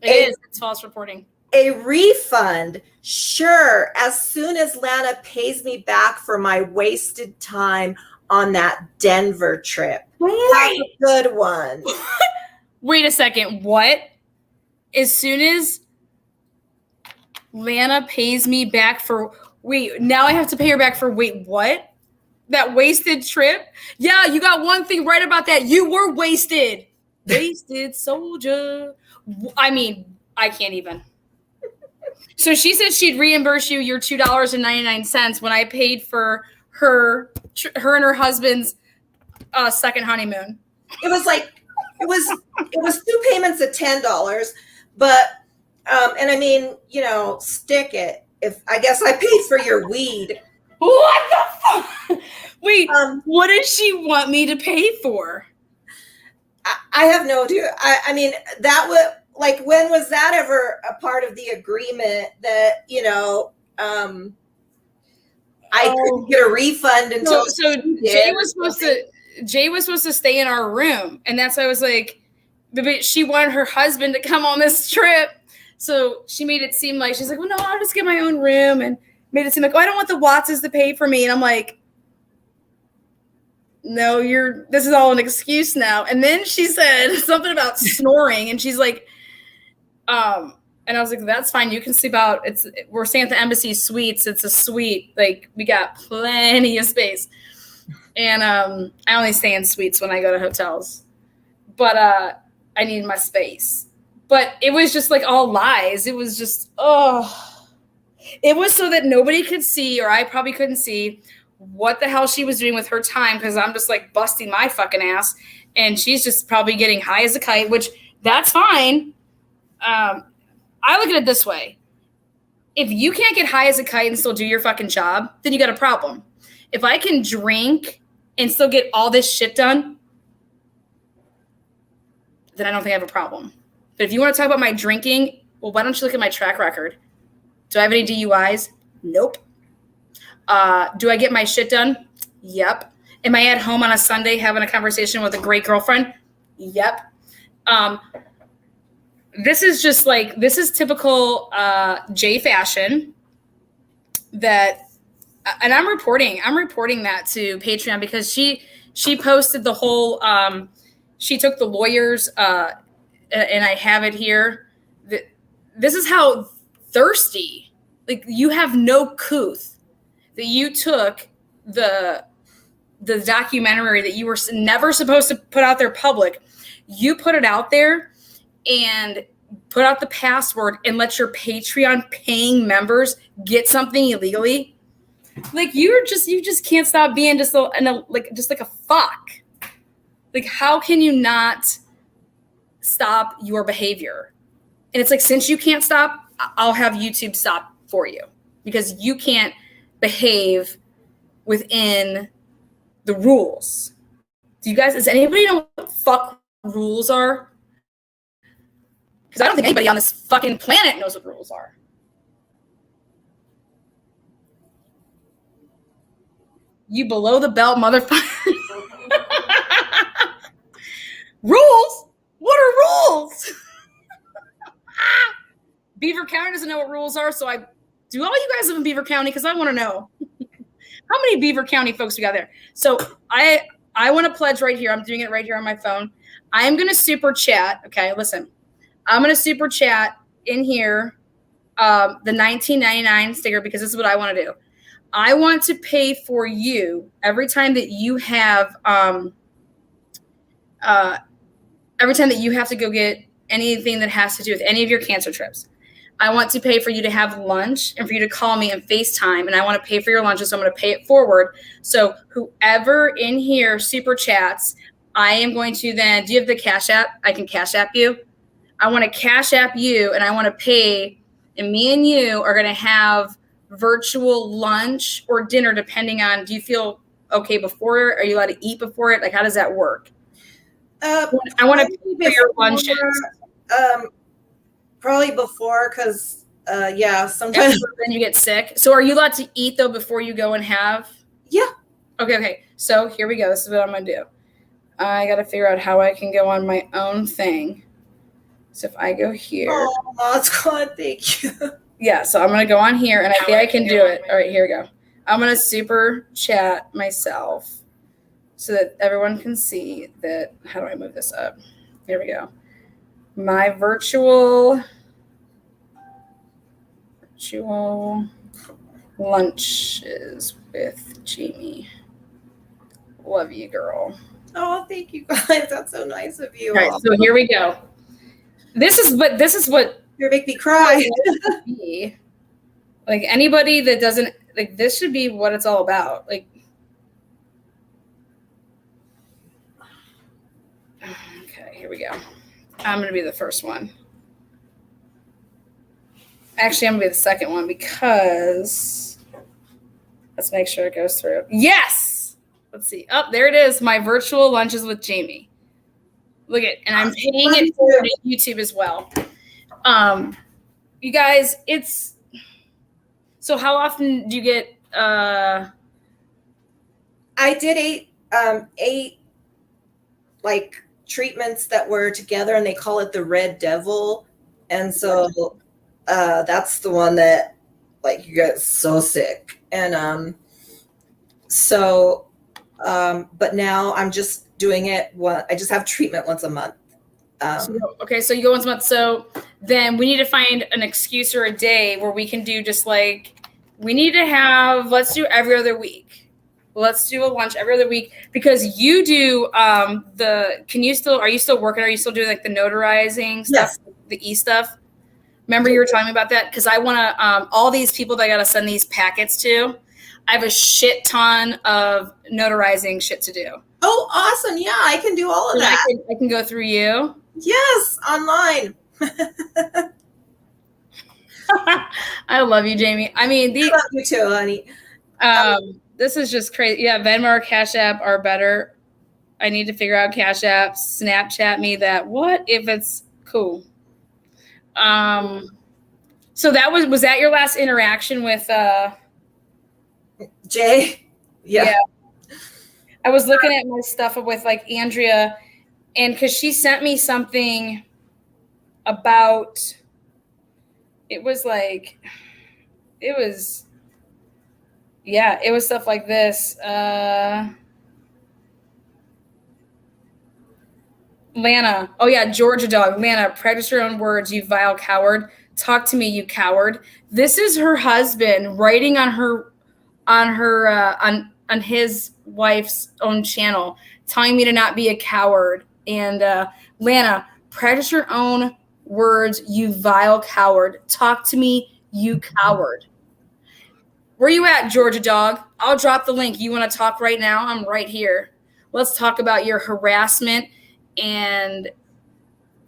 It's false reporting. A refund, sure, as soon as Lana pays me back for my wasted time on that Denver trip. Have a good one. Wait a second. What? As soon as Lana pays me back for, wait, now I have to pay her back for, wait, what? That wasted trip? Yeah, you got one thing right about that. You were wasted. Wasted soldier. I mean, I can't even. So she said she'd reimburse you your $2.99 when I paid for her and her husband's second honeymoon. It was 2 payments of $10, but and I mean, stick it. If I guess I paid for your weed. What the fuck? Wait, what did she want me to pay for? I have no idea. I mean, that was like, when was that ever a part of the agreement that, I couldn't get a refund until so Jay was supposed to stay in our room. And that's why I was like, but she wanted her husband to come on this trip. So she made it seem like, she's like, well, no, I'll just get my own room, and made it seem like, oh, I don't want the Wattses to pay for me. And I'm like, no, this is all an excuse now. And then she said something about snoring, and she's like, and I was like, that's fine. You can sleep out. We're staying at the Embassy Suites. It's a suite. Like, we got plenty of space. And I only stay in suites when I go to hotels. But I need my space. But it was just like all lies. It was just, it was so that nobody could see, or I probably couldn't see, what the hell she was doing with her time, because I'm just like busting my fucking ass. And she's just probably getting high as a kite, which that's fine. I look at it this way. If you can't get high as a kite and still do your fucking job, then you got a problem. If I can drink and still get all this shit done, then I don't think I have a problem. But if you want to talk about my drinking, well, why don't you look at my track record? Do I have any DUIs? Nope. Do I get my shit done? Yep. Am I at home on a Sunday having a conversation with a great girlfriend? Yep. This is typical Jay fashion and I'm reporting that to Patreon, because she posted the whole, she took the lawyers, and I have it here. This is how thirsty, like, you have no couth that you took the documentary that you were never supposed to put out there public. You put it out there and put out the password and let your Patreon paying members get something illegally. Like, you just can't stop being just like a fuck. Like, how can you not stop your behavior? And it's like, since you can't stop, I'll have YouTube stop for you, because you can't behave within the rules. Does anybody know what the fuck rules are? Because I don't think anybody on this fucking planet knows what rules are. You below the belt motherfucker. Rules? What are rules? Beaver County doesn't know what rules are, so do all you guys live in Beaver County? Because I want to know. How many Beaver County folks we got there? So I want to pledge right here. I'm doing it right here on my phone. I am going to super chat. Okay, listen. I'm going to super chat in here the $19.99 sticker, because this is what I want to do. I want to pay for you every time that you have to go get anything that has to do with any of your cancer trips. I want to pay for you to have lunch and for you to call me and FaceTime, and I want to pay for your lunches, so I'm going to pay it forward. So whoever in here super chats, I am going to then, do you have the Cash App? I can Cash App you. I want to Cash App you, and I want to pay, and me and you are going to have virtual lunch or dinner, depending on, do you feel okay before it? Are you allowed to eat before it? Like, how does that work? I want to pay for your lunches. Probably before, because sometimes then you get sick. So are you allowed to eat though before you go and have? Yeah. Okay. So here we go. This is what I'm gonna do. I got to figure out how I can go on my own thing. So if I go here. Oh, that's good. Thank you. Yeah. So I'm gonna go on here, and I think I can do it. All right. Here we go. I'm gonna super chat myself so that everyone can see that. How do I move this up? Here we go. My virtual lunches with Jamie. Love you, girl. Oh, thank you guys. That's so nice of you. All right, so here we go. This is what you make me cry. Like anybody that doesn't like this should be what it's all about. Like, okay, here we go. I'm gonna be the first one. Actually, I'm gonna be the second one because let's make sure it goes through. Yes. Let's see. Oh, there it is. My virtual lunches with Jamie. Look at, and I'm paying it forward to YouTube as well. You guys, it's so. How often do you get? I did eight like treatments that were together, and they call it the Red Devil, and so that's the one that like you get so sick, and but now I'm just doing it. I just have treatment once a month. Okay, so you go once a month. So then we need to find an excuse or a day where we can do just like we need to have. Let's do every other week. Let's do a lunch every other week because you do are you still working? Are you still doing like the notarizing stuff, yes. The e-stuff? Remember you were telling me about that? Because I want to all these people that I got to send these packets to. I have a shit ton of notarizing shit to do. Oh, awesome. Yeah, I can do all of that. I can go through you. Yes, online. I love you, Jamie. I mean, I love you too, honey. This is just crazy. Yeah, Venmo or Cash App are better. I need to figure out Cash App. Snapchat me that. What if it's cool? So that was that your last interaction with Jay? Yeah. I was looking at my stuff with like Andrea, and because she sent me something about it was stuff like this. Lana. Oh yeah, Georgia dog. Lana, practice your own words, you vile coward. Talk to me, you coward. This is her husband writing on his wife's own channel, telling me to not be a coward. And Lana, practice your own words, you vile coward. Talk to me, you coward. Where you at, Georgia dog? I'll drop the link. You want to talk right now? I'm right here. Let's talk about your harassment and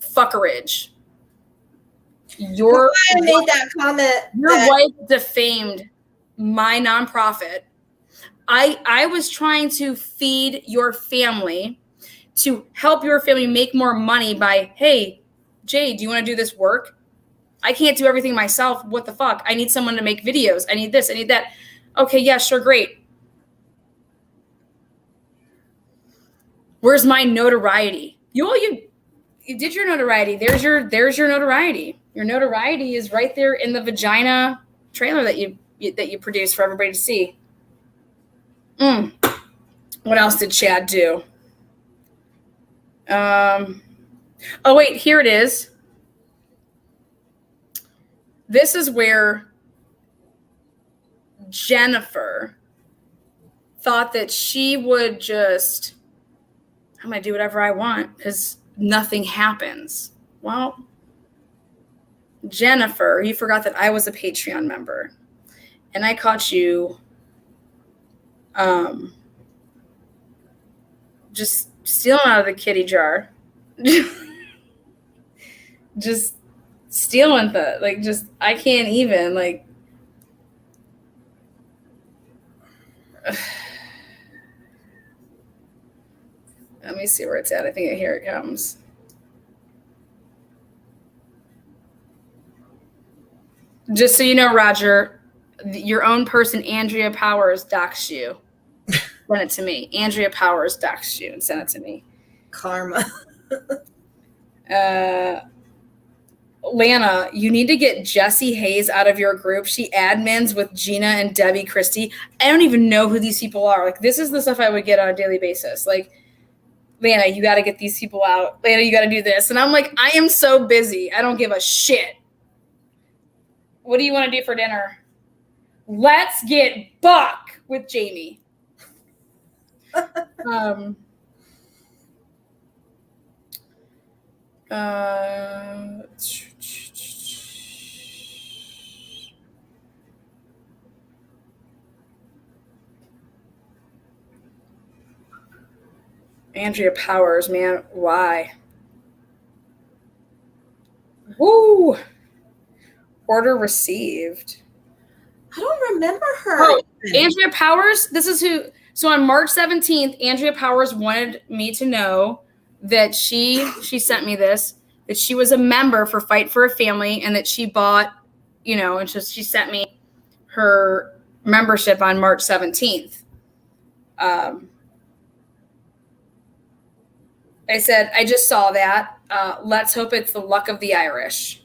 fuckerage. I made that comment. Your wife defamed my nonprofit. I was trying to feed your family, to help your family make more money by, hey, Jay, do you want to do this work? I can't do everything myself. What the fuck? I need someone to make videos. I need this. I need that. Okay, yeah, sure, great. Where's my notoriety? You did your notoriety. There's your notoriety. Your notoriety is right there in the vagina trailer that you produced for everybody to see. What else did Chad do? Oh wait, here it is. This is where Jennifer thought that she would just, I'm going to do whatever I want because nothing happens. Well, Jennifer, you forgot that I was a Patreon member and I caught you just stealing out of the kitty jar. Just stealing I can't even Let me see where it's at. I think here it comes. Just so you know, Roger, your own person, Andrea Powers, doxed you. Sent it to me. Andrea Powers doxed you and sent it to me. Karma. Lana, you need to get Jessie Hayes out of your group. She admins with Gina and Debbie Christie. I don't even know who these people are. Like, this is the stuff I would get on a daily basis. Like, Lana, you got to get these people out. Lana, you got to do this. And I'm like, I am so busy. I don't give a shit. What do you want to do for dinner? Let's get Buck with Jamie. Andrea Powers, man, why? Woo! Order received. I don't remember her. Oh, Andrea Powers, this is who. So on March 17th, Andrea Powers wanted me to know that she sent me this, that she was a member for Fight for a Family and that she bought, and so she sent me her membership on March 17th. I said, I just saw that. Let's hope it's the luck of the Irish.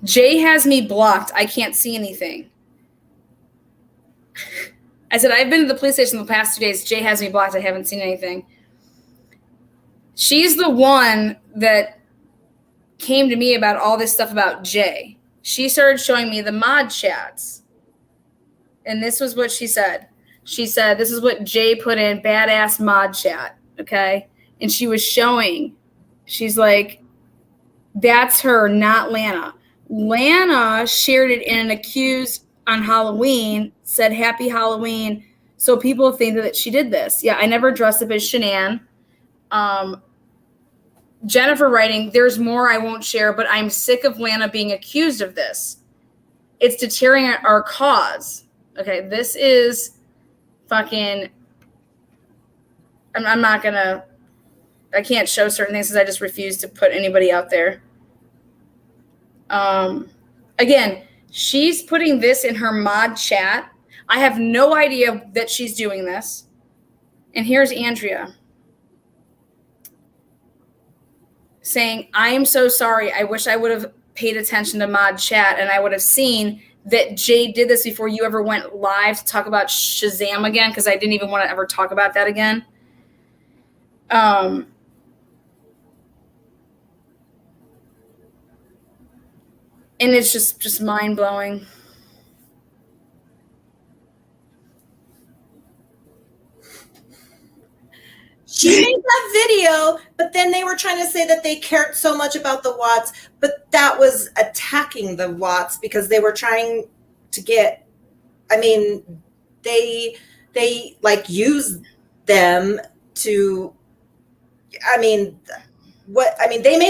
Jay has me blocked. I can't see anything. I said, I've been to the police station the past 2 days. Jay has me blocked. I haven't seen anything. She's the one that came to me about all this stuff about Jay. She started showing me the mod chats. And this was what she said. She said, this is what Jay put in, badass mod chat, okay? And she was showing, she's like, that's her, not Lana. Lana shared it in an accused on Halloween, said happy Halloween, so people think that she did this. Yeah, I never dressed up as Shanann. Jennifer writing, there's more I won't share, but I'm sick of Lana being accused of this. It's deterring our cause. Okay, this is fucking, I'm not gonna, I can't show certain things because I just refuse to put anybody out there. Again, she's putting this in her mod chat. I have no idea that she's doing this. And here's Andrea saying, I am so sorry. I wish I would have paid attention to mod chat and I would have seen that Jay did this before you ever went live to talk about Shazam again, because I didn't even want to ever talk about that again. And it's just mind-blowing. She made that video, but then they were trying to say that they cared so much about the Watts, but that was attacking the Watts because they were trying to get, they like use them to, they made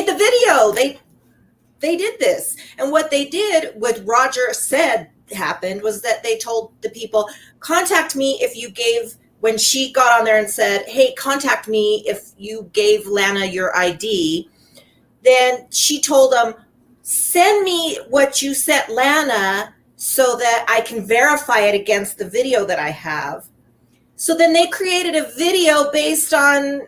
the video. They did this. And what they did, what Roger said happened, was that they told the people, contact me if you gave, when she got on there and said, hey, contact me if you gave Lana your ID, then she told them, send me what you sent Lana so that I can verify it against the video that I have. So then they created a video based on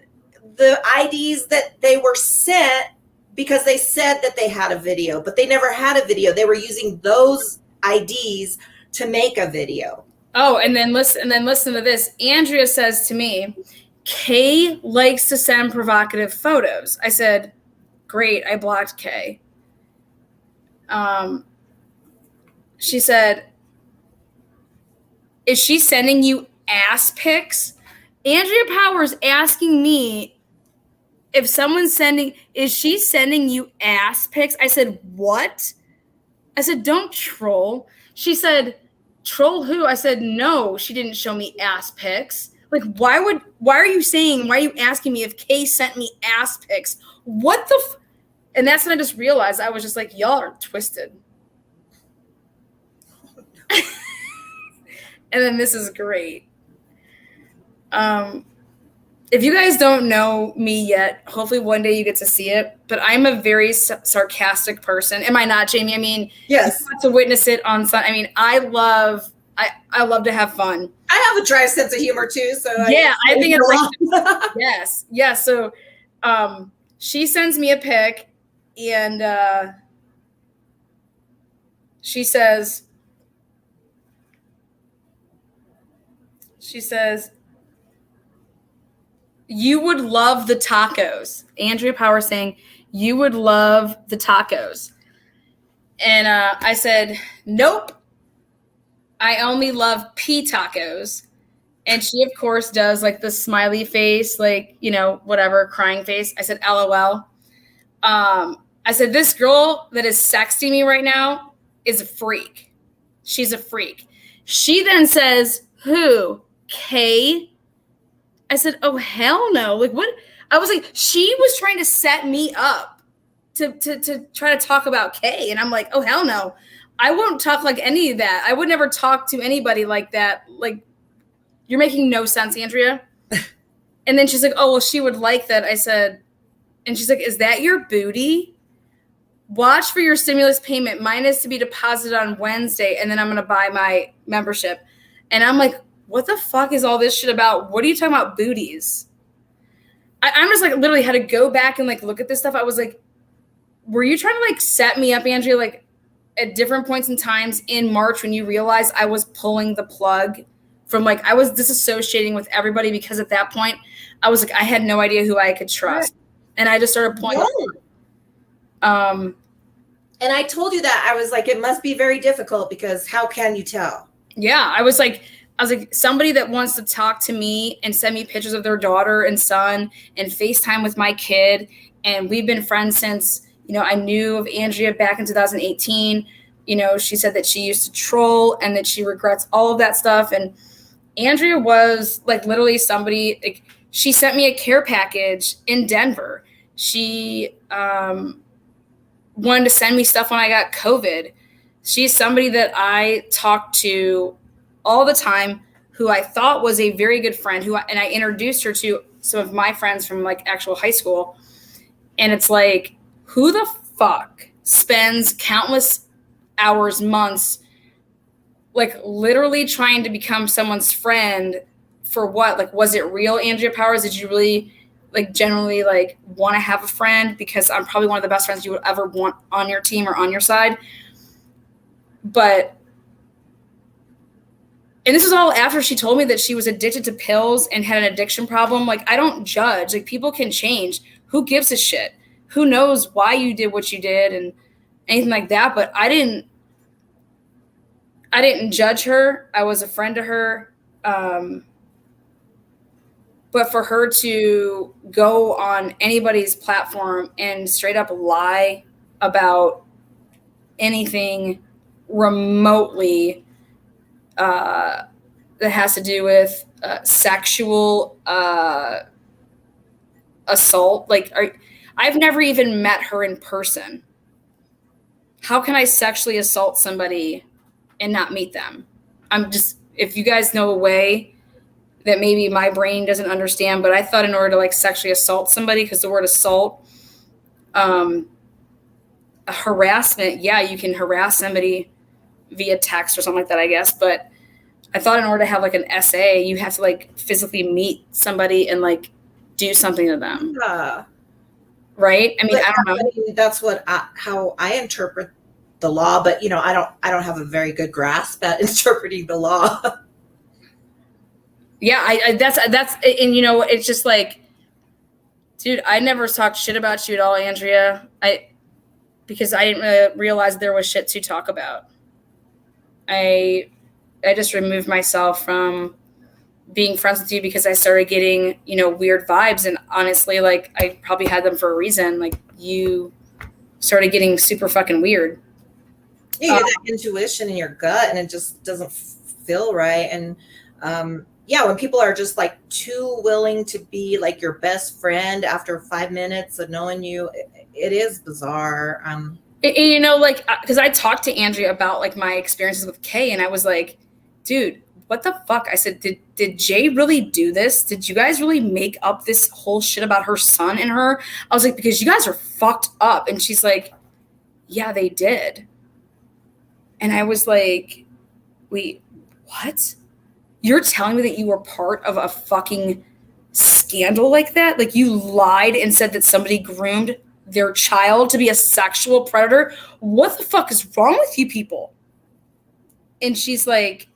the IDs that they were sent, because they said that they had a video, but they never had a video. They were using those IDs to make a video. Oh, and then listen to this. Andrea says to me, Kay likes to send provocative photos. I said, great, I blocked Kay. She said, is she sending you ass pics? Andrea Powers asking me if someone's is she sending you ass pics? I said, what? I said, don't troll. She said, troll who? I said, no, she didn't show me ass pics. Like, why are you asking me if Kay sent me ass pics? What the and that's when I just realized I was just like, y'all are twisted. And then this is great. If you guys don't know me yet, hopefully one day you get to see it. But I'm a very sarcastic person. Am I not, Jamie? I mean, Yes. you got to witness it on Sun. I mean, I love to have fun. I have a dry sense of humor too, so yeah, I think it's like yes. So, she sends me a pic, and she says, "You would love the tacos." Andrea Powers saying, "You would love the tacos," and I said, "Nope, I only love pea tacos." And she, of course, does like the smiley face, like, you know, whatever, crying face. I said, LOL. I said, this girl that is sexting me right now is a freak. She's a freak. She then says, who? Kay? I said, oh, hell no. Like, what? I was like, she was trying to set me up to try to talk about Kay. And I'm like, oh, hell no. I won't talk like any of that. I would never talk to anybody like that. Like, you're making no sense, Andrea. And then she's like, oh, well, she would like that. I said, and she's like, is that your booty? Watch for your stimulus payment. Mine is to be deposited on Wednesday, and then I'm going to buy my membership. And I'm like, what the fuck is all this shit about? What are you talking about, booties? I'm just like, literally had to go back and like look at this stuff. I was like, were you trying to like set me up, Andrea, like at different points in times in March when you realized I was pulling the plug from like, I was disassociating with everybody because at that point I was like, I had no idea who I could trust. And I just started pulling. And I told you that I was like, it must be very difficult because how can you tell? Yeah. I was like, somebody that wants to talk to me and send me pictures of their daughter and son and FaceTime with my kid. And we've been friends since, you know, I knew of Andrea back in 2018. You know, she said that she used to troll and that she regrets all of that stuff. And Andrea was like literally somebody, like she sent me a care package in Denver. She wanted to send me stuff when I got COVID. She's somebody that I talked to all the time, who I thought was a very good friend, and I introduced her to some of my friends from like actual high school. And it's like, who the fuck spends countless hours, months, like literally trying to become someone's friend for what? Like, was it real, Andrea Powers? Did you really like generally like want to have a friend? Because I'm probably one of the best friends you would ever want on your team or on your side. But, and this is all after she told me that she was addicted to pills and had an addiction problem. Like, I don't judge. Like, people can change. Who gives a shit? Who knows why you did what you did and anything like that. But I didn't judge her. I was a friend to her. But for her to go on anybody's platform and straight up lie about anything remotely that has to do with sexual assault, like I've never even met her in person. How can I sexually assault somebody and not meet them? If you guys know a way that maybe my brain doesn't understand, but I thought in order to like sexually assault somebody, because the word assault, harassment, yeah, you can harass somebody via text or something like that, I guess. But I thought in order to have like an SA, you have to like physically meet somebody and like do something to them. Right? I mean, I don't know. That's how I interpret the law, but you know, I don't have a very good grasp at interpreting the law. Yeah, that's, and you know, it's just like, dude, I never talked shit about you at all, Andrea. Because I didn't really realize there was shit to talk about. I just removed myself from being friends with you because I started getting, you know, weird vibes. And honestly, like, I probably had them for a reason. Like, you started getting super fucking weird. You get that intuition in your gut and it just doesn't feel right. And yeah, when people are just like too willing to be like your best friend after 5 minutes of knowing you, it is bizarre. And, you know, like, because I talked to Andrea about like my experiences with Kay, and I was like, dude, what the fuck? I said, did Jay really do this? Did you guys really make up this whole shit about her son and her? I was like, because you guys are fucked up. And she's like, yeah, they did. And I was like, wait, what? You're telling me that you were part of a fucking scandal like that? Like, you lied and said that somebody groomed their child to be a sexual predator? What the fuck is wrong with you people? And she's like,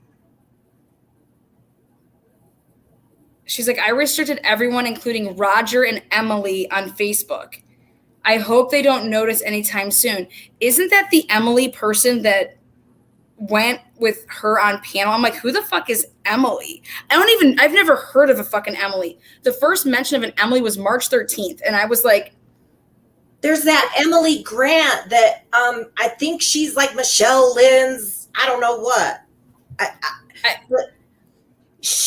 I restricted everyone, including Roger and Emily, on Facebook. I hope they don't notice anytime soon. Isn't that the Emily person that went with her on panel? I'm like, who the fuck is Emily? I've never heard of a fucking Emily. The first mention of an Emily was March 13th. And I was like, there's that Emily Grant that I think she's like Michelle Lynn's, I don't know what.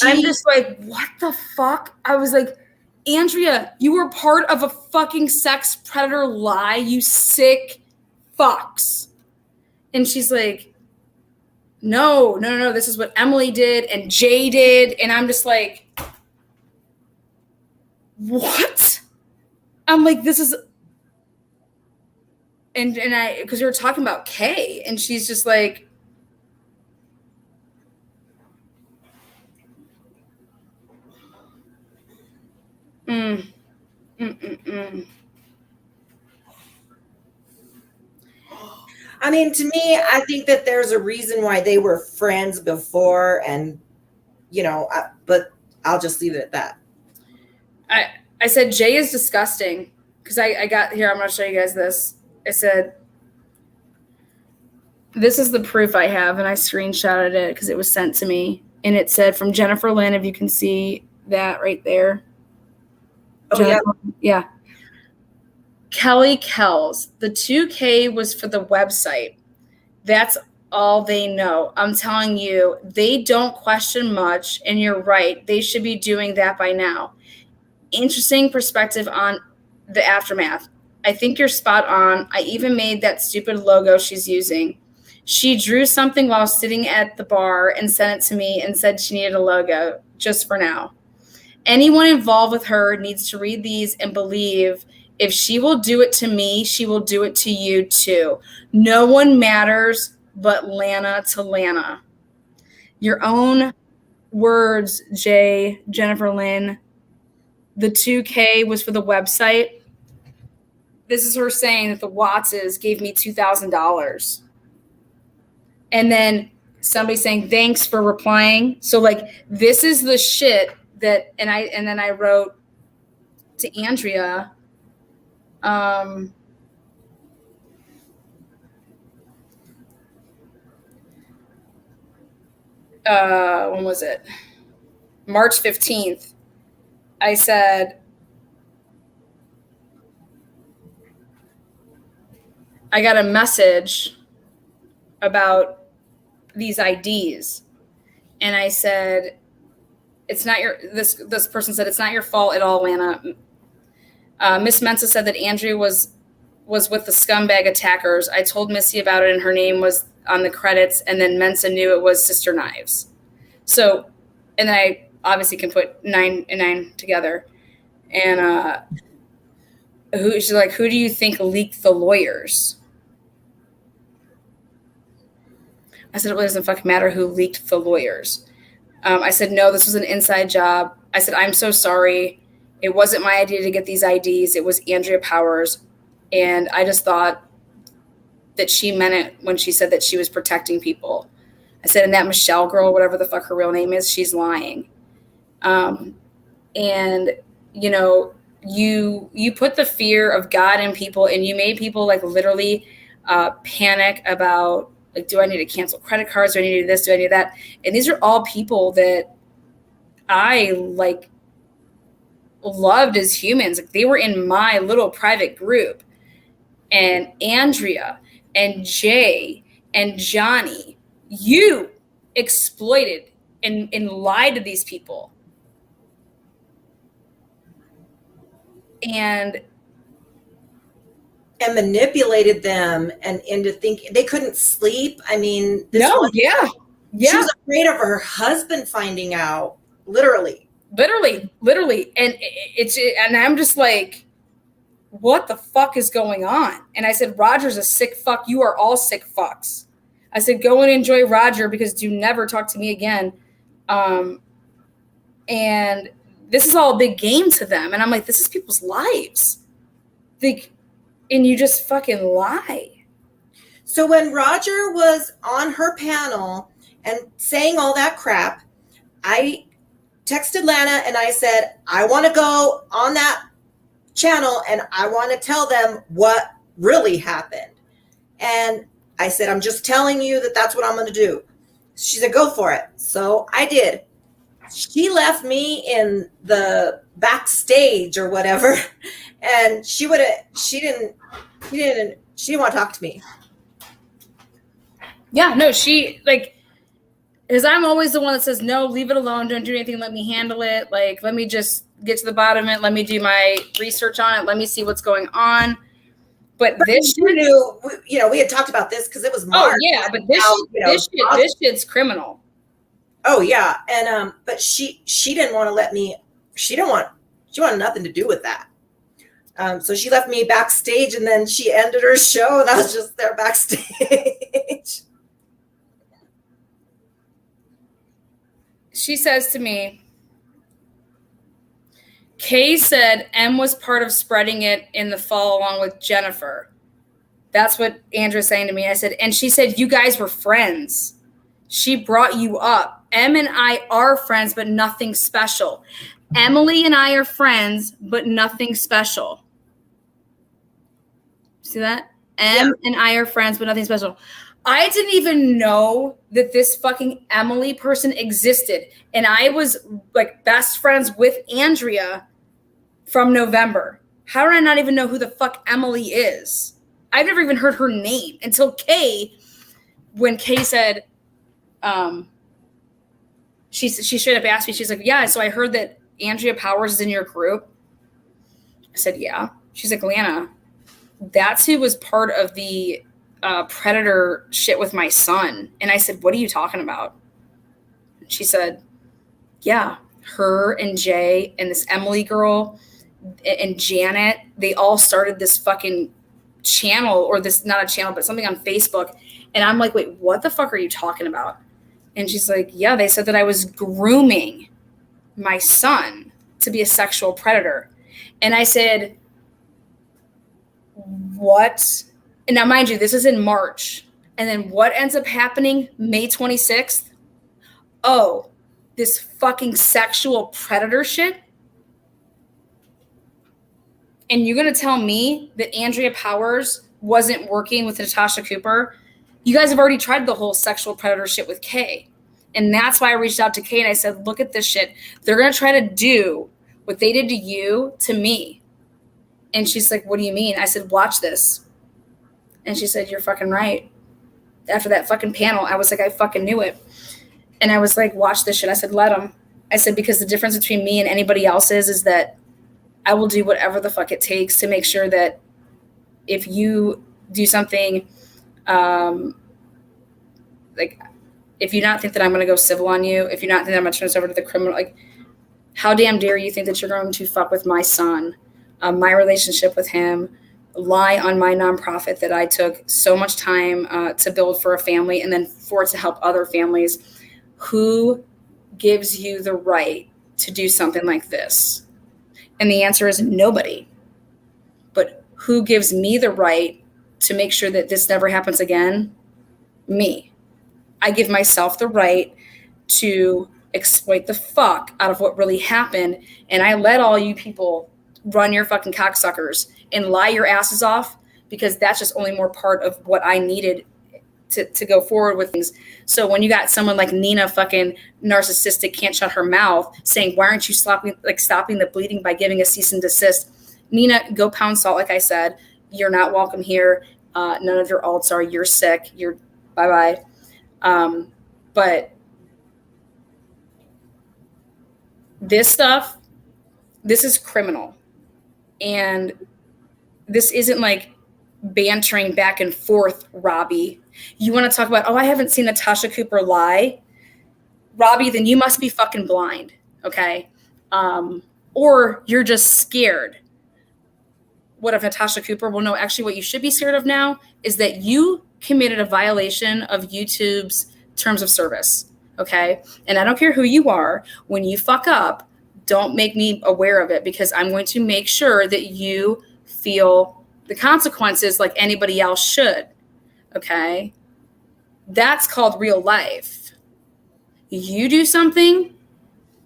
I'm just like, what the fuck? I was like, Andrea, you were part of a fucking sex predator lie, you sick fucks. And she's like, no, this is what Emily did and Jay did. And I'm just like, what? I'm like, this is, and because we were talking about Kay, and she's just like, I mean, to me, I think that there's a reason why they were friends before, and but I'll just leave it at that. I said Jay is disgusting because I got here. I'm going to show you guys this. I said, this is the proof I have, and I screenshotted it because it was sent to me, and it said from Jennifer Lynn. If you can see that right there. Oh, yeah. Kelly Kells. The 2K was for the website. That's all they know. I'm telling you, they don't question much, and you're right. They should be doing that by now. Interesting perspective on the aftermath. I think you're spot on. I even made that stupid logo she's using. She drew something while sitting at the bar and sent it to me and said she needed a logo, just for now. Anyone involved with her needs to read these and believe if she will do it to me, she will do it to you too. No one matters but Lana to Lana. Your own words, Jay, Jennifer Lynn. The 2K was for the website. This is her saying that the Wattses gave me $2,000. And then somebody saying, thanks for replying. So like, this is the shit that, and then I wrote to Andrea, when was it? March 15th. I said, I got a message about these IDs. And I said, it's not your, this person said, it's not your fault at all, Lana. Miss Mensa said that Andrea was with the scumbag attackers. I told Missy about it and her name was on the credits. And then Mensa knew it was Sister Knives. So, and then I obviously can put 9 and 9 together. And she's like, who do you think leaked the lawyers? I said, it really doesn't fucking matter who leaked the lawyers. I said, no, this was an inside job. I said, I'm so sorry. It wasn't my idea to get these IDs. It was Andrea Powers. And I just thought that she meant it when she said that she was protecting people. I said, and that Michelle girl, whatever the fuck her real name is, she's lying. And, you know, you put the fear of God in people, and you made people like literally panic about, like, do I need to cancel credit cards? Do I need to do this? Do I need that? And these are all people that I like loved as humans. Like, they were in my little private group. And Andrea and Jay and Johnny, you exploited and lied to these people. And manipulated them and into thinking they couldn't sleep. I mean, yeah. Yeah. She was afraid of her husband finding out, literally. Literally. And I'm just like, what the fuck is going on? And I said, Roger's a sick fuck. You are all sick fucks. I said, go and enjoy Roger because do never talk to me again. And this is all a big game to them. And I'm like, this is people's lives. Like, and you just fucking lie. So when Roger was on her panel and saying all that crap, I texted Lana and I said, I want to go on that channel and I want to tell them what really happened. And I said, I'm just telling you that that's what I'm going to do. She said, go for it. So I did. She left me in the backstage or whatever. And she didn't want to talk to me. Yeah, no, she like, because I'm always the one that says, no, leave it alone. Don't do anything. Let me handle it. Like, let me just get to the bottom of it. Let me do my research on it. Let me see what's going on. But this you knew, we had talked about this because it was March. Oh yeah, but this shit's criminal. Oh yeah, and but she didn't want to let me. She wanted nothing to do with that. So she left me backstage, and then she ended her show, and I was just there backstage. She says to me, Kay said M was part of spreading it in the fall along with Jennifer. That's what Andrea's saying to me. I said, and she said, you guys were friends. She brought you up. M and I are friends, but nothing special. Emily and I are friends, but nothing special. See that? M and I are friends, but nothing special. I didn't even know that this fucking Emily person existed. And I was like best friends with Andrea from November. How did I not even know who the fuck Emily is? I've never even heard her name until Kay, when Kay said, she straight up asked me, she's like, yeah, so I heard that Andrea Powers is in your group. I said, yeah. She's like, Lana, that's who was part of the predator shit with my son. And I said, what are you talking about? She said, yeah, her and Jay and this Emily girl and Janet, they all started this fucking channel, or this, not a channel, but something on Facebook. And I'm like, wait, what the fuck are you talking about? And she's like, yeah, they said that I was grooming my son to be a sexual predator. And I said, what? And now, mind you, this is in March. And then what ends up happening May 26th? Oh, this fucking sexual predator shit? And you're going to tell me that Andrea Powers wasn't working with Natasha Cooper? You guys have already tried the whole sexual predator shit with Kay. And that's why I reached out to Kay and I said, look at this shit. They're going to try to do what they did to you, to me. And she's like, what do you mean? I said, watch this. And she said, you're fucking right. After that fucking panel, I was like, I fucking knew it. And I was like, watch this shit. I said, let them. I said, because the difference between me and anybody else is that I will do whatever the fuck it takes to make sure that if you do something, like, if you not think that I'm going to go civil on you, if you not think that I'm going to turn this over to the criminal, like, how damn dare you think that you're going to fuck with my son, my relationship with him, lie on my nonprofit that I took so much time to build for a family and then for it to help other families. Who gives you the right to do something like this? And the answer is nobody. But who gives me the right to make sure that this never happens again? Me. I give myself the right to exploit the fuck out of what really happened. And I let all you people run your fucking cocksuckers and lie your asses off, because that's just only more part of what I needed to go forward with things. So when you got someone like Nina, fucking narcissistic, can't shut her mouth, saying, why aren't you stopping the bleeding by giving a cease and desist? Nina, go pound salt. Like I said, you're not welcome here. None of your alts are. You're sick. You're bye-bye. But this stuff, this is criminal. And this isn't like bantering back and forth, Robbie. You want to talk about, oh, I haven't seen Natasha Cooper lie. Robbie, then you must be fucking blind, okay? Or you're just scared. What if Natasha Cooper? Well, no, actually what you should be scared of now is that you committed a violation of YouTube's terms of service, okay? And I don't care who you are. When you fuck up, don't make me aware of it, because I'm going to make sure that you feel the consequences like anybody else should, okay? That's called real life. You do something,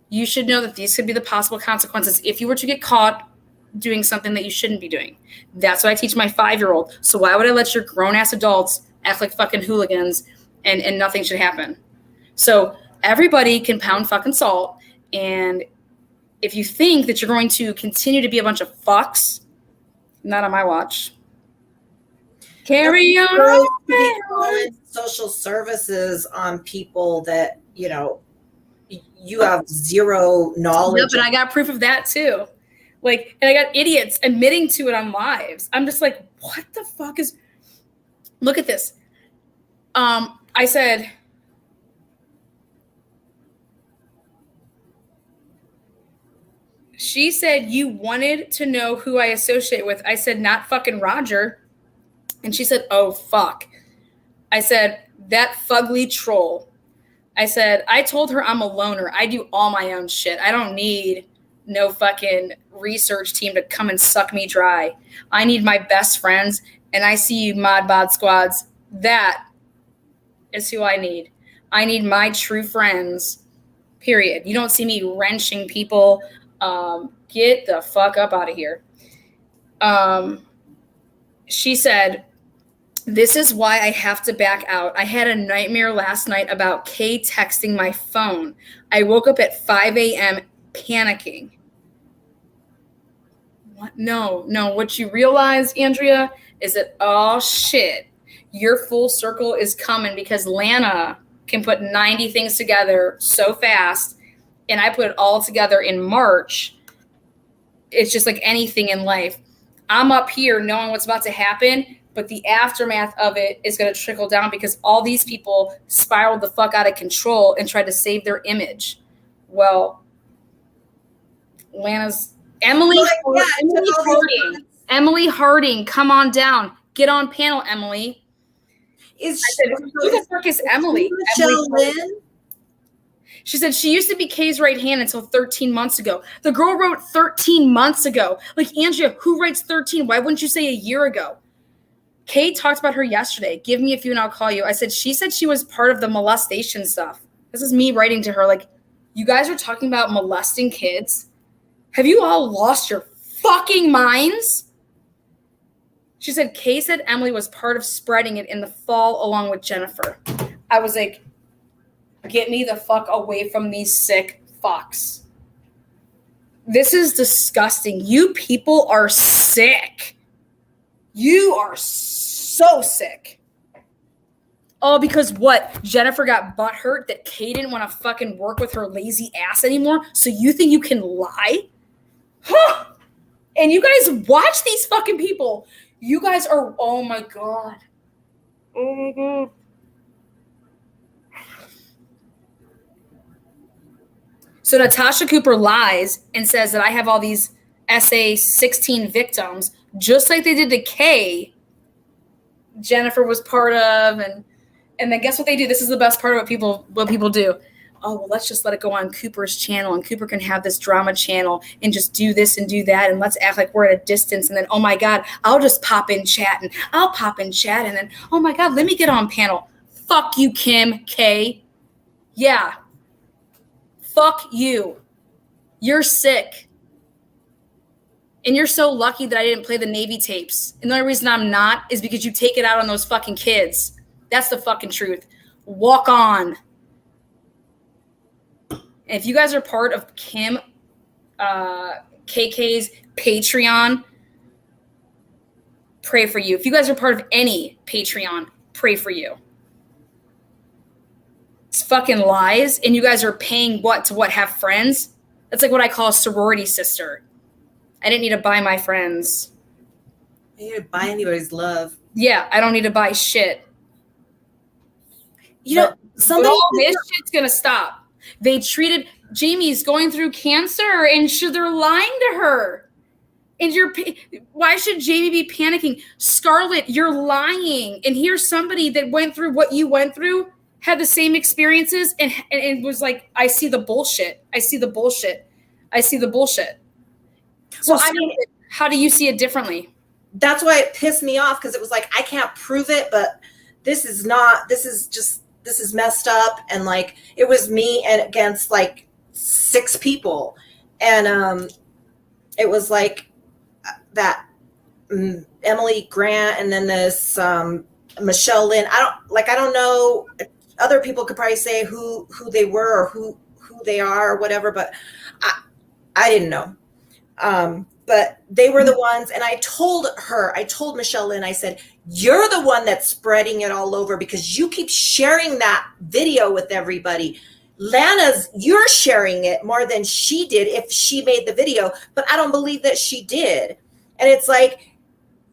you should know that these could be the possible consequences if you were to get caught doing something that you shouldn't be doing. That's what I teach my 5-year-old. So why would I let your grown-ass adults act like fucking hooligans and nothing should happen? So everybody can pound fucking salt, and if you think that you're going to continue to be a bunch of fucks, not on my watch. Carry on. Social services on people that, you know, you have zero knowledge. Yep, and I got proof of that too. Like, and I got idiots admitting to it on lives. I'm just like, what the fuck is, look at this. I said, she said, you wanted to know who I associate with. I said, not fucking Roger. And she said, oh, fuck. I said, that fugly troll. I said, I told her I'm a loner. I do all my own shit. I don't need no fucking research team to come and suck me dry. I need my best friends, and I see you mod bod squads. That is who I need. I need my true friends, period. You don't see me wrenching people. Get the fuck up out of here. She said, this is why I have to back out. I had a nightmare last night about Kay texting my phone. I woke up at 5 a.m. panicking. What? No. What you realize, Andrea, is that, oh shit, your full circle is coming, because Lana can put 90 things together so fast, and I put it all together in March. It's just like anything in life. I'm up here knowing what's about to happen, but the aftermath of it is going to trickle down, because all these people spiraled the fuck out of control and tried to save their image. Well, Emily Harding, come on down. Get on panel, Emily. Who the fuck is Emily? Michelle Lynn? She said she used to be Kay's right hand until 13 months ago. The girl wrote 13 months ago. Like, Andrea, who writes 13? Why wouldn't you say a year ago? Kay talked about her yesterday. Give me a few and I'll call you. I said, she said she was part of the molestation stuff. This is me writing to her. Like, you guys are talking about molesting kids? Have you all lost your fucking minds? She said, Kay said Emily was part of spreading it in the fall along with Jennifer. I was like, get me the fuck away from these sick fucks. This is disgusting. You people are sick. You are so sick. Oh, because what? Jennifer got butthurt that Kay didn't want to fucking work with her lazy ass anymore? So you think you can lie? Huh? And you guys watch these fucking people. You guys are, oh my God. Oh my God. So Natasha Cooper lies and says that I have all these SA-16 victims, just like they did to Kay. Jennifer was part of, and then guess what they do? This is the best part of what people do. Oh, well, let's just let it go on Cooper's channel, and Cooper can have this drama channel and just do this and do that, and let's act like we're at a distance, and then, oh my God, I'll just pop in chat, and I'll pop in chat, and then, oh my God, let me get on panel. Fuck you, Kim K. Yeah. Fuck you. You're sick. And you're so lucky that I didn't play the Navy tapes. And the only reason I'm not is because you take it out on those fucking kids. That's the fucking truth. Walk on. And if you guys are part of Kim KK's Patreon, pray for you. If you guys are part of any Patreon, pray for you. It's fucking lies, and you guys are paying what to what? Have friends? That's like what I call a sorority sister. I didn't need to buy my friends. You need to buy anybody's love. Yeah, I don't need to buy shit. You know, But somebody. all this shit's gonna stop. They treated Jamie's going through cancer, and they're lying to her. And why should Jamie be panicking? Scarlett, you're lying. And here's somebody that went through what you went through, had the same experiences, and was like, I see the bullshit. I see the bullshit. I see the bullshit. So, Well, I mean, how do you see it differently? That's why it pissed me off, because it was like, I can't prove it, but this is messed up. And like, it was me and against like 6 people. And it was like that Emily Grant, and then this Michelle Lynn. I don't know. Other people could probably say who they were or who they are or whatever, but I didn't know. But they were the ones, and I told Michelle Lynn, I said, you're the one that's spreading it all over because you keep sharing that video with everybody. You're sharing it more than she did if she made the video, but I don't believe that she did. And it's like,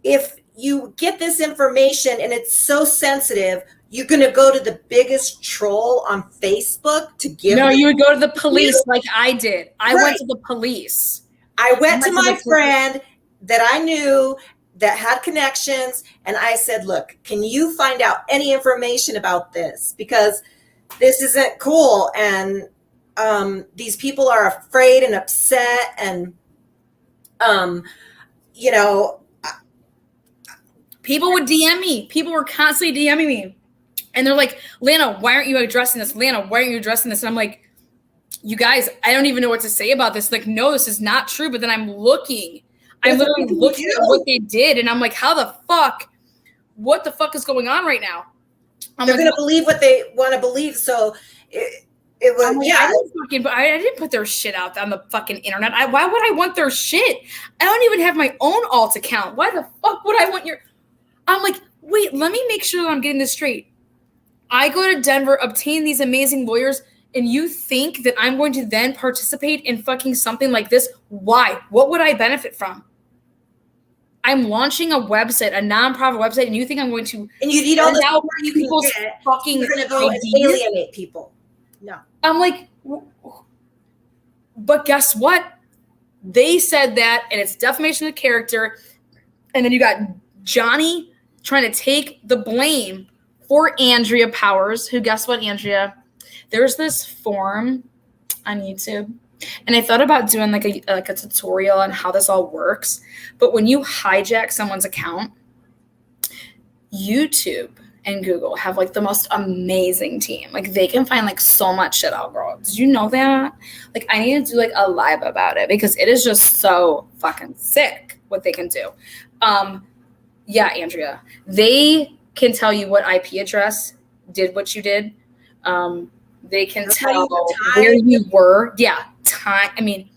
if you get this information and it's so sensitive, you're going to go to the biggest troll on Facebook to give. No, you would go to the police like I did. I Right. went to the police. I went to my friend that I knew that had connections, and I said, look, can you find out any information about this? Because this isn't cool. And these people are afraid and upset. And, you know. People would DM me. People were constantly DMing me. And they're like, Lana, why aren't you addressing this? Lana, why aren't you addressing this? And I'm like, you guys, I don't even know what to say about this. Like, no, this is not true. But then I'm literally looking at what they did. And I'm like, what the fuck is going on right now? They're going to believe what they want to believe. So it was, like, yeah. I didn't put their shit out on the fucking internet. Why would I want their shit? I don't even have my own alt account. Why the fuck would I want your? I'm like, wait, let me make sure that I'm getting this straight. I go to Denver, obtain these amazing lawyers, and you think that I'm going to then participate in fucking something like this? Why? What would I benefit from? I'm launching a website, a nonprofit website, and you think I'm going to? And you need all the support you can people's get. fucking You're going to go and alienate people. No. I'm like, but guess what? They said that, and it's defamation of character. And then you got Johnny trying to take the blame for Andrea Powers, who, guess what, Andrea? There's this form on YouTube, and I thought about doing like a tutorial on how this all works. But when you hijack someone's account, YouTube and Google have like the most amazing team. Like, they can find like so much shit out, girl. Did you know that? Like, I need to do like a live about it because it is just so fucking sick what they can do. Yeah, Andrea, they can tell you what IP address did what you did. They can tell where you were. Yeah, time. I mean,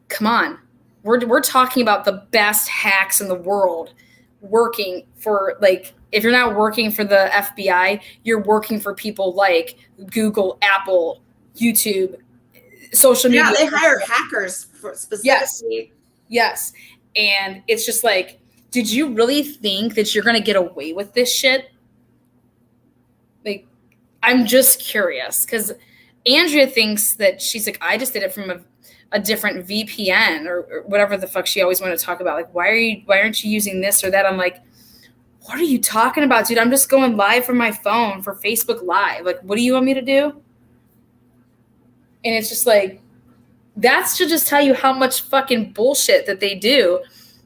come on. We're talking about the best hacks in the world working for, like, if you're not working for the FBI, you're working for people like Google, Apple, YouTube, social media. Yeah, they hire hackers for specifically. Yes. And it's just like, did you really think that you're going to get away with this shit? Like, I'm just curious because Andrea thinks that she's like, I just did it from a different VPN or whatever the fuck she always wanted to talk about. Like, why aren't you using this or that? I'm like, what are you talking about, dude? I'm just going live from my phone for Facebook Live. Like, what do you want me to do? And it's just like, that's to just tell you how much fucking bullshit that they do.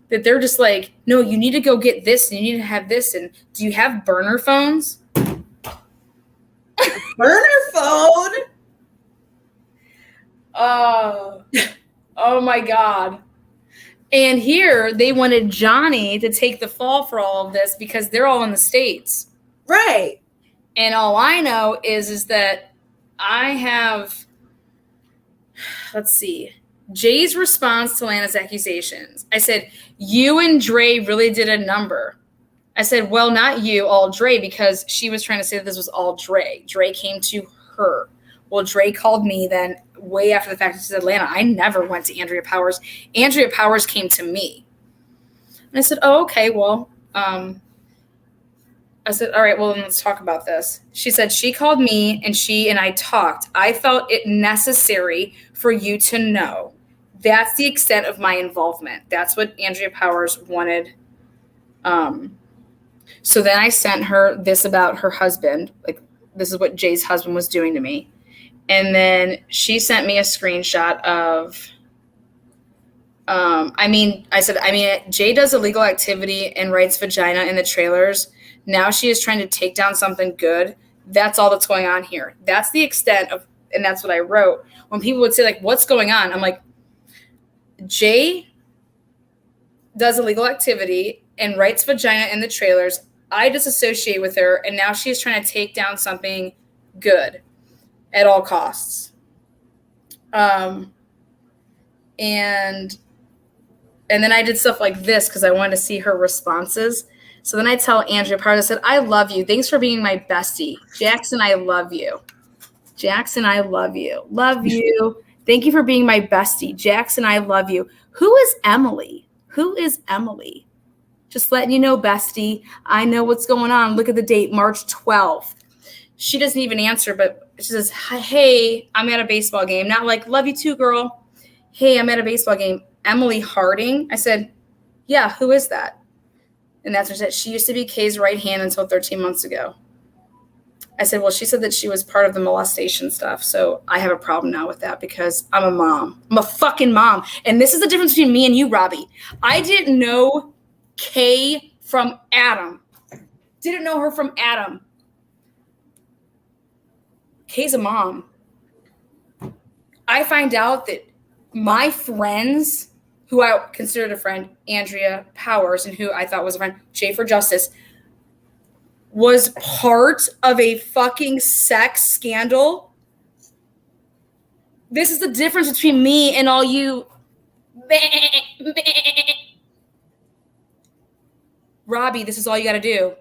That they're just like, no, you need to go get this and you need to have this. And do you have burner phones? Burner phone? Oh my God. And here they wanted Johnny to take the fall for all of this because they're all in the States. Right. And all I know is that I have, let's see, Jay's response to Lana's accusations. I said, you and Dre really did a number. I said, well, not you, all Dre, because she was trying to say that this was all Dre. Dre came to her. Well, Dre called me then way after the fact and said, Lana, I never went to Andrea Powers. Andrea Powers came to me. And I said, oh, okay, well, I said, all right, well, then let's talk about this. She said she called me and she and I talked. I felt it necessary for you to know. That's the extent of my involvement. That's what Andrea Powers wanted. So then I sent her this about her husband. Like, this is what Jay's husband was doing to me. And then she sent me a screenshot of, I said, Jay does illegal activity and writes vagina in the trailers. Now she is trying to take down something good. That's all that's going on here. That's the extent of, and that's what I wrote. When people would say, like, what's going on? I'm like, Jay does illegal activity and writes vagina in the trailers. I disassociate with her, and now she's trying to take down something good at all costs. And then I did stuff like this because I wanted to see her responses. So then I tell Andrea Powers, I said, I love you. Thanks for being my bestie. Jackson, I love you. Jackson, I love you. Love you. Thank you for being my bestie. Jackson, I love you. Who is Emily? Who is Emily? Just letting you know, bestie. I know what's going on. Look at the date, March 12th. She doesn't even answer, but she says, hey, I'm at a baseball game. Not like, love you too, girl. Hey, I'm at a baseball game. Emily Harding. I said, yeah, who is that? And that's what she said. She used to be Kay's right hand until 13 months ago. I said, well, she said that she was part of the molestation stuff. So I have a problem now with that because I'm a mom. I'm a fucking mom. And this is the difference between me and you, Robbie. I didn't know Kay from Adam. Didn't know her from Adam. Kay's a mom. I find out that my friends, who I considered a friend, Andrea Powers, and who I thought was a friend, Jay for Justice, was part of a fucking sex scandal. This is the difference between me and all you. Robbie, this is all you got to do.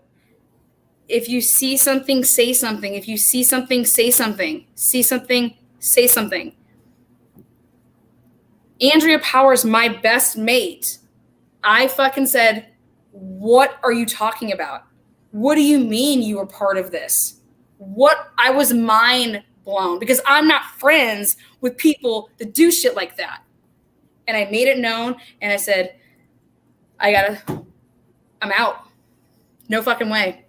If you see something, say something. If you see something, say something. See something, say something. Andrea Powers, my best mate, I fucking said, what are you talking about? What do you mean you were part of this? I was mind blown because I'm not friends with people that do shit like that. And I made it known and I said, I'm out. No fucking way.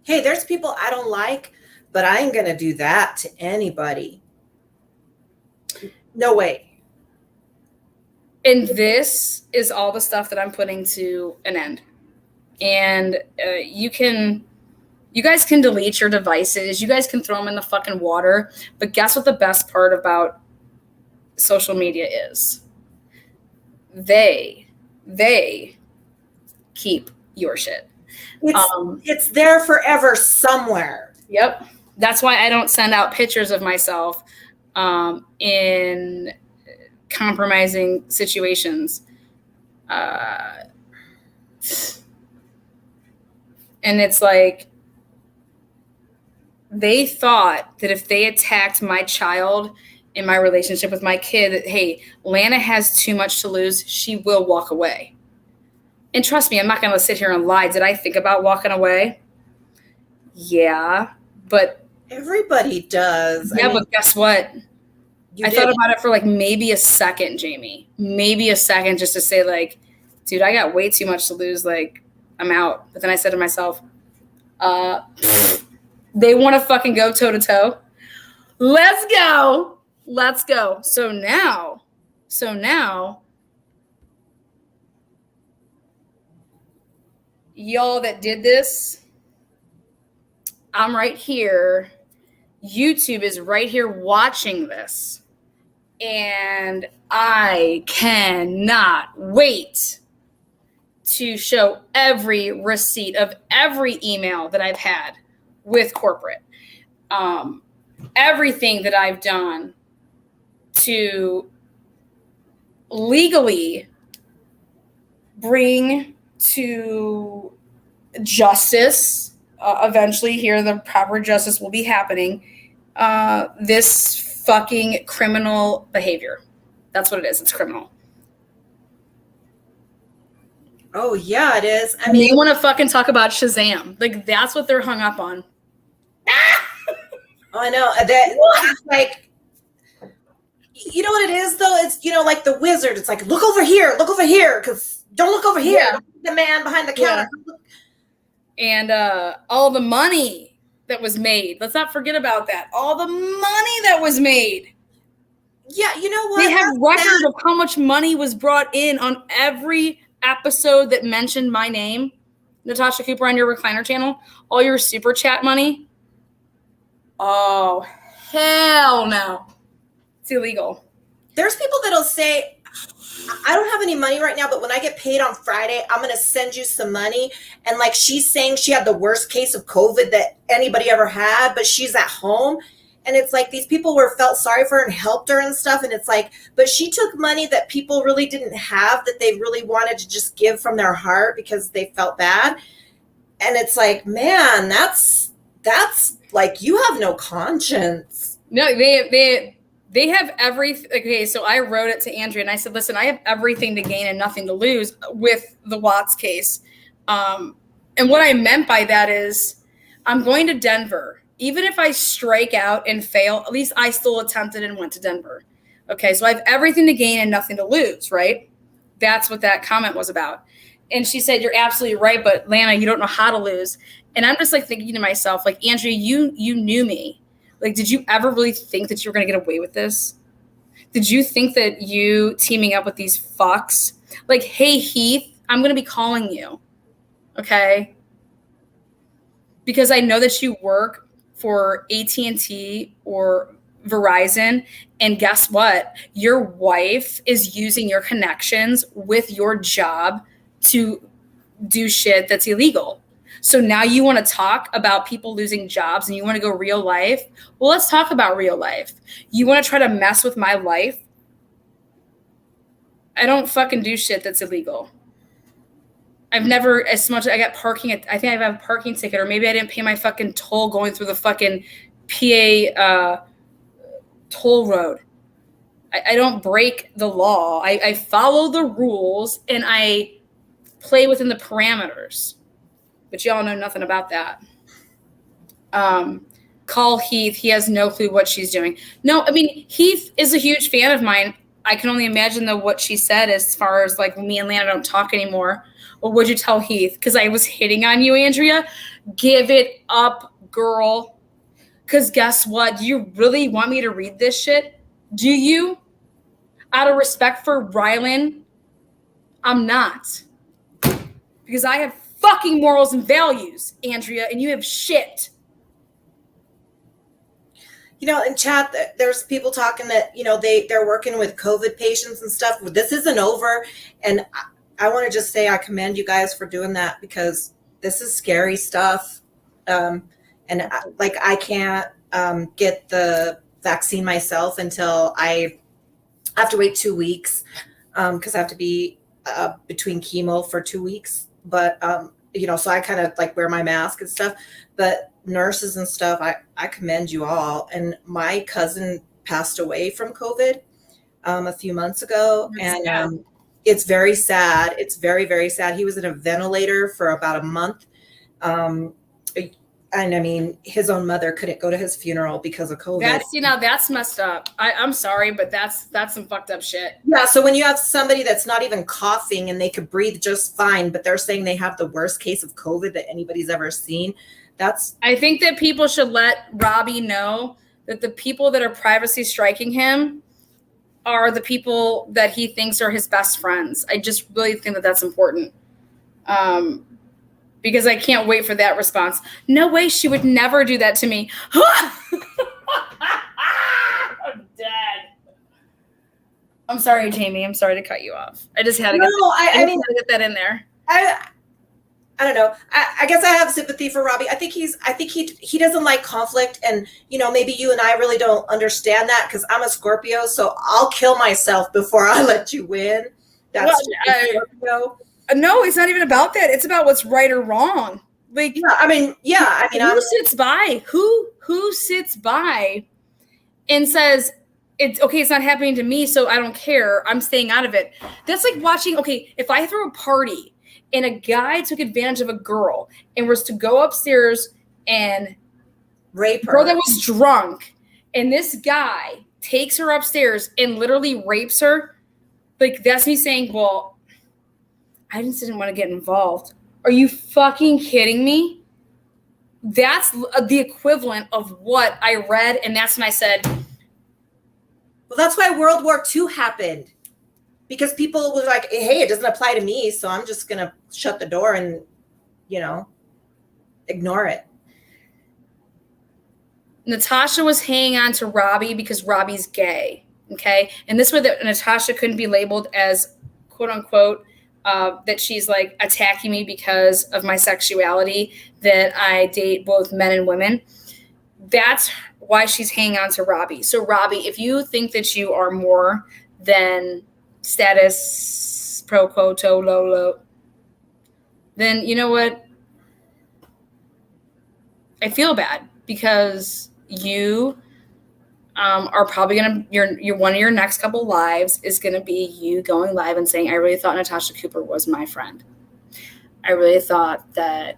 Hey, there's people I don't like, but I ain't going to do that to anybody. No way. And this is all the stuff that I'm putting to an end. And you guys can delete your devices. You guys can throw them in the fucking water. But guess what the best part about social media is? They keep your shit. It's there forever somewhere. Yep. That's why I don't send out pictures of myself in compromising situations. And it's like, they thought that if they attacked my child in my relationship with my kid, that, hey, Lana has too much to lose. She will walk away. And trust me, I'm not going to sit here and lie. Did I think about walking away? Yeah, but everybody does. Yeah, but guess what? I thought about it for like maybe a second, Jamie. Maybe a second just to say like, dude, I got way too much to lose. Like, I'm out. But then I said to myself, they want to fucking go toe to toe. Let's go. Let's go. So now, y'all that did this, I'm right here. YouTube is right here watching this. And I cannot wait to show every receipt of every email that I've had with corporate. Everything that I've done to legally bring to justice. Eventually here, the proper justice will be happening. This fucking criminal behavior. That's what it is. It's criminal. Oh yeah, it is. I And mean, they want to fucking talk about Shazam. Like that's what they're hung up on. I know that's like, you know what it is though? It's, you know, like the wizard. It's like, look over here, because don't look over here. Yeah. Don't look at the man behind the counter. And all the money that was made. Let's not forget about that. All the money that was made. Yeah, you know what? They have record of how much money was brought in on every episode that mentioned my name. Natasha Cooper on your recliner channel. All your super chat money. Oh, hell no. It's illegal. There's people that'll say, I don't have any money right now, but when I get paid on Friday, I'm going to send you some money. And like she's saying she had the worst case of COVID that anybody ever had, but she's at home. And it's like these people felt sorry for her and helped her and stuff. And it's like, but she took money that people really didn't have, that they really wanted to just give from their heart because they felt bad. And it's like, man, that's like, you have no conscience. No, they have everything. Okay, so I wrote it to Andrea and I said, listen, I have everything to gain and nothing to lose with the Watts case. And what I meant by that is I'm going to Denver. Even if I strike out and fail, at least I still attempted and went to Denver. Okay, so I have everything to gain and nothing to lose, right? That's what that comment was about. And she said, you're absolutely right, but Lana, you don't know how to lose. And I'm just like thinking to myself, like, Andrea, you knew me. Like, did you ever really think that you were going to get away with this? Did you think that you teaming up with these fucks? Like, hey, Heath, I'm going to be calling you. Okay? Because I know that you work for AT&T or Verizon. And guess what? Your wife is using your connections with your job to do shit that's illegal. So now you want to talk about people losing jobs and you want to go real life? Well, let's talk about real life. You want to try to mess with my life? I don't fucking do shit that's illegal. I've never, as much, I got parking, I think I have a parking ticket, or maybe I didn't pay my fucking toll going through the fucking PA toll road. I don't break the law. I follow the rules and I play within the parameters. But y'all know nothing about that. Call Heath. He has no clue what she's doing. No, I mean, Heath is a huge fan of mine. I can only imagine though what she said as far as like me and Lana don't talk anymore. Well, what'd you tell Heath? Because I was hitting on you, Andrea. Give it up, girl. Because guess what? Do you really want me to read this shit? Do you? Out of respect for Rylan, I'm not. Because I have fucking morals and values, Andrea, and you have shit. You know, in chat, there's people talking that, you know, they're working with COVID patients and stuff. This isn't over. And I want to just say I commend you guys for doing that, because this is scary stuff. And I can't get the vaccine myself until I have to wait 2 weeks because I have to be between chemo for 2 weeks. But, you know, so I kind of like wear my mask and stuff. But nurses and stuff, I commend you all. And my cousin passed away from COVID a few months ago. And it's very sad. It's very, very sad. He was in a ventilator for about a month. And I mean, his own mother couldn't go to his funeral because of COVID. That's messed up. I'm sorry, but that's some fucked up shit. Yeah. So when you have somebody that's not even coughing and they could breathe just fine, but they're saying they have the worst case of COVID that anybody's ever seen. I think that people should let Robbie know that the people that are privacy striking him are the people that he thinks are his best friends. I just really think that that's important. Because I can't wait for that response. No way, she would never do that to me. I'm dead. I'm sorry, Jamie. I'm sorry to cut you off. I just had to get that in there. I don't know. I guess I have sympathy for Robbie. I think he doesn't like conflict, and you know, maybe you and I really don't understand that because I'm a Scorpio, so I'll kill myself before I let you win. That's Scorpio. No, it's not even about that. It's about what's right or wrong. Like, who sits by? Who sits by and says, it's okay, it's not happening to me, so I don't care. I'm staying out of it. That's like watching, okay, if I throw a party and a guy took advantage of a girl and was to go upstairs and rape her. Girl that was drunk, and this guy takes her upstairs and literally rapes her. Like, that's me saying, well, I just didn't want to get involved. Are you fucking kidding me? That's the equivalent of what I read, and that's when I said, well, that's why World War II happened. Because people were like, hey, it doesn't apply to me, so I'm just going to shut the door and, ignore it. Natasha was hanging on to Robbie because Robbie's gay, okay? And this way that Natasha couldn't be labeled as, quote unquote, that she's like attacking me because of my sexuality, that I date both men and women. That's why she's hanging on to Robbie. So Robbie, if you think that you are more than status pro quoto low, then you know what? I feel bad because you are probably gonna your one of your next couple lives is gonna be you going live and saying, I really thought Natasha Cooper was my friend. I really thought that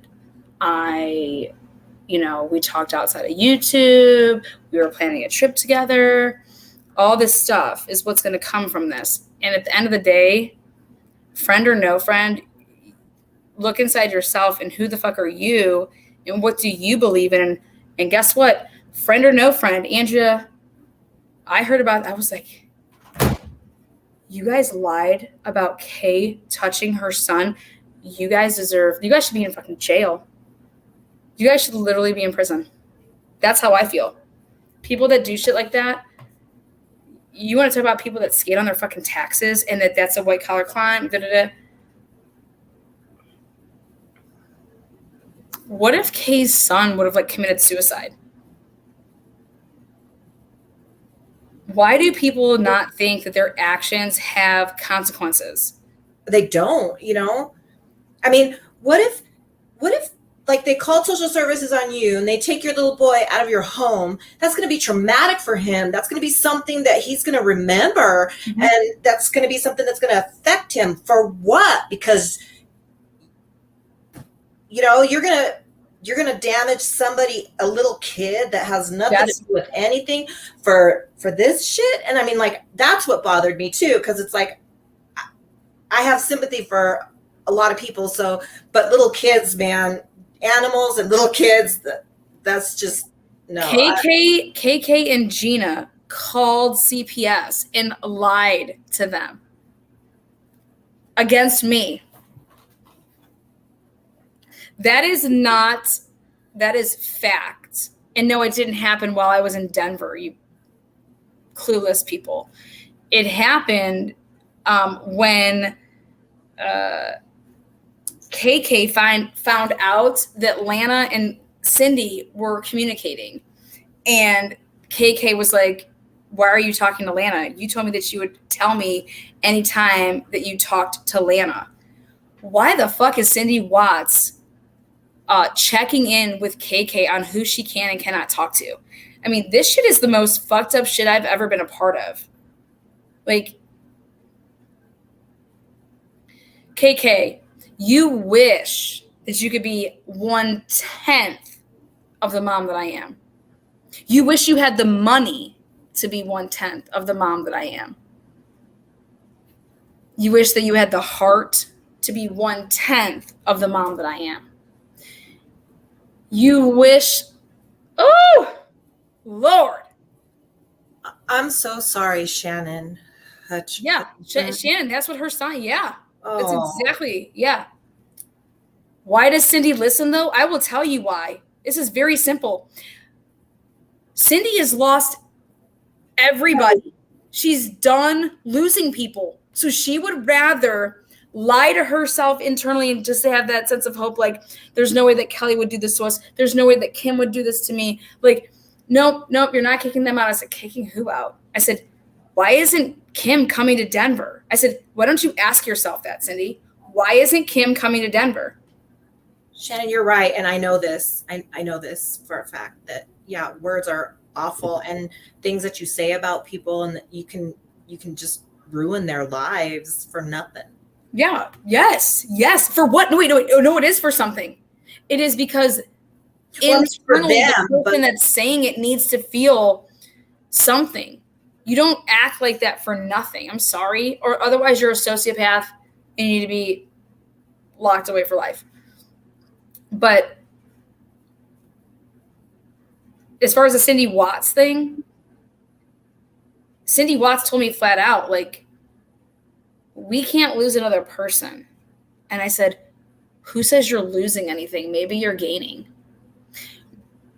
we talked outside of YouTube, we were planning a trip together. All this stuff is what's gonna come from this. And at the end of the day, friend or no friend, look inside yourself and who the fuck are you and what do you believe in? And guess what? Friend or no friend, Andrea, I heard about it. I was like, you guys lied about Kay touching her son. You guys should be in fucking jail. You guys should literally be in prison. That's how I feel. People that do shit like that, you want to talk about people that skate on their fucking taxes and that's a white collar crime, What if Kay's son would have committed suicide? Why do people not think that their actions have consequences? They don't, I mean, what if they call social services on you and they take your little boy out of your home? That's going to be traumatic for him. That's going to be something that he's going to remember. Mm-hmm. And that's going to be something that's going to affect him. For what? Because, you're going to damage somebody, a little kid that has nothing to do with anything for this shit. And I mean, that's what bothered me too. Because it's like, I have sympathy for a lot of people. So, but little kids, man, animals and little kids, that's just no. KK and Gina called CPS and lied to them against me. That is fact. And no, it didn't happen while I was in Denver, you clueless people. It happened when KK found out that Lana and Cindy were communicating. And KK was like, why are you talking to Lana? You told me that you would tell me anytime that you talked to Lana. Why the fuck is Cindy Watts checking in with KK on who she can and cannot talk to? I mean, this shit is the most fucked up shit I've ever been a part of. KK, you wish that you could be 1/10 of the mom that I am. You wish you had the money to be 1/10 of the mom that I am. You wish that you had the heart to be 1/10 of the mom that I am. You wish, oh, Lord. I'm so sorry, Shannon. Yeah, Shannon, that's what her son, yeah. That's exactly, yeah. Why does Cindy listen, though? I will tell you why. This is very simple. Cindy has lost everybody. She's done losing people. So she would rather lie to herself internally and just have that sense of hope, there's no way that Kelly would do this to us. There's no way that Kim would do this to me. Nope, you're not kicking them out. I said, kicking who out? I said, why isn't Kim coming to Denver? I said, why don't you ask yourself that, Cindy? Why isn't Kim coming to Denver? Shannon, you're right. And I know this. I know this for a fact that, yeah, words are awful and things that you say about people and that you can just ruin their lives for nothing. Yeah. Yes. For what? No, wait. Oh, no, it is for something. It is because Well, it's for internally, them, the person but that's saying it needs to feel something. You don't act like that for nothing. I'm sorry. Or otherwise you're a sociopath and you need to be locked away for life. But as far as the Cindy Watts thing, Cindy Watts told me flat out, like, we can't lose another person. And I said, who says you're losing anything? Maybe you're gaining.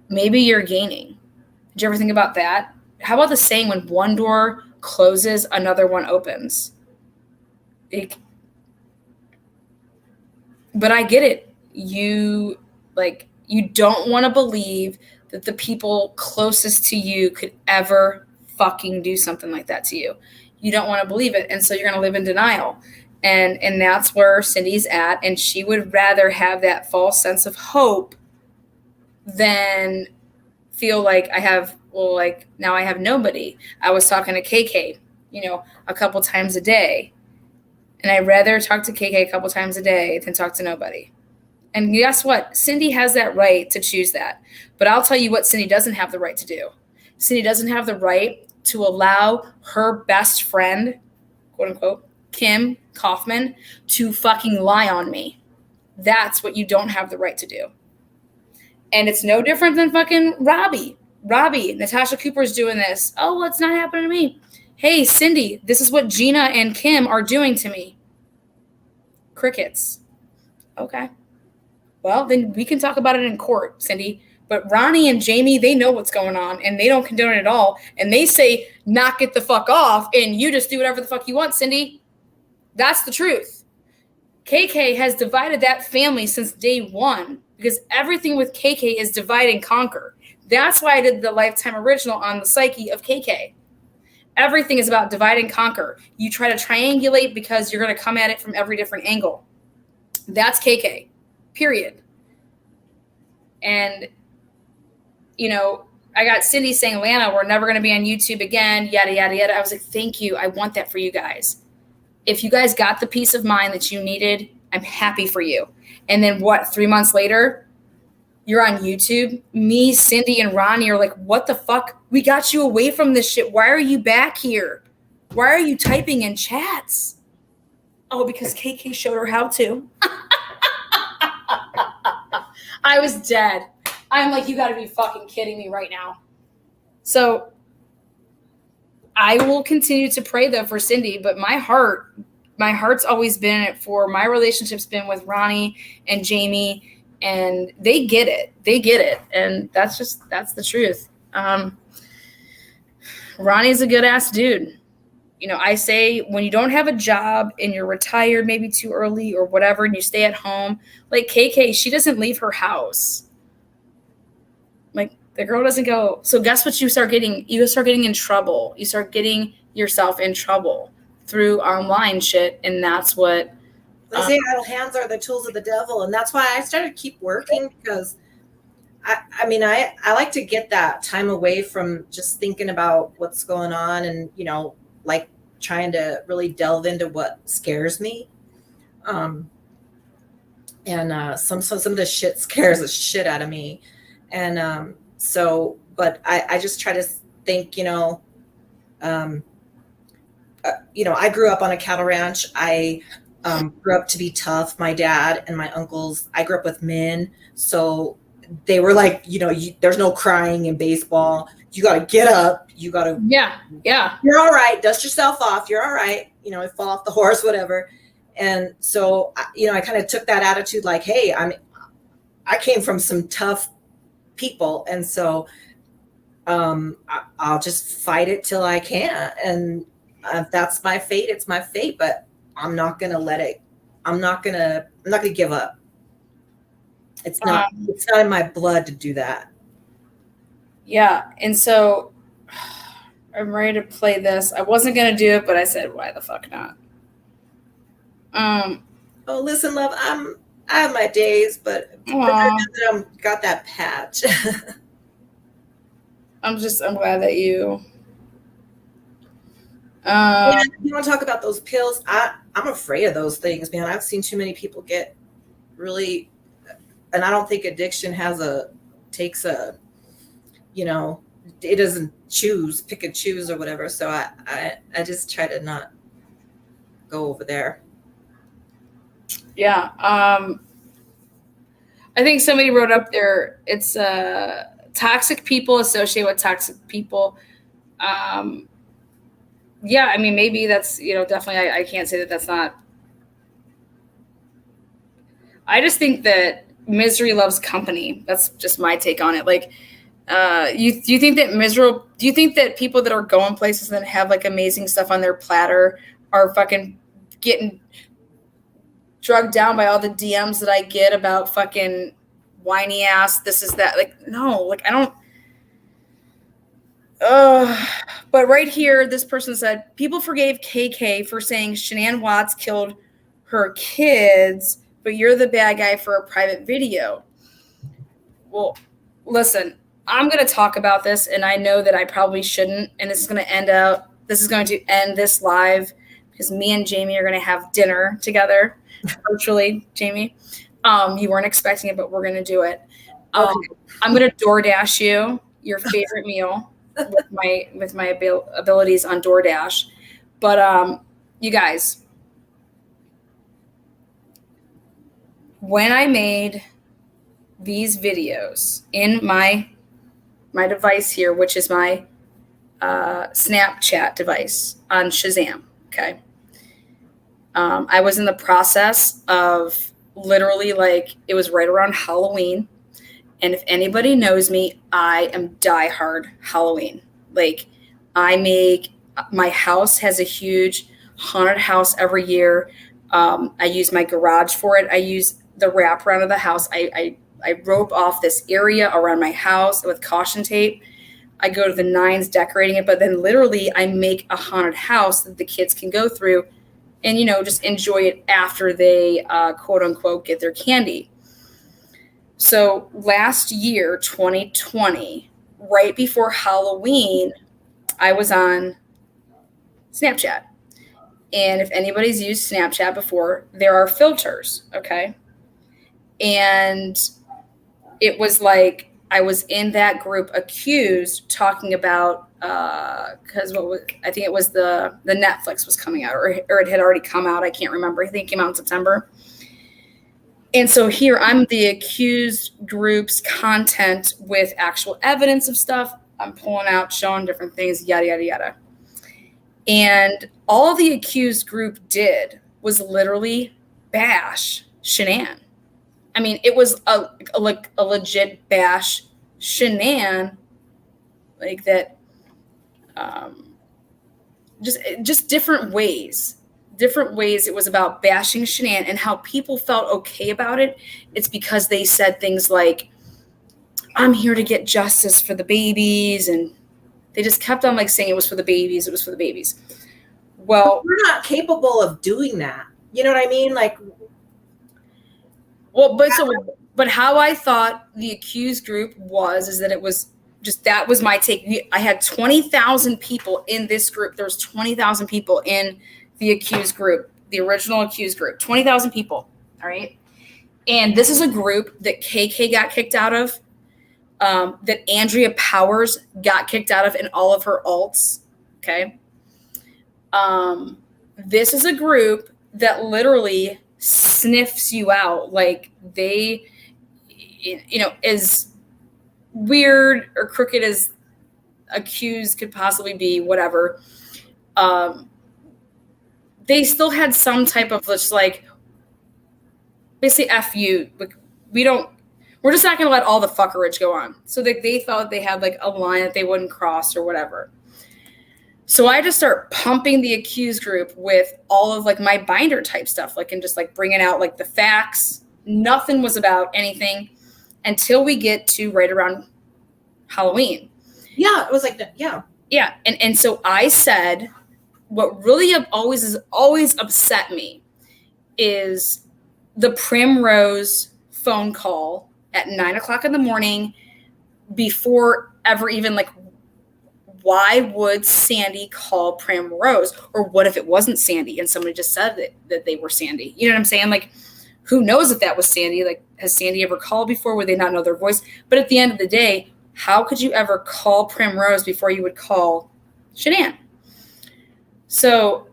Maybe you're gaining. Did you ever think about that? How about the saying, when one door closes, another one opens? But I get it. You don't want to believe that the people closest to you could ever fucking do something like that to you. You don't want to believe it. And so you're going to live in denial. And that's where Cindy's at. And she would rather have that false sense of hope than feel like now I have nobody. I was talking to KK, a couple times a day. And I'd rather talk to KK a couple times a day than talk to nobody. And guess what? Cindy has that right to choose that. But I'll tell you what Cindy doesn't have the right to do. Cindy doesn't have the right to allow her best friend, quote unquote, Kim Kaufman, to fucking lie on me. That's what you don't have the right to do. And it's no different than fucking Robbie. Natasha Cooper's doing this. Oh, well, it's not happening to me. Hey, Cindy, this is what Gina and Kim are doing to me. Crickets. Okay. Well, then we can talk about it in court, Cindy. But Ronnie and Jamie, they know what's going on, and they don't condone it at all. And they say, knock it the fuck off, and you just do whatever the fuck you want, Cindy. That's the truth. KK has divided that family since day one, because everything with KK is divide and conquer. That's why I did the Lifetime original on the psyche of KK. Everything is about divide and conquer. You try to triangulate because you're going to come at it from every different angle. That's KK, period. And, I got Cindy saying, Lana, we're never going to be on YouTube again, yada, yada, yada. I was like, thank you. I want that for you guys. If you guys got the peace of mind that you needed, I'm happy for you. And then 3 months later, you're on YouTube. Me, Cindy, and Ronnie are like, what the fuck? We got you away from this shit. Why are you back here? Why are you typing in chats? Oh, because KK showed her how to. I was dead. I'm like, you got to be fucking kidding me right now. So I will continue to pray, though, for Cindy. But my heart's always been in it for my relationship's been with Ronnie and Jamie. And they get it. And that's the truth. Ronnie's a good ass dude. I say when you don't have a job and you're retired maybe too early or whatever, and you stay at home, like KK, she doesn't leave her house. Like the girl doesn't go. So guess what you start getting? You start getting in trouble. You start getting yourself in trouble through online shit. And that's what, they say idle hands are the tools of the devil. And that's why I started to keep working, because I like to get that time away from just thinking about what's going on and, like trying to really delve into what scares me. And some of the shit scares the shit out of me. And but I just try to think, I grew up on a cattle ranch. I grew up to be tough. My dad and my uncles, I grew up with men. So they were like, there's no crying in baseball. You got to get up. You got to. Yeah. You're all right. Dust yourself off. You're all right. Fall off the horse, whatever. And so, I kind of took that attitude like, hey, I came from some tough people. And so I'll just fight it till I can. And if that's my fate, it's my fate. But I'm not going to let it. I'm not going to give up. It's not in my blood to do that. Yeah. And so I'm ready to play this. I wasn't going to do it, but I said, why the fuck not? Oh, listen, love, I have my days, but I got that patch. I'm glad that you Yeah, you want to talk about those pills? I'm afraid of those things, man. I've seen too many people get really, and I don't think addiction takes a, it doesn't pick and choose or whatever. So I just try to not go over there. Yeah. I think somebody wrote up there, it's toxic people associate with toxic people. Yeah, I mean, maybe that's, definitely, I can't say that that's not. I just think that misery loves company. That's just my take on it. Like, you think that do you think that people that are going places and have like amazing stuff on their platter are fucking getting drugged down by all the DMs that I get about fucking whiny ass, this is that? Like, no, like, I don't. But right here, this person said, people forgave KK for saying Shanann Watts killed her kids, but you're the bad guy for a private video. Well, listen, I'm going to talk about this, and I know that I probably shouldn't, and this is going to end this live because me and Jamie are going to have dinner together virtually. Jamie, you weren't expecting it, but we're going to do it. I'm going to DoorDash you your favorite meal with my abilities on DoorDash. But you guys, when I made these videos in my device here, which is my Snapchat device on Shazam, okay, I was in the process of literally, like, it was right around Halloween. And if anybody knows me, I am diehard Halloween. Like, my house has a huge haunted house every year. I use my garage for it. I use the wraparound of the house. I rope off this area around my house with caution tape. I go to the nines decorating it, but then literally I make a haunted house that the kids can go through and, just enjoy it after they, quote unquote, get their candy. So last year, 2020, right before Halloween, I was on Snapchat. And if anybody's used Snapchat before, there are filters, okay? And it was like I was in that group accused talking about, because I think it was the Netflix was coming out, or it had already come out. I can't remember. I think it came out in September. And so here I'm the accused group's content with actual evidence of stuff. I'm pulling out, showing different things, yada, yada, yada. And all the accused group did was literally bash Shanann. I mean, it was a legit bash Shanann, like that, just different ways. It was about bashing Shanann, and how people felt okay about it. It's because they said things like, I'm here to get justice for the babies. And they just kept on like saying it was for the babies. It was for the babies. Well, we're not capable of doing that. You know what I mean? Like, well, but how I thought the accused group is that it was just, that was my take. I had 20,000 people in this group. There was 20,000 people in the accused group, the original accused group, 20,000 people. All right. And this is a group that KK got kicked out of, that Andrea Powers got kicked out of in all of her alts. Okay. This is a group that literally sniffs you out. Like, they, as weird or crooked as accused could possibly be, whatever. They still had some type of just like, basically, F you. Like, we're just not going to let all the fuckerage go on. So they thought they had like a line that they wouldn't cross or whatever. So I just start pumping the accused group with all of like my binder type stuff, like, and just like bringing out like the facts. Nothing was about anything until we get to right around Halloween. Yeah, it was like that. Yeah. Yeah. And so I said, what really always upset me is the Primrose phone call at 9:00 in the morning before ever even like why would Sandy call Primrose? Or what if it wasn't Sandy and somebody just said that they were Sandy? You know what I'm saying? Like, who knows if that was Sandy? Like, has Sandy ever called before? Would they not know their voice? But at the end of the day, how could you ever call Primrose before you would call Shanann? So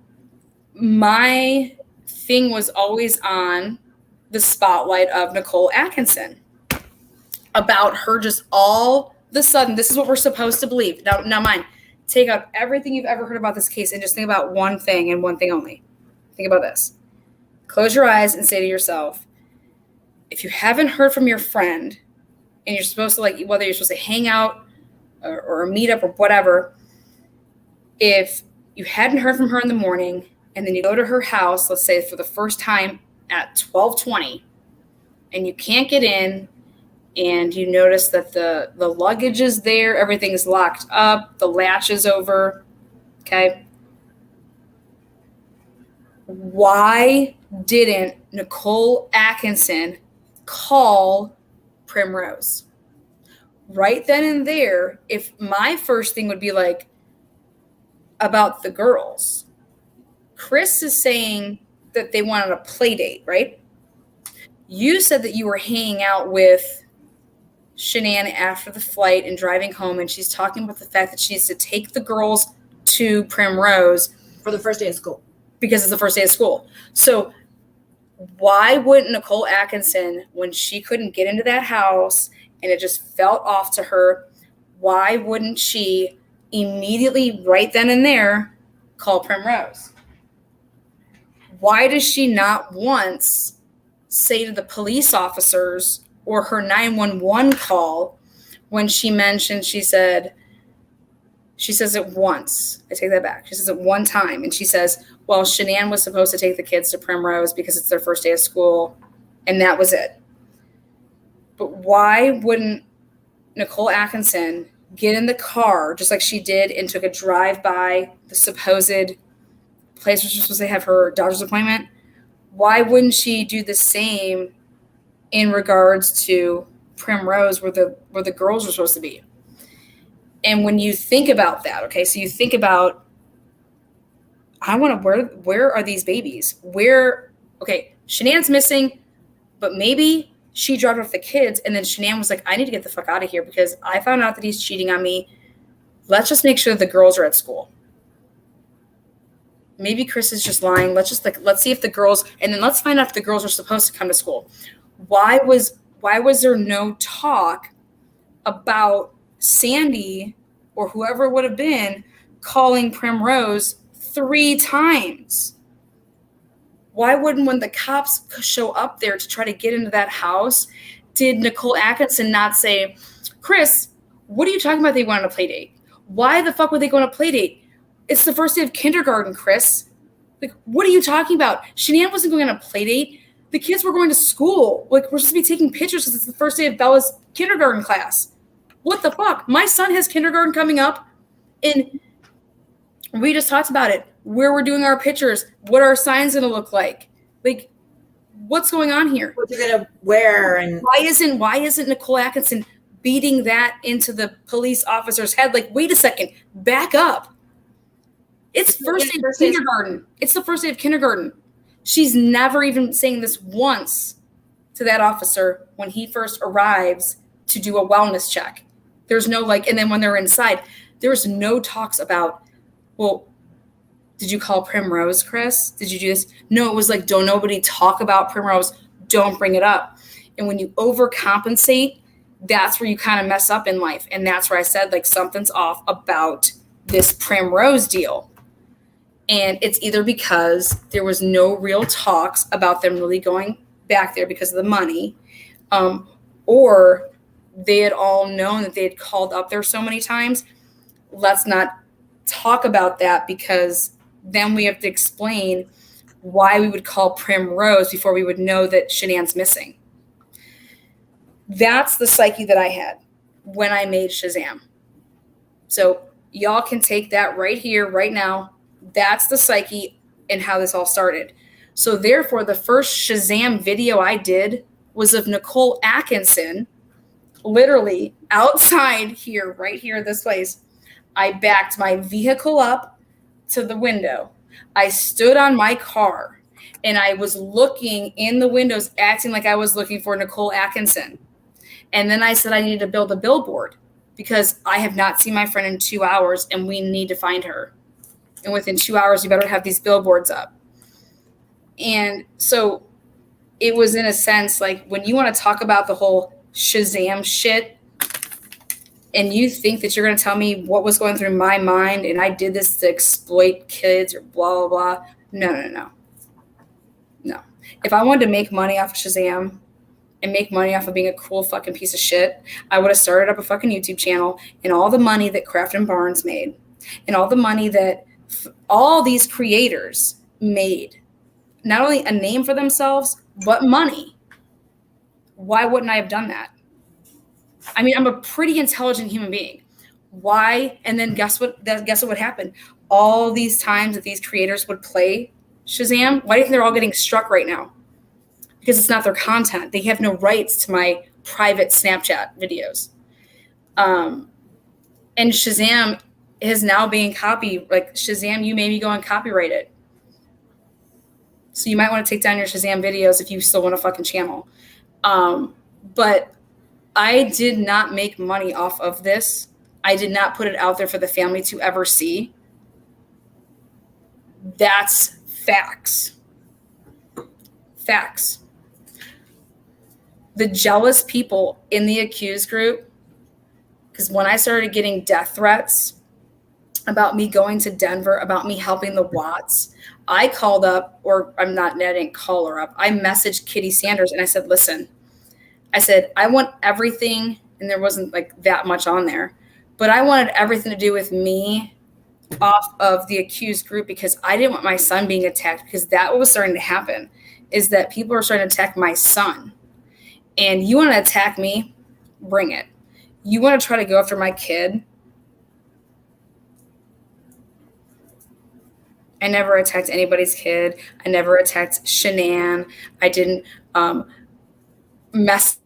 my thing was always on the spotlight of Nicole Atkinson, about her just all of a sudden, this is what we're supposed to believe. Now mind, take out everything you've ever heard about this case and just think about one thing and one thing only. Think about this. Close your eyes and say to yourself, if you haven't heard from your friend and you're supposed to, like, whether you're supposed to hang out or a meetup or whatever, if you hadn't heard from her in the morning and then you go to her house, let's say for the first time at 12:20, and you can't get in, and you notice that the luggage is there, everything's locked up, the latch is over, okay? Why didn't Nicole Atkinson call Primrose? Right then and there, if my first thing would be like, about the girls, Chris is saying that they wanted a play date, right? You said that you were hanging out with Shanann after the flight and driving home, and she's talking about the fact that she needs to take the girls to Primrose For the first day of school. because it's the first day of school. So why wouldn't Nicole Atkinson, when she couldn't get into that house and it just felt off to her, why wouldn't she immediately, right then and there, call Primrose? Why does she not once say to the police officers or her 911 call when she mentioned, she says it once. I take that back. She says it one time. And she says, well, Shanann was supposed to take the kids to Primrose because it's their first day of school. And that was it. But why wouldn't Nicole Atkinson get in the car just like she did and took a drive by the supposed place where she's supposed to have her doctor's appointment? Why wouldn't she do the same in regards to Primrose where the girls were supposed to be? And when you think about that, okay, so you think about, where are these babies? Okay, Shanann's missing, but maybe she dropped off the kids and then Shanann was like, I need to get the fuck out of here because I found out that he's cheating on me. Let's just make sure the girls are at school. Maybe Chris is just lying. Let's see if the girls, and then let's find out if the girls are supposed to come to school. Why was there no talk about Sandy or whoever it would have been calling Primrose 3 times? Why wouldn't, when the cops show up there to try to get into that house, did Nicole Atkinson not say, Chris, what are you talking about they went on a play date? Why the fuck would they go on a play date? It's the first day of kindergarten, Chris. Like, what are you talking about? Shanann wasn't going on a play date. The kids were going to school. Like, we're supposed to be taking pictures because it's the first day of Bella's kindergarten class. What the fuck? My son has kindergarten coming up, and we just talked about it. Where we're doing our pictures, what our signs going to look like. Like, what's going on here? What they're going to wear. And why isn't Nicole Atkinson beating that into the police officer's head? Like, wait a second, back up. It's first day of kindergarten. It's the first day of kindergarten. She's never even saying this once to that officer when he first arrives to do a wellness check. There's no and then when they're inside, there's no talks about, well, did you call Primrose, Chris? Did you do this? No, it was like, don't nobody talk about Primrose. Don't bring it up. And when you overcompensate, that's where you kind of mess up in life. And that's where I said, something's off about this Primrose deal. And it's either because there was no real talks about them really going back there because of the money, or they had all known that they had called up there so many times. Let's not talk about that because then we have to explain why we would call Primrose before we would know that Shanann's missing. That's the psyche that I had when I made Shazam. So y'all can take that right here, right now. That's the psyche and how this all started. So therefore, the first Shazam video I did was of Nicole Atkinson, literally outside here, right here, this place, I backed my vehicle up to the window. I stood on my car and I was looking in the windows, acting like I was looking for Nicole Atkinson. And then I said I needed to build a billboard because I have not seen my friend in 2 hours and we need to find her. And within 2 hours, you better have these billboards up. And so it was, in a sense, like when you want to talk about the whole Shazam shit and you think that you're going to tell me what was going through my mind and I did this to exploit kids or blah, blah, blah. No. If I wanted to make money off of Shazam and make money off of being a cool fucking piece of shit, I would have started up a fucking YouTube channel, and all the money that Kraft and Barnes made and all the money that all these creators made, not only a name for themselves, but money. Why wouldn't I have done that? I mean, I'm a pretty intelligent human being. Why? And then guess what would happen? All these times that these creators would play Shazam, why do you think they're all getting struck right now? Because it's not their content. They have no rights to my private Snapchat videos. And Shazam is now being copied. Like, Shazam, you made me go and copyright it. So you might want to take down your Shazam videos if you still want a fucking channel. But I did not make money off of this. I did not put it out there for the family to ever see. That's facts. Facts. The jealous people in the accused group, because when I started getting death threats about me going to Denver, about me helping the Watts, I called up, or I didn't call her up. I messaged Kitty Sanders and I said, listen, I want everything, and there wasn't like that much on there, but I wanted everything to do with me off of the accused group because I didn't want my son being attacked, because that was starting to happen, is that people are starting to attack my son. And you want to attack me? Bring it. You want to try to go after my kid? I never attacked anybody's kid. I never attacked Shanann. I didn't mess.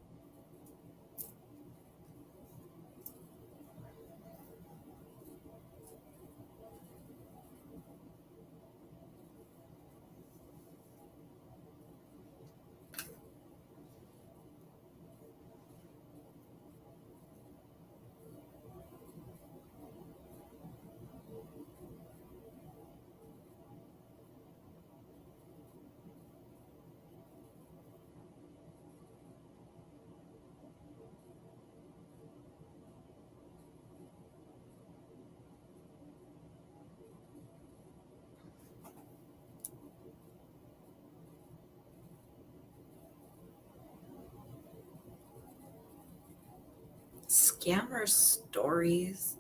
Scammer stories.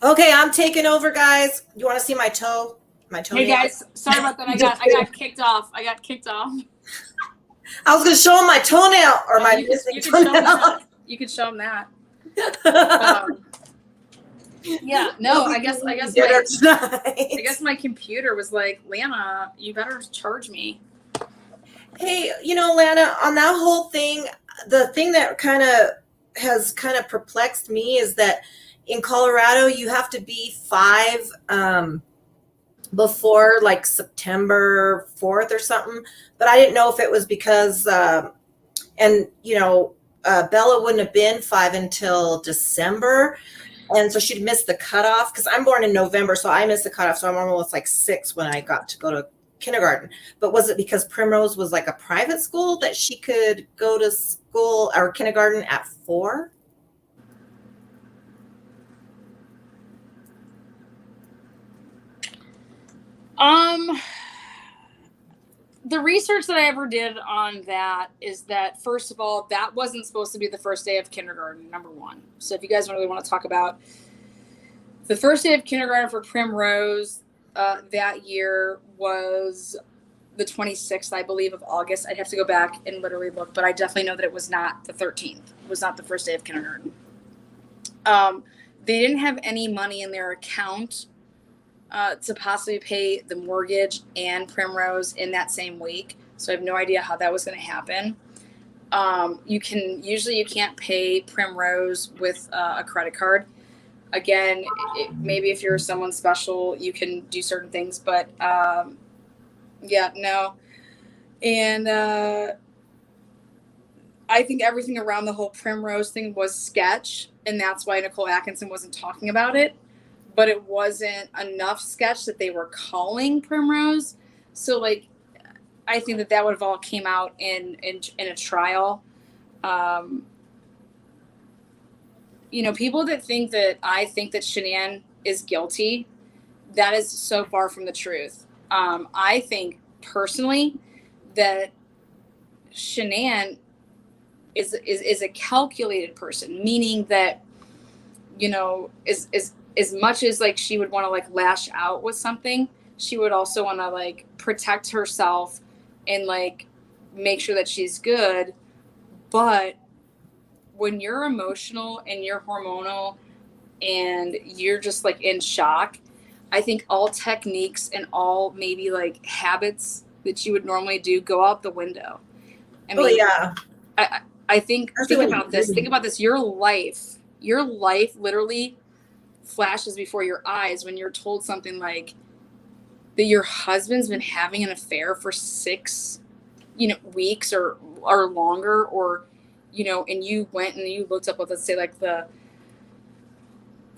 Okay, I'm taking over, guys. You want to see my toe? My toe. Hey guys, sorry about that. I got kicked off. I was gonna show them my toenail or my missing toenail. You could show them that. Yeah, no, I guess my computer was like, Lana, you better charge me. Hey, Lana, on that whole thing, the thing that has perplexed me is that in Colorado you have to be 5 before like September 4th or something, but I didn't know if it was because Bella wouldn't have been 5 until December, and so she'd missed the cutoff because I'm born in November, so I missed the cutoff, so I'm almost like 6 when I got to go to kindergarten. But was it because Primrose was like a private school that she could go to school or kindergarten at 4? The research that I ever did on that is that, first of all, that wasn't supposed to be the first day of kindergarten, number one. So if you guys really want to talk about the first day of kindergarten for Primrose that year was the 26th, I believe, of August. I'd have to go back and literally look, but I definitely know that it was not the 13th. It was not the first day of kindergarten. They didn't have any money in their account to possibly pay the mortgage and Primrose in that same week. So I have no idea how that was going to happen. You can't pay Primrose with a credit card. Again, maybe if you're someone special, you can do certain things, but yeah, no. And I think everything around the whole Primrose thing was sketch, and that's why Nicole Atkinson wasn't talking about it. But it wasn't enough sketch that they were calling Primrose. So, like, I think that would have all came out in a trial. You know, people that think that I think that Shanann is guilty, that is so far from the truth. I think personally that Shanann is a calculated person, meaning that, you know, is as much as like she would want to like lash out with something, she would also want to like protect herself and like make sure that she's good. But when you're emotional and you're hormonal and you're just like in shock, I think all techniques and all maybe like habits that you would normally do go out the window. I mean, yeah. I think about this. Think about this. Your life literally flashes before your eyes when you're told something like that your husband's been having an affair for 6, weeks or longer, or, and you went and you looked up, let's say like the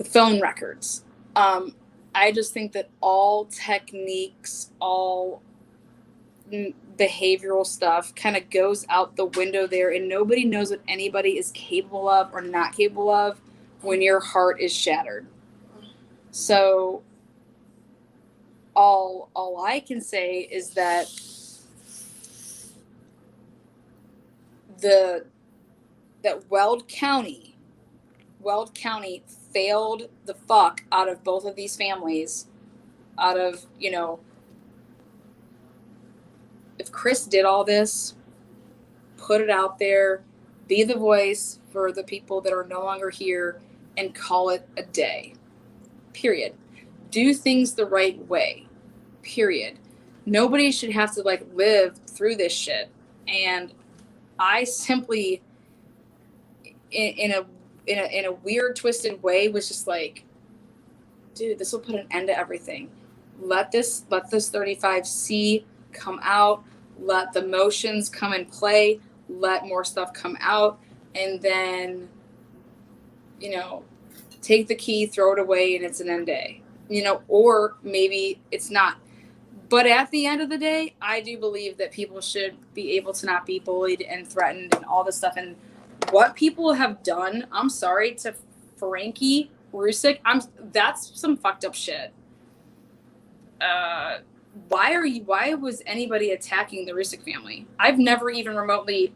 phone records. I just think that all techniques, all behavioral stuff kind of goes out the window there, and nobody knows what anybody is capable of or not capable of when your heart is shattered. So all I can say is that Weld County failed the fuck out of both of these families. Out of, if Chris did all this, put it out there, be the voice for the people that are no longer here, and call it a day. Period. Do things the right way. Period. Nobody should have to like live through this shit. And I simply, in a weird, twisted way, was just like, dude, this will put an end to everything. Let this 35C come out. Let the motions come and play. Let more stuff come out. And then, take the key, throw it away, and it's an end day. Or maybe it's not. But at the end of the day, I do believe that people should be able to not be bullied and threatened and all this stuff. And what people have done, I'm sorry, to Frankie Rusick, that's some fucked up shit. Why was anybody attacking the Rusick family? I've never even remotely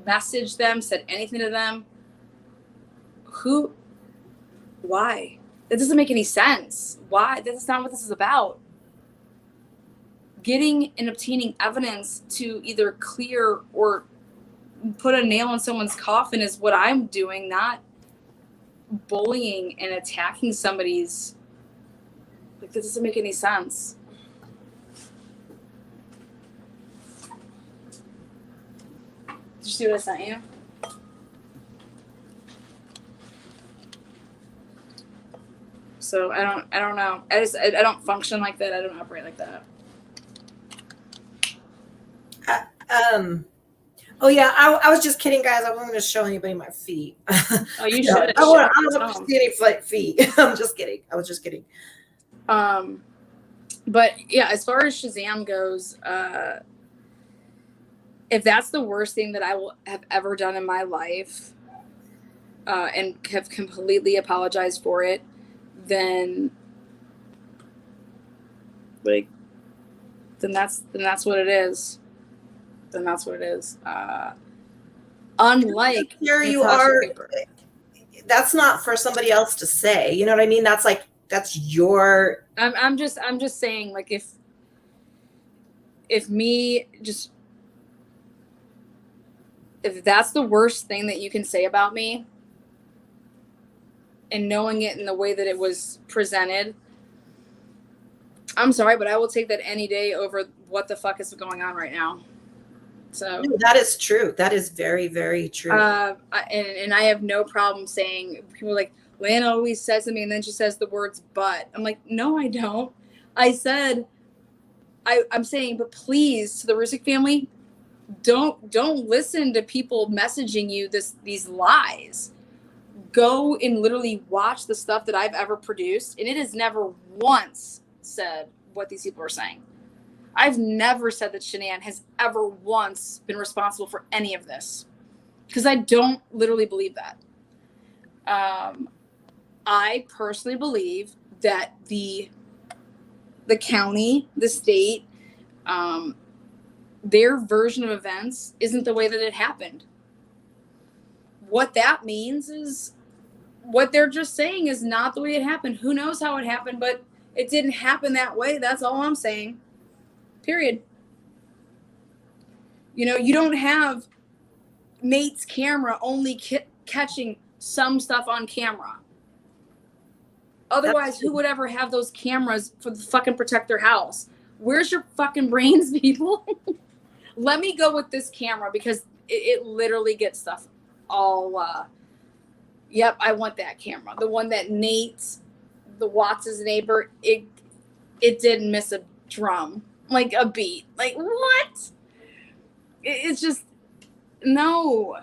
messaged them, said anything to them. Why? That doesn't make any sense. Why? That's not what this is about. Getting and obtaining evidence to either clear or put a nail in someone's coffin is what I'm doing, not bullying and attacking somebody's. Like, that doesn't make any sense. Did you see what I sent you? So I don't know. I don't function like that. I don't operate like that. Oh yeah, I was just kidding, guys. I wasn't going to show anybody my feet. Oh, you should. I don't want to see any feet. I'm just kidding. I was just kidding. But yeah, as far as Shazam goes, if that's the worst thing that I will have ever done in my life, and have completely apologized for it, then that's what it is. Then that's what it is. Unlike here you are, that's not for somebody else to say. You know what I mean? That's your. I'm just saying, like, if that's the worst thing that you can say about me, and knowing it in the way that it was presented, I'm sorry, but I will take that any day over what the fuck is going on right now. So No, that is true. That is very, very true. And I have no problem saying, people are like, Lynn always says to me, and then she says the words "but." I'm like, no, I don't. I said, I'm saying, but please, to the Rusick family, don't listen to people messaging you these lies. Go and literally watch the stuff that I've ever produced, and it has never once said what these people are saying. I've never said that Shanann has ever once been responsible for any of this, because I don't literally believe that. I personally believe that the county, the state, their version of events isn't the way that it happened. What that means is what they're just saying is not the way it happened. Who knows how it happened, but it didn't happen that way. That's all I'm saying. Period. You know, you don't have Nate's camera only catching some stuff on camera. Otherwise, who would ever have those cameras for the fucking protect their house? Where's your fucking brains, people? Let me go with this camera, because it literally gets stuff all, yep, I want that camera. The one that Nate's, the Watts' neighbor, it didn't miss a drum, like a beat. Like, what? It's just, no.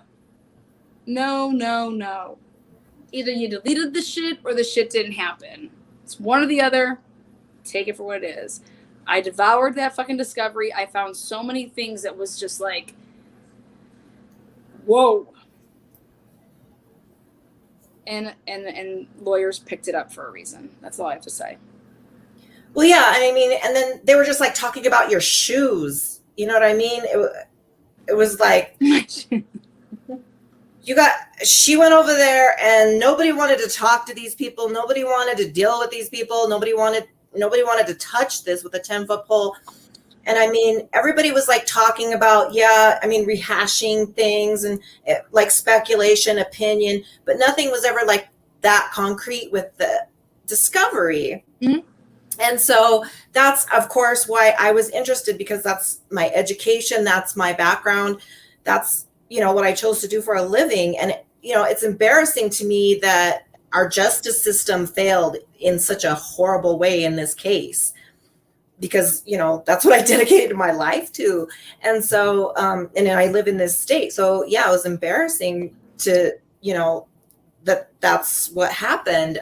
Either you deleted the shit or the shit didn't happen. It's one or the other. Take it for what it is. I devoured that fucking discovery. I found so many things that was just like, whoa. And lawyers picked it up for a reason. That's all I have to say. Well, yeah, I mean, and then they were just like talking about your shoes. You know what I mean? It was like, she went over there and nobody wanted to talk to these people. Nobody wanted to deal with these people. Nobody wanted to touch this with a 10-foot pole. And I mean, everybody was like talking about, rehashing things and like speculation, opinion, but nothing was ever like that concrete with the discovery. Mm-hmm. And so that's, of course, why I was interested, because that's my education. That's my background. That's, what I chose to do for a living. And, it's embarrassing to me that our justice system failed in such a horrible way in this case, because, that's what I dedicated my life to. And so, and I live in this state. So yeah, it was embarrassing to, that's what happened.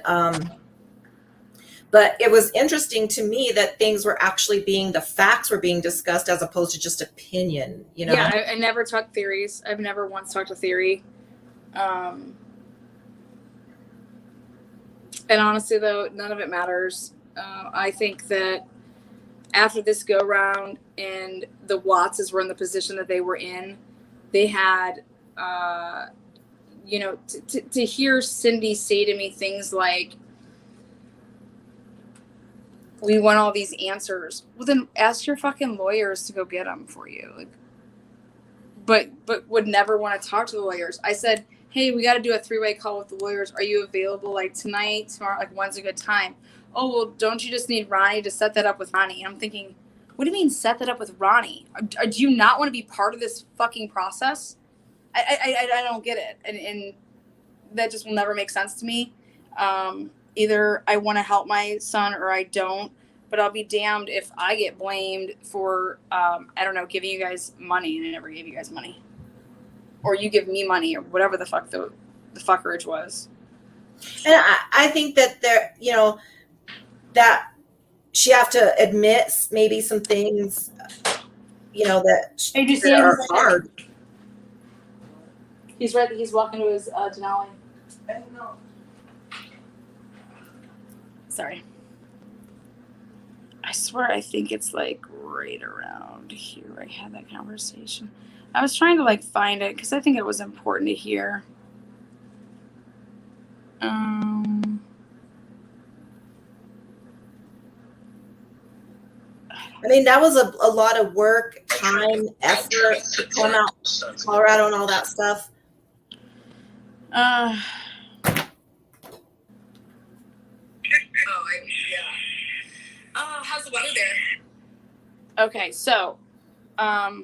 But it was interesting to me that things were actually the facts were being discussed as opposed to just opinion, Yeah, I never talked theories. I've never once talked a theory. And honestly, though, none of it matters. I think that after this go round and the Wattses were in the position that they were in, they had, to hear Cindy say to me things like, we want all these answers. Well, then ask your fucking lawyers to go get them for you. Like, but would never want to talk to the lawyers. I said, hey, we got to do a 3-way call with the lawyers. Are you available like tonight, tomorrow? Like, when's a good time? Oh, well, don't you just need Ronnie to set that up with Ronnie? And I'm thinking, what do you mean set that up with Ronnie? Do you not want to be part of this fucking process? I don't get it. And that just will never make sense to me. Either I want to help my son or I don't, but I'll be damned if I get blamed for, giving you guys money and I never gave you guys money. Or you give me money or whatever the fuck the fuckerage was. And I think that there, that she have to admit maybe some things, that are hard. He's ready. He's walking to his Denali. Sorry. I swear I think it's like right around here I had that conversation. I was trying to like find it because I think it was important to hear. I don't I mean, that was a lot of work, time, effort to come out to Colorado and all that stuff. Uh, How's the weather there? okay, so, In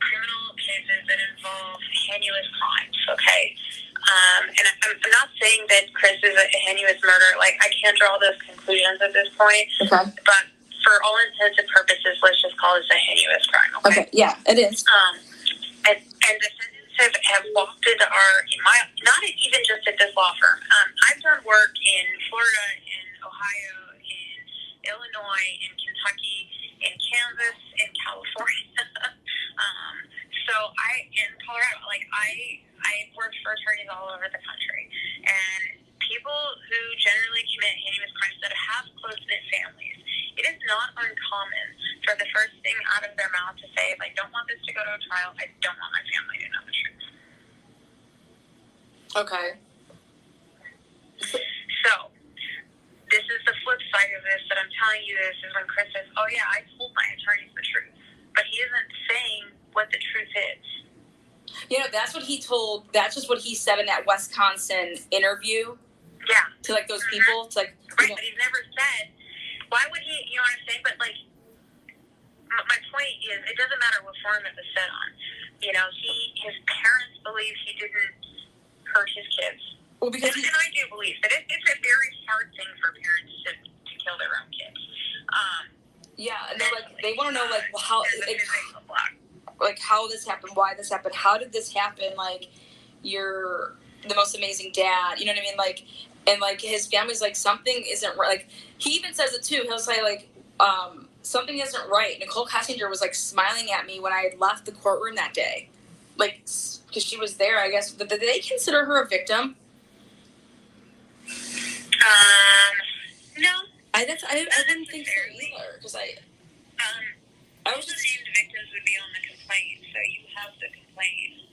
criminal cases that involve heinous crimes, okay? And I'm not saying that Chris is a heinous murderer. Like, I can't draw those conclusions at this point. Okay. But for all intents and purposes, let's just call this a heinous crime, okay? Okay, yeah, it is. And defendants have walked into not even just at this law firm. I've done work in Florida, in Ohio, in Illinois, in Kentucky, in Kansas, in California. In Colorado, like I worked for attorneys all over the country, and people who generally commit heinous crimes that have close-knit families, it is not uncommon for the first thing out of their mouth to say, if I don't want this to go to a trial, I don't want my family to know the truth. Okay. So, this is the flip side of this that I'm telling you this is when Chris says, oh yeah, I told my attorneys the truth. But he isn't saying what the truth is. You know, that's what he told, that's just what he said in that Wisconsin interview. Yeah. To like those people. To like, right, but he's never said, why would he, you know what I'm saying? But like, my point is, it doesn't matter what form it was said on. You know, his parents believe he didn't hurt his kids. Well, because and I do believe that it's a very hard thing for parents to kill their own kids. Yeah, and they're like, they want to know like how, like how this happened, why this happened, how did this happen? Like, you're the most amazing dad, you know what I mean? Like, and like his family's like, something isn't right. Like, he even says it too. He'll say like, something isn't right. Nicole Kessinger was like smiling at me when I had left the courtroom that day, like because she was there. I guess did they consider her a victim? No. I didn't think so either, because I was just named victims would be on the complaint, so you have the complaint.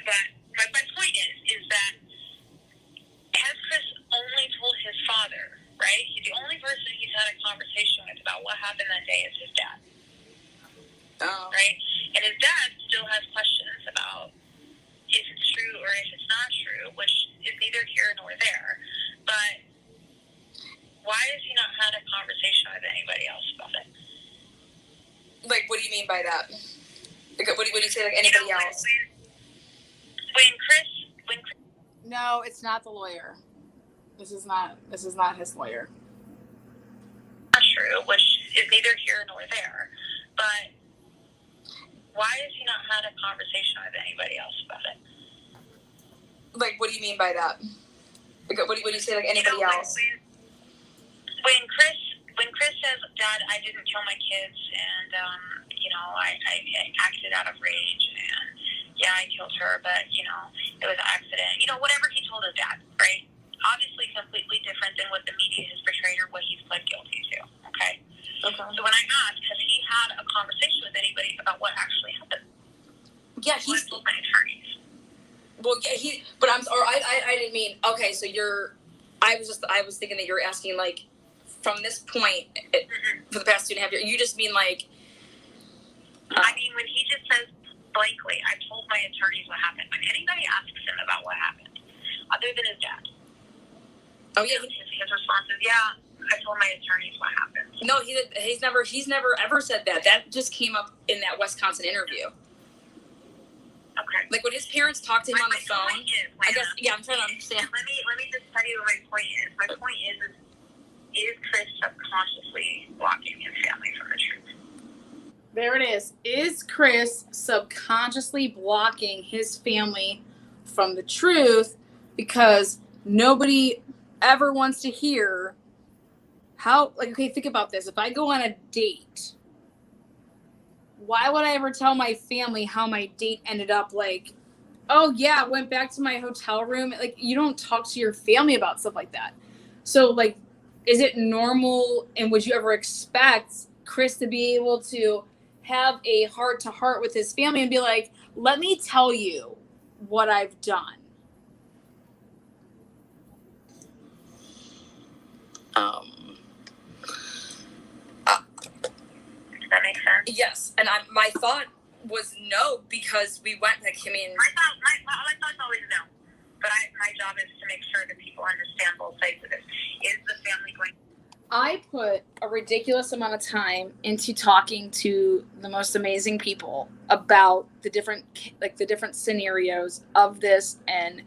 But my point is that has Chris only told his father, right? The only person he's had a conversation with about what happened that day is his dad. Oh. Right? And his dad still has questions about if it's true or if it's not true, which is neither here nor there. But why has he not had a conversation with anybody else about it? Like, what do you mean by that? Like, what do you say, like anybody else? When Chris. no, it's not the lawyer. This is not his lawyer. Not true, which is neither here nor there. But why has he not had a conversation with anybody else about it? Like, what do you mean by that? Like, what do you say, like anybody else? When Chris says, Dad, I didn't kill my kids, and I acted out of rage, and yeah, I killed her, but it was an accident. Whatever he told his dad, right? Obviously, completely different than what the media has portrayed or what he's pled guilty to. Okay. Okay. So when I asked, has he had a conversation with anybody about what actually happened? Yeah, he's told my attorneys. Well, yeah, but I didn't mean, okay, so I was thinking that you're asking, like, from this point, for the past 2.5 years, you just mean, like... I mean, when he just says blankly, I told my attorneys what happened. When anybody asks him about what happened, other than his dad. Oh, yeah. His response is, yeah, I told my attorneys what happened. No, he's never ever said that. That just came up in that Wisconsin interview. Okay. Like, when his parents talked to him on the phone, I guess, yeah, I'm trying to understand. Let me just tell you what my point is. My point is Chris subconsciously blocking his family from the truth? There it is. Is Chris subconsciously blocking his family from the truth because nobody ever wants to hear how, like, okay, think about this. If I go on a date, why would I ever tell my family how my date ended up? Like, oh yeah, I went back to my hotel room. Like, you don't talk to your family about stuff like that. So, like, is it normal, and would you ever expect Chris to be able to have a heart-to-heart with his family and be like, let me tell you what I've done? Does that make sense? Yes, and my thought was no, because we went, like, I mean... My thought's always no. But my job is to make sure that people understand both sides of this. Is the family going... I put a ridiculous amount of time into talking to the most amazing people about the different scenarios of this, and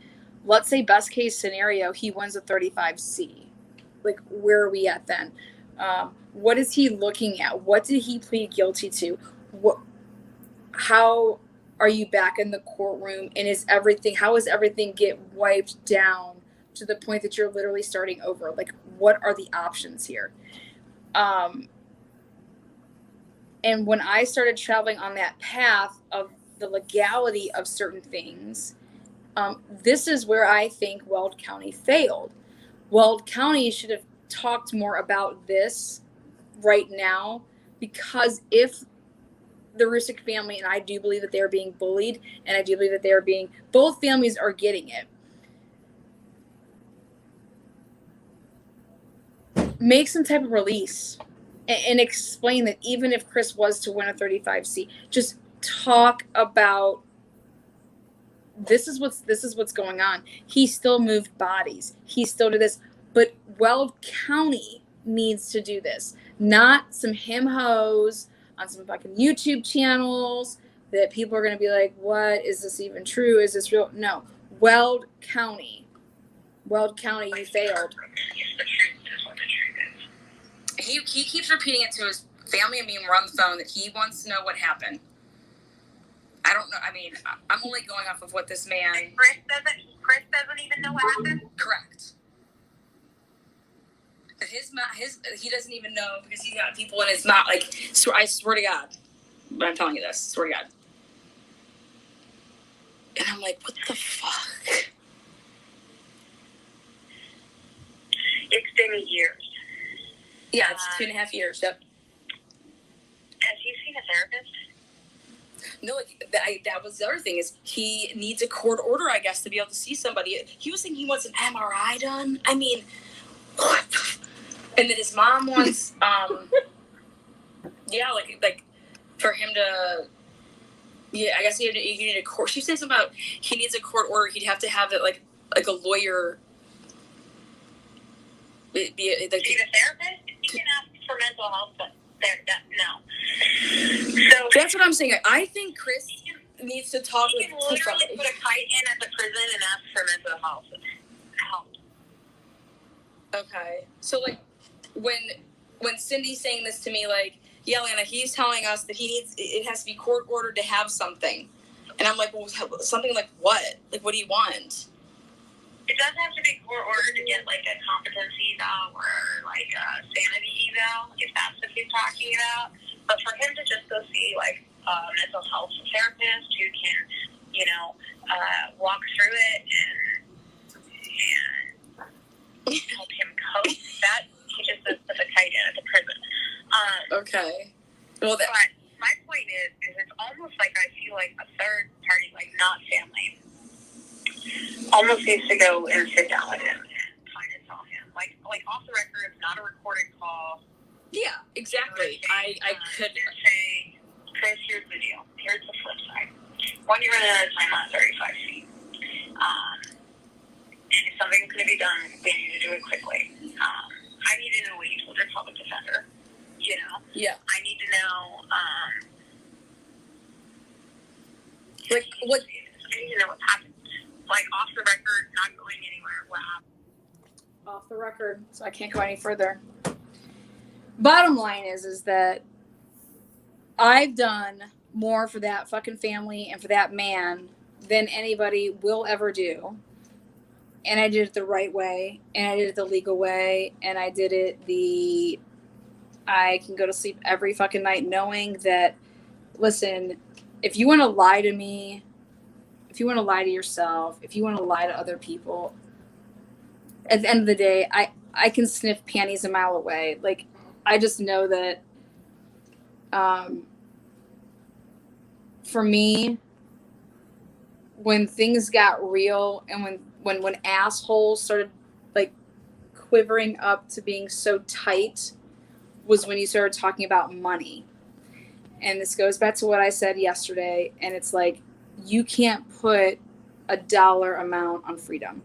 let's say best case scenario, he wins a 35C. Like, where are we at then? What is he looking at? What did he plead guilty to? How are you back in the courtroom? And how is everything get wiped down to the point that you're literally starting over? Like, what are the options here? And when I started traveling on that path of the legality of certain things, this is where I think Weld County failed. Weld County should have talked more about this right now, because if the Rusick family, and I do believe that they're being bullied, and I do believe that both families are getting it. Make some type of release and explain that even if Chris was to win a 35C, just talk about this is what's going on. He still moved bodies. He still did this, but Weld County needs to do this, not some him-hoes on some fucking YouTube channels that people are going to be like, what, is this even true? Is this real? No. Weld County, you failed. He keeps repeating it to his family. I mean, we're on the phone, that he wants to know what happened. I don't know. I mean, I'm only going off of what this man... Chris doesn't even know what happened? Correct. He doesn't even know, because he's got people in his mouth. Like, I swear to God, but I'm telling you this, swear to God. And I'm like, what the fuck? It's been years. Yeah, it's 2.5 years. Yep. Has he seen a therapist? No, that was the other thing, is he needs a court order, I guess, to be able to see somebody. He was thinking he wants an MRI done. I mean, what? And then his mom wants, like for him to, I guess he needed a court. She said something about he needs a court order. He'd have to have it like a lawyer. Be a therapist? He can ask for mental health, but no. So that's what I'm saying. I think Chris needs to talk with somebody. He can literally put a kite in at the prison and ask for mental health. Okay. So, like, when Cindy's saying this to me, like, yeah, Lana, he's telling us that it has to be court ordered to have something. And I'm like, well, something like what? Like, what do you want? It doesn't have to be court ordered to get, like, a competency eval or, like, a sanity eval, if that's what he's talking about. But for him to just go see, like, a mental health therapist who can, walk through it and help him cope, that he just put a kite in at the prison. Okay. Well, but my point is it's almost like I feel like a third party, like not family, almost needs to go and sit down with him and try to tell him, like off the record, not a recorded call. Yeah, exactly. I could say, Chris, here's the deal. Here's the flip side. One, you're running out of time on 35 feet. And if something's going to be done, they need to do it quickly. I need to know what you told your public defender. Yeah. I need to know. What? I need to know what's happened. Like off the record, not going anywhere. What happened? Off the record, so I can't go any further. Bottom line is that I've done more for that fucking family and for that man than anybody will ever do. And I did it the right way, and I did it the legal way, and I did it I can go to sleep every fucking night knowing that, listen, if you want to lie to me, if you want to lie to yourself, if you want to lie to other people, at the end of the day, I can sniff panties a mile away. Like, I just know that for me, when things got real and when assholes started like quivering up to being so tight was when you started talking about money. And this goes back to what I said yesterday. And it's like, you can't put a dollar amount on freedom.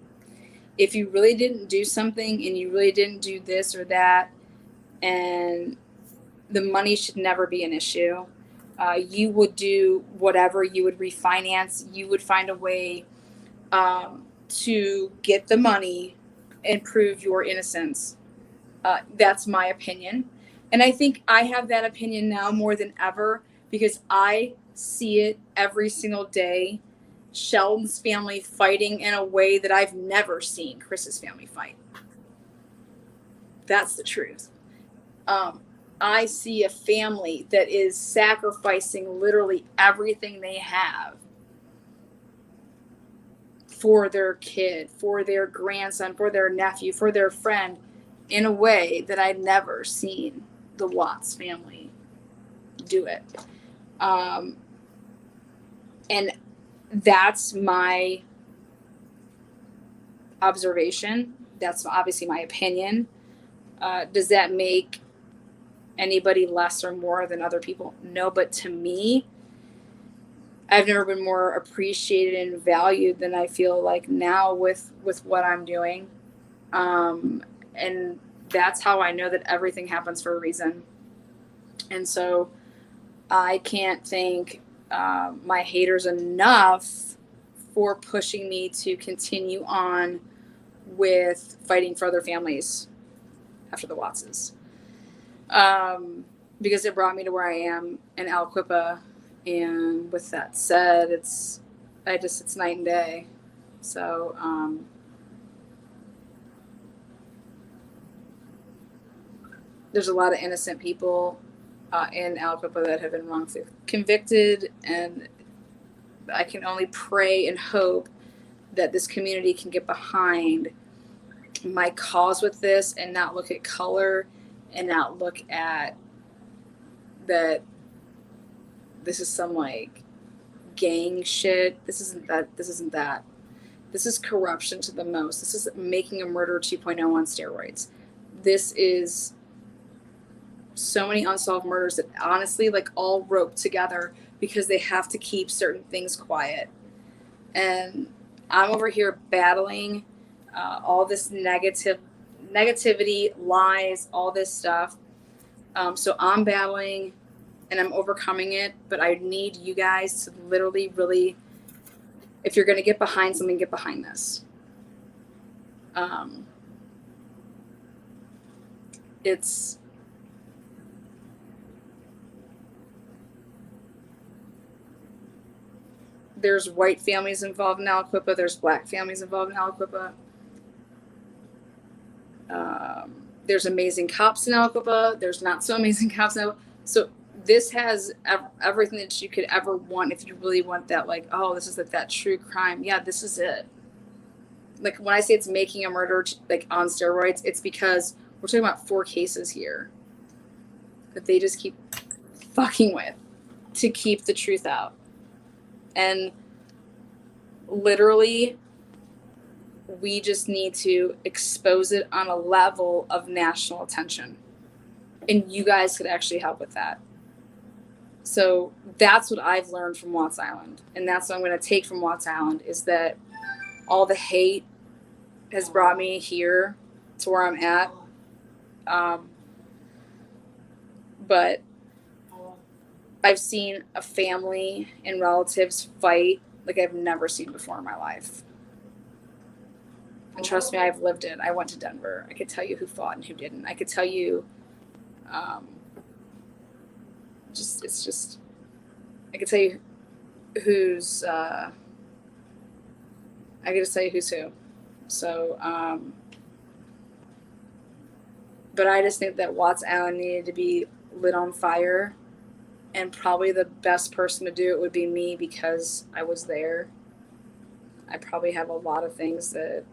If you really didn't do something and you really didn't do this or that, and the money should never be an issue. You would do whatever, you would refinance, you would find a way to get the money and prove your innocence. That's my opinion. And I think I have that opinion now more than ever because I see it every single day. Sheldon's family fighting in a way that I've never seen Chris's family fight. That's the truth. I see a family that is sacrificing literally everything they have for their kid, for their grandson, for their nephew, for their friend, in a way that I've never seen the Watts family do it. And that's my observation. That's obviously my opinion. Does that make anybody less or more than other people? No, but to me, I've never been more appreciated and valued than I feel like now with what I'm doing. And that's how I know that everything happens for a reason. And so I can't thank my haters enough for pushing me to continue on with fighting for other families after the Wattses. Because it brought me to where I am in Aliquippa. And with that said, it's night and day. So, there's a lot of innocent people in Aliquippa that have been wrongfully convicted, and I can only pray and hope that this community can get behind my cause with this and not look at color and not look at that this is some like gang shit. This isn't that. This is corruption to the most. This is making a murder 2.0 on steroids. This is so many unsolved murders that honestly like all roped together because they have to keep certain things quiet. And I'm over here battling all this negativity, lies, all this stuff. So I'm battling and I'm overcoming it, but I need you guys to literally really, if you're going to get behind something, get behind this. There's white families involved in Aliquippa. There's black families involved in Aliquippa. There's amazing cops in Aliquippa. There's not so amazing cops in Aliquippa. So this has everything that you could ever want if you really want that, like, oh, this is like that true crime. Yeah, this is it. Like when I say it's making a murder like on steroids, it's because we're talking about 4 cases here that they just keep fucking with to keep the truth out. And literally, we just need to expose it on a level of national attention. And you guys could actually help with that. So that's what I've learned from Watts Island. And that's what I'm going to take from Watts Island, is that all the hate has brought me here to where I'm at. But I've seen a family and relatives fight like I've never seen before in my life. And trust me, I've lived it. I went to Denver. I could tell you who fought and who didn't. I could tell you, I could tell you who's, I could just tell you who's who. So, but I just think that Watts Island needed to be lit on fire. And probably the best person to do it would be me, because I was there. I probably have a lot of things that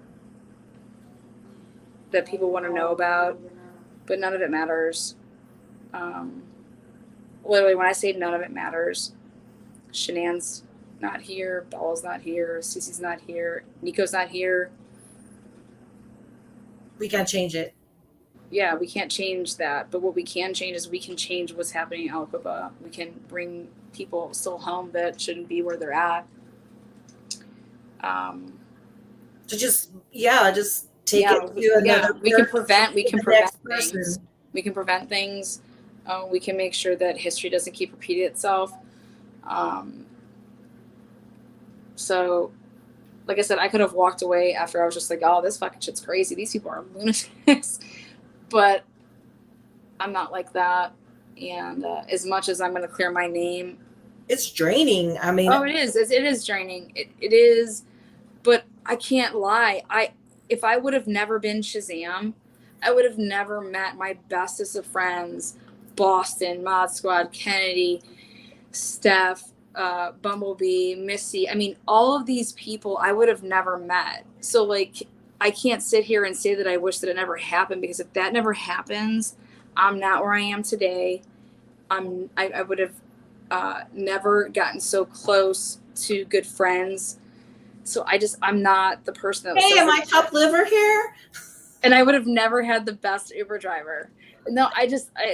people want to know about, but none of it matters. Literally, when I say none of it matters, Shanann's not here, Bella's not here, Cece's not here, Nico's not here. We can't change it. Yeah, we can't change that. But what we can change is we can change what's happening in Alcoba. We can bring people still home that shouldn't be where they're at. To just take it to another. We can prevent. We can prevent things. Person. We can prevent things. We can make sure that history doesn't keep repeating itself. So, like I said, I could have walked away after I was just like, oh, this fucking shit's crazy. These people are lunatics. But I'm not like that. And as much as I'm going to clear my name, it's draining. I mean, it is. It is draining. It is. But I can't lie. If I would have never been Shazam, I would have never met my bestest of friends, Boston, Mod Squad, Kennedy, Steph, Bumblebee, Missy. I mean, all of these people I would have never met. So, like, I can't sit here and say that I wish that it never happened, because if that never happens, I'm not where I am today. I would have never gotten so close to good friends. So I'm not the person that. Hey, am I top liver here? And I would have never had the best Uber driver. No,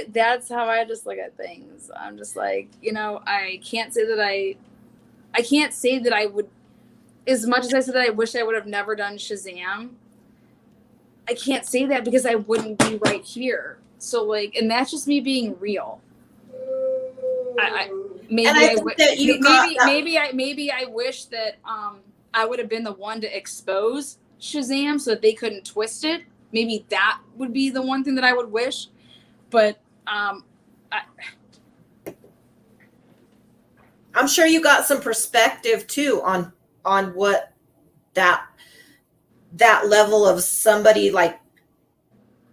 that's how I just look at things. I'm just like, I can't say that I would, as much as I said that I wish I would have never done Shazam, I can't say that because I wouldn't be right here. So, like, and that's just me being real. Maybe I wish that I would have been the one to expose Shazam so that they couldn't twist it. Maybe that would be the one thing that I would wish. But I'm sure you got some perspective too on what that level of somebody, like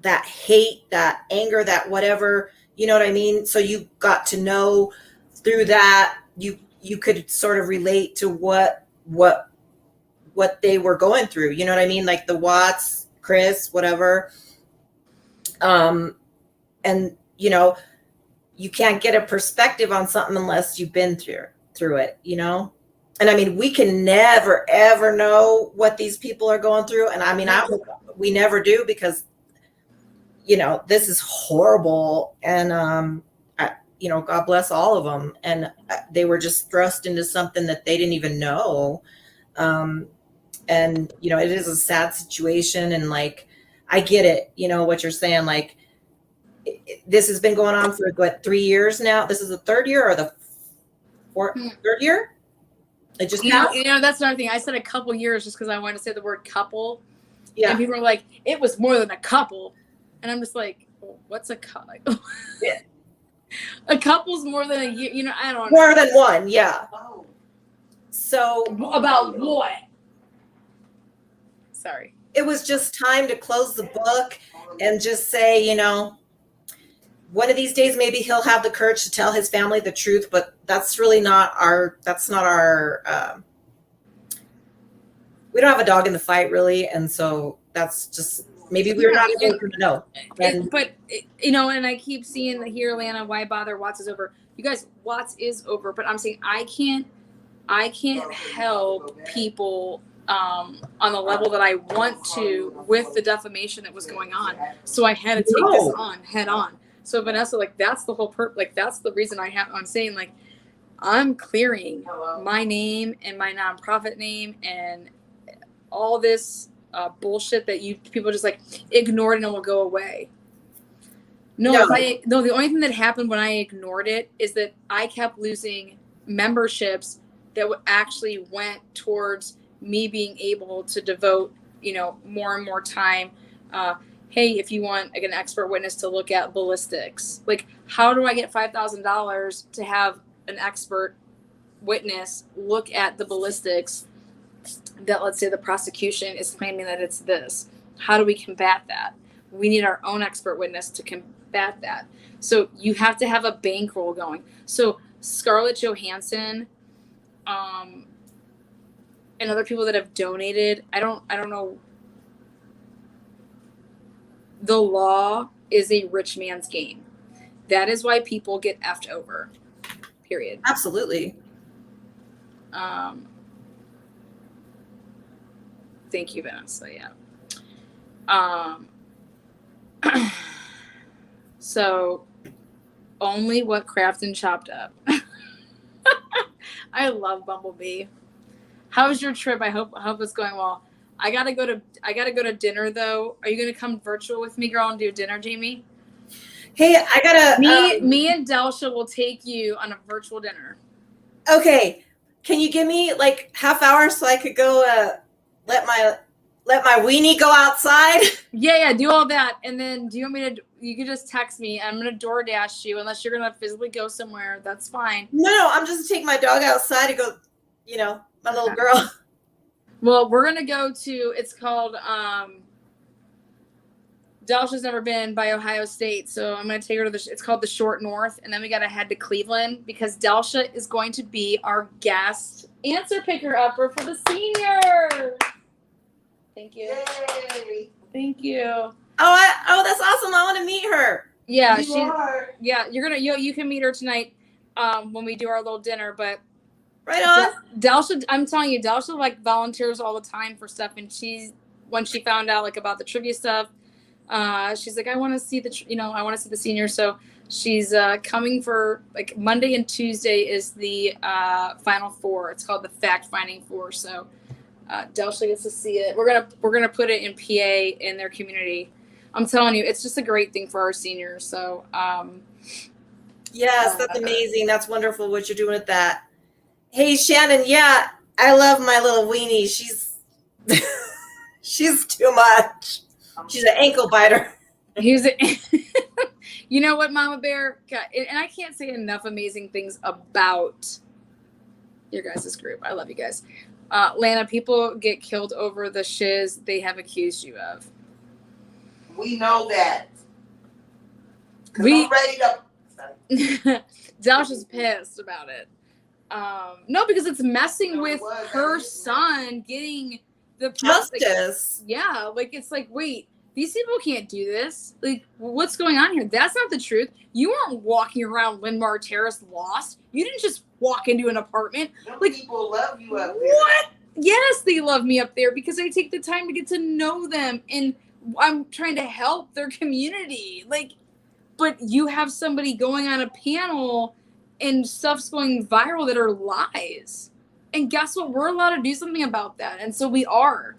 that hate, that anger, that whatever, you know what I mean? So you got to know through that, you could sort of relate to what they were going through. You know what I mean? Like the Watts, Chris, whatever. And you can't get a perspective on something unless you've been through it, And I mean, we can never, ever know what these people are going through. And I mean, we never do, because, this is horrible. And, God bless all of them. And they were just thrust into something that they didn't even know. And, it is a sad situation. And like, I get it, what you're saying. Like, this has been going on for 3 years now. This is the third year or the third year? It just that's another thing. I said a couple years just because I wanted to say the word couple. Yeah. And people were like, it was more than a couple. And I'm just like, what's a couple? Yeah. A couple's more than a year. I don't know. More than one, yeah. Oh. So about what? Sorry. It was just time to close the book and just say, one of these days, maybe he'll have the courage to tell his family the truth, but that's really not our, we don't have a dog in the fight, really. And so that's just, maybe we're not even going to know. And I keep seeing here, Lana, why bother? Watts is over. You guys, Watts is over, but I'm saying I can't help people on the level that I want to with the defamation that was going on. So I had to take this on head on. So Vanessa, like, that's the whole that's the reason I'm saying, like, I'm clearing my name and my nonprofit name and all this bullshit that people just like ignored and it will go away. No, the only thing that happened when I ignored it is that I kept losing memberships that actually went towards me being able to devote, more and more time. Hey, if you want like an expert witness to look at ballistics, like, how do I get $5,000 to have an expert witness look at the ballistics that, let's say, the prosecution is claiming that it's this? How do we combat that? We need our own expert witness to combat that. So you have to have a bankroll going. So Scarlett Johansson, and other people that have donated, I don't know. The law is a rich man's game. That is why people get effed over. Period. Absolutely. Thank you, Vanessa. Yeah. So, only what Crafton chopped up. I love Bumblebee. How was your trip? I hope it's going well. I gotta go to dinner though. Are you gonna come virtual with me, girl, and do dinner, Jamie? Hey, I gotta. Me and Delsha will take you on a virtual dinner. Okay, can you give me like half hour so I could go let my weenie go outside? Yeah, do all that, and then do you want me to? You can just text me. I'm gonna DoorDash you unless you're gonna physically go somewhere. That's fine. No, I'm just gonna take my dog outside and go. You know, my little girl. Well, we're gonna go to. It's called. Delsha's never been by Ohio State, so I'm going to take her to it's called the Short North, and then we got to head to Cleveland because Delsha is going to be our guest answer picker upper for the senior. Thank you. Yay. Thank you. Oh, that's awesome. I want to meet her. Yeah, you can meet her tonight when we do our little dinner, but right on. Delsha, I'm telling you, Delsha like volunteers all the time for stuff, and when she found out like about the trivia stuff, she's like, I want to see the seniors. So she's coming for like Monday and Tuesday is the Final Four. It's called the Fact Finding Four. So Delsha gets to see it. We're gonna put it in PA in their community. I'm telling you, it's just a great thing for our seniors. So yes, that's amazing. That's wonderful what you're doing with that. Hey Shannon, yeah, I love my little weenie. She's too much. She's an ankle biter. You know what, Mama Bear? God, and I can't say enough amazing things about your guys' group. I love you guys. Lana, people get killed over the shiz they have accused you of. We know that. I'm ready to. Delsha's pissed about it. No, because it's messing with her son getting the justice. Yeah, like it's like, wait, these people can't do this. Like, what's going on here? That's not the truth. You weren't walking around Lindmar Terrace lost. You didn't just walk into an apartment. Like, people love you up there. What? Yes, they love me up there because I take the time to get to know them and I'm trying to help their community. Like, but you have somebody going on a panel and stuff's going viral that are lies. And guess what? We're allowed to do something about that. And so we are.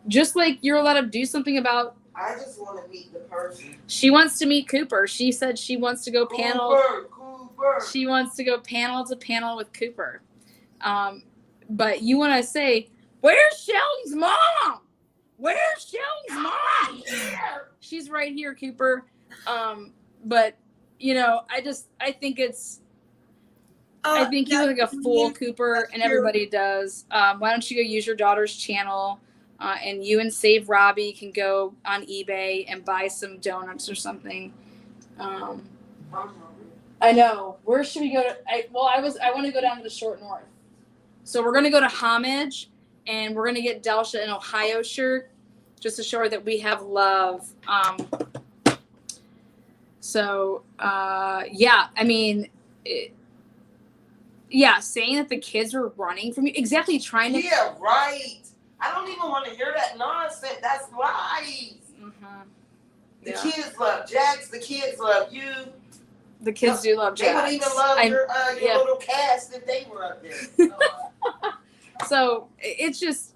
Just like you're allowed to do something about. I just want to meet the person. She wants to meet Cooper. She said she wants to go panel. Cooper. She wants to go panel to panel with Cooper. But you want to say, where's Sheldon's mom? Where's Sheldon's mom? She's right here, Cooper. But, I think it's. I think you look like a fool, Cooper, and everybody does. Why don't you go use your daughter's channel, and you and Save Robbie can go on eBay and buy some donuts or something. I know. Where should we go to? I want to go down to the Short North. So we're going to go to Homage, and we're going to get Delsha an Ohio shirt just to show her that we have love. Saying that the kids were running from you. Exactly, trying to... Yeah, right. I don't even want to hear that nonsense. That's lies. Mm-hmm. The kids love Jax. The kids love you. The kids do love Jax. They would even love your little cast if they were up there. So, it's just...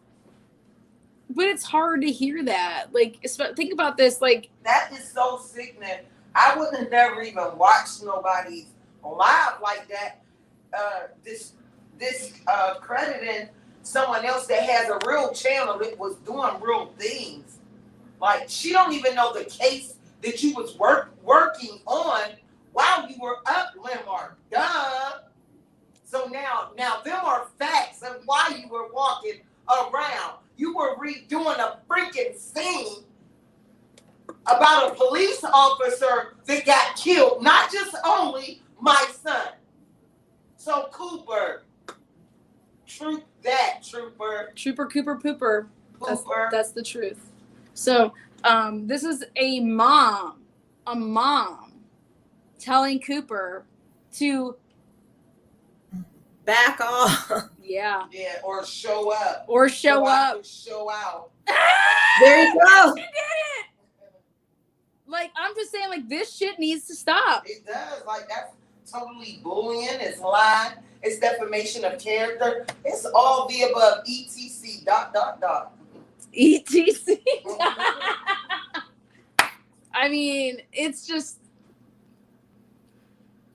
But it's hard to hear that. Like, think about this. Like, that is so sickening. I would have never even watched nobody live like that. This crediting someone else that has a real channel that was doing real things. Like, she don't even know the case that you was working on while you were up, Lindmar. Duh. So now them are facts of why you were walking around. You were redoing a freaking scene about a police officer that got killed, not just only my son. So Cooper, Trooper. Trooper Cooper Pooper. That's the truth. So this is a mom telling Cooper to back off. Yeah, or show up. Or show up. Show out. There you go. She did it. Like, I'm just saying, like, this shit needs to stop. It does. Like, that's totally bullying. It's lying. It's defamation of character. It's all the above. etc. ... ETC. I mean, it's just.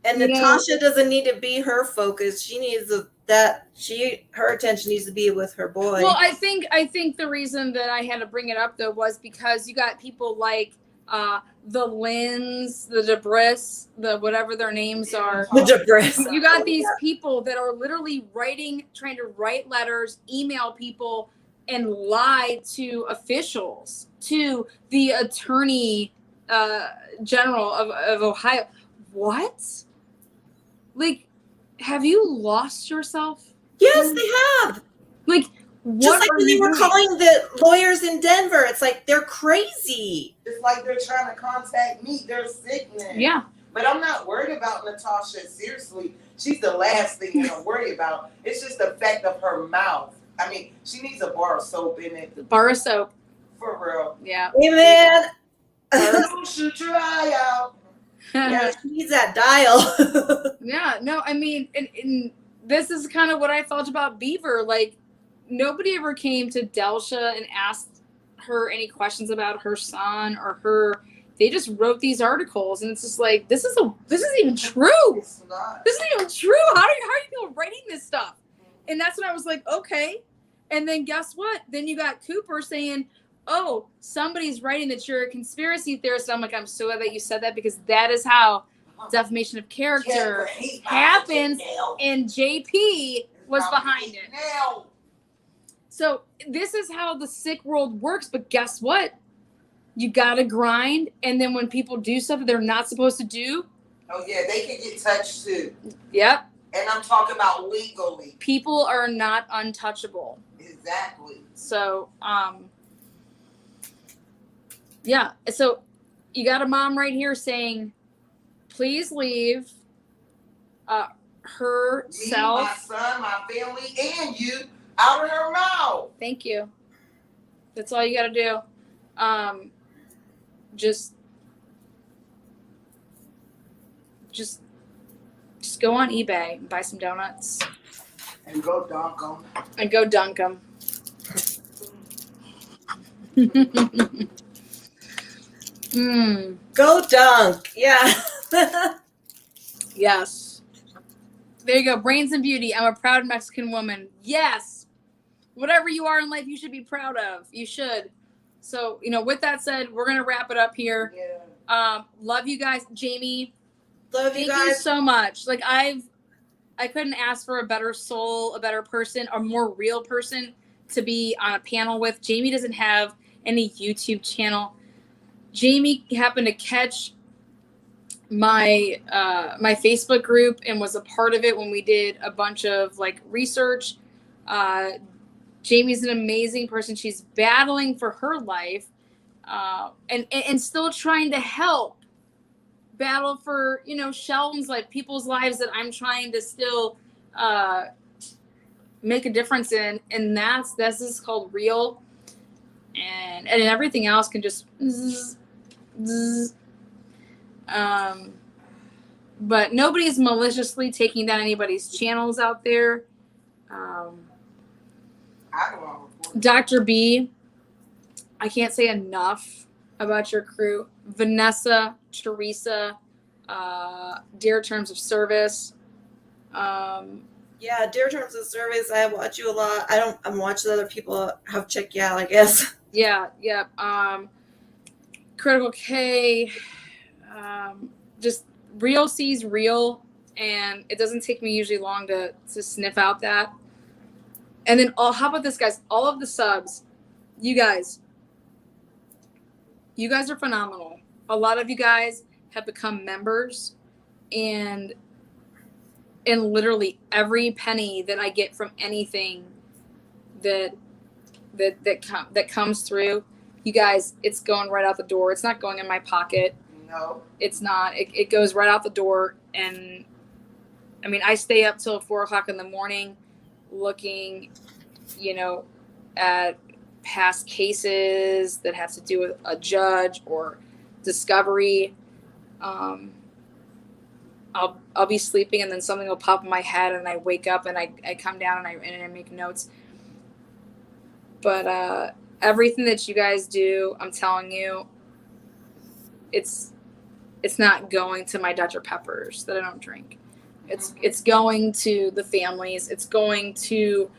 And Natasha doesn't need to be her focus. She needs her attention needs to be with her boy. Well, I think the reason that I had to bring it up though was because you got people like the Lyns, the Debris, the whatever their names are. The Debris. You got these people that are literally trying to write letters, email people, and lie to officials, to the Attorney General of Ohio. What? Like, have you lost yourself? Yes, they have. Like, what just like are when they you were doing? calling the lawyers in Denver. It's like they're crazy. It's like they're trying to contact me. They're sickness. Yeah. But I'm not worried about Natasha. Seriously, she's the last thing I'm worried about. It's just the fact of her mouth. I mean, she needs a bar of soap in it. Bar of soap. For real. Yeah. Hey, man. Don't shoot your eye out. Yeah, she needs that dial. Yeah, no, I mean, and this is kind of what I felt about Beaver. Like, nobody ever came to Delsha and asked her any questions about her son or her. They just wrote these articles, and it's just like, this isn't even true. It's not. This isn't even true. How are you people writing this stuff? And that's when I was like, okay. And then guess what? Then you got Cooper saying, oh, somebody's writing that you're a conspiracy theorist. I'm like, I'm so glad that you said that, because that is how defamation of character happens, and JP was behind it. So this is how the sick world works. But guess what? You gotta grind, and then when people do stuff that they're not supposed to do, Oh yeah, they can get touched too. yep, And I'm talking about legally. people are not untouchable. Exactly. So yeah, so you got a mom right here saying, please leave herself. Me, my son, my family, and you out of her mouth. Thank you. That's all you got to do. Just go on eBay and buy some donuts And go dunk them. and go dunk them. Go dunk. Yeah. Yes. There you go. Brains and beauty. I'm a proud Mexican woman. Yes. Whatever you are in life, you should be proud of. You should. So, with that said, we're going to wrap it up here. Yeah. Love you guys. Jamie, Love you thank you guys. so much. Like, I couldn't ask for a better soul, a better person, a more real person to be on a panel with. Jamie doesn't have any YouTube channel. Jamie happened to catch my my Facebook group and was a part of it when we did a bunch of research. Jamie's an amazing person. She's battling for her life and still trying to help battle for Sheldon's life, people's lives that I'm trying to still make a difference in, and this is called real, and everything else can just but nobody's maliciously taking down anybody's channels out there. I don't know. Dr. B, I can't say enough about your crew. Vanessa, Teresa, Dear Terms of Service. Yeah, Dear Terms of Service. I watch you a lot. I'm watching other people have checked you out, I guess. Yeah. Critical K. Just real sees real, and it doesn't take me usually long to sniff out that. And then how about this, guys? All of the subs, you guys are phenomenal. A lot of you guys have become members, and literally every penny that I get from anything that comes through, you guys, it's going right out the door. It's not going in my pocket. No. It's not. It goes right out the door. And I mean, I stay up till 4:00 in the morning looking, at past cases that have to do with a judge or Discovery. I'll be sleeping and then something will pop in my head and I wake up and I come down and I make notes. But everything that you guys do, I'm telling you, it's not going to my Dr. Peppers that I don't drink. It's going to the families. It's going to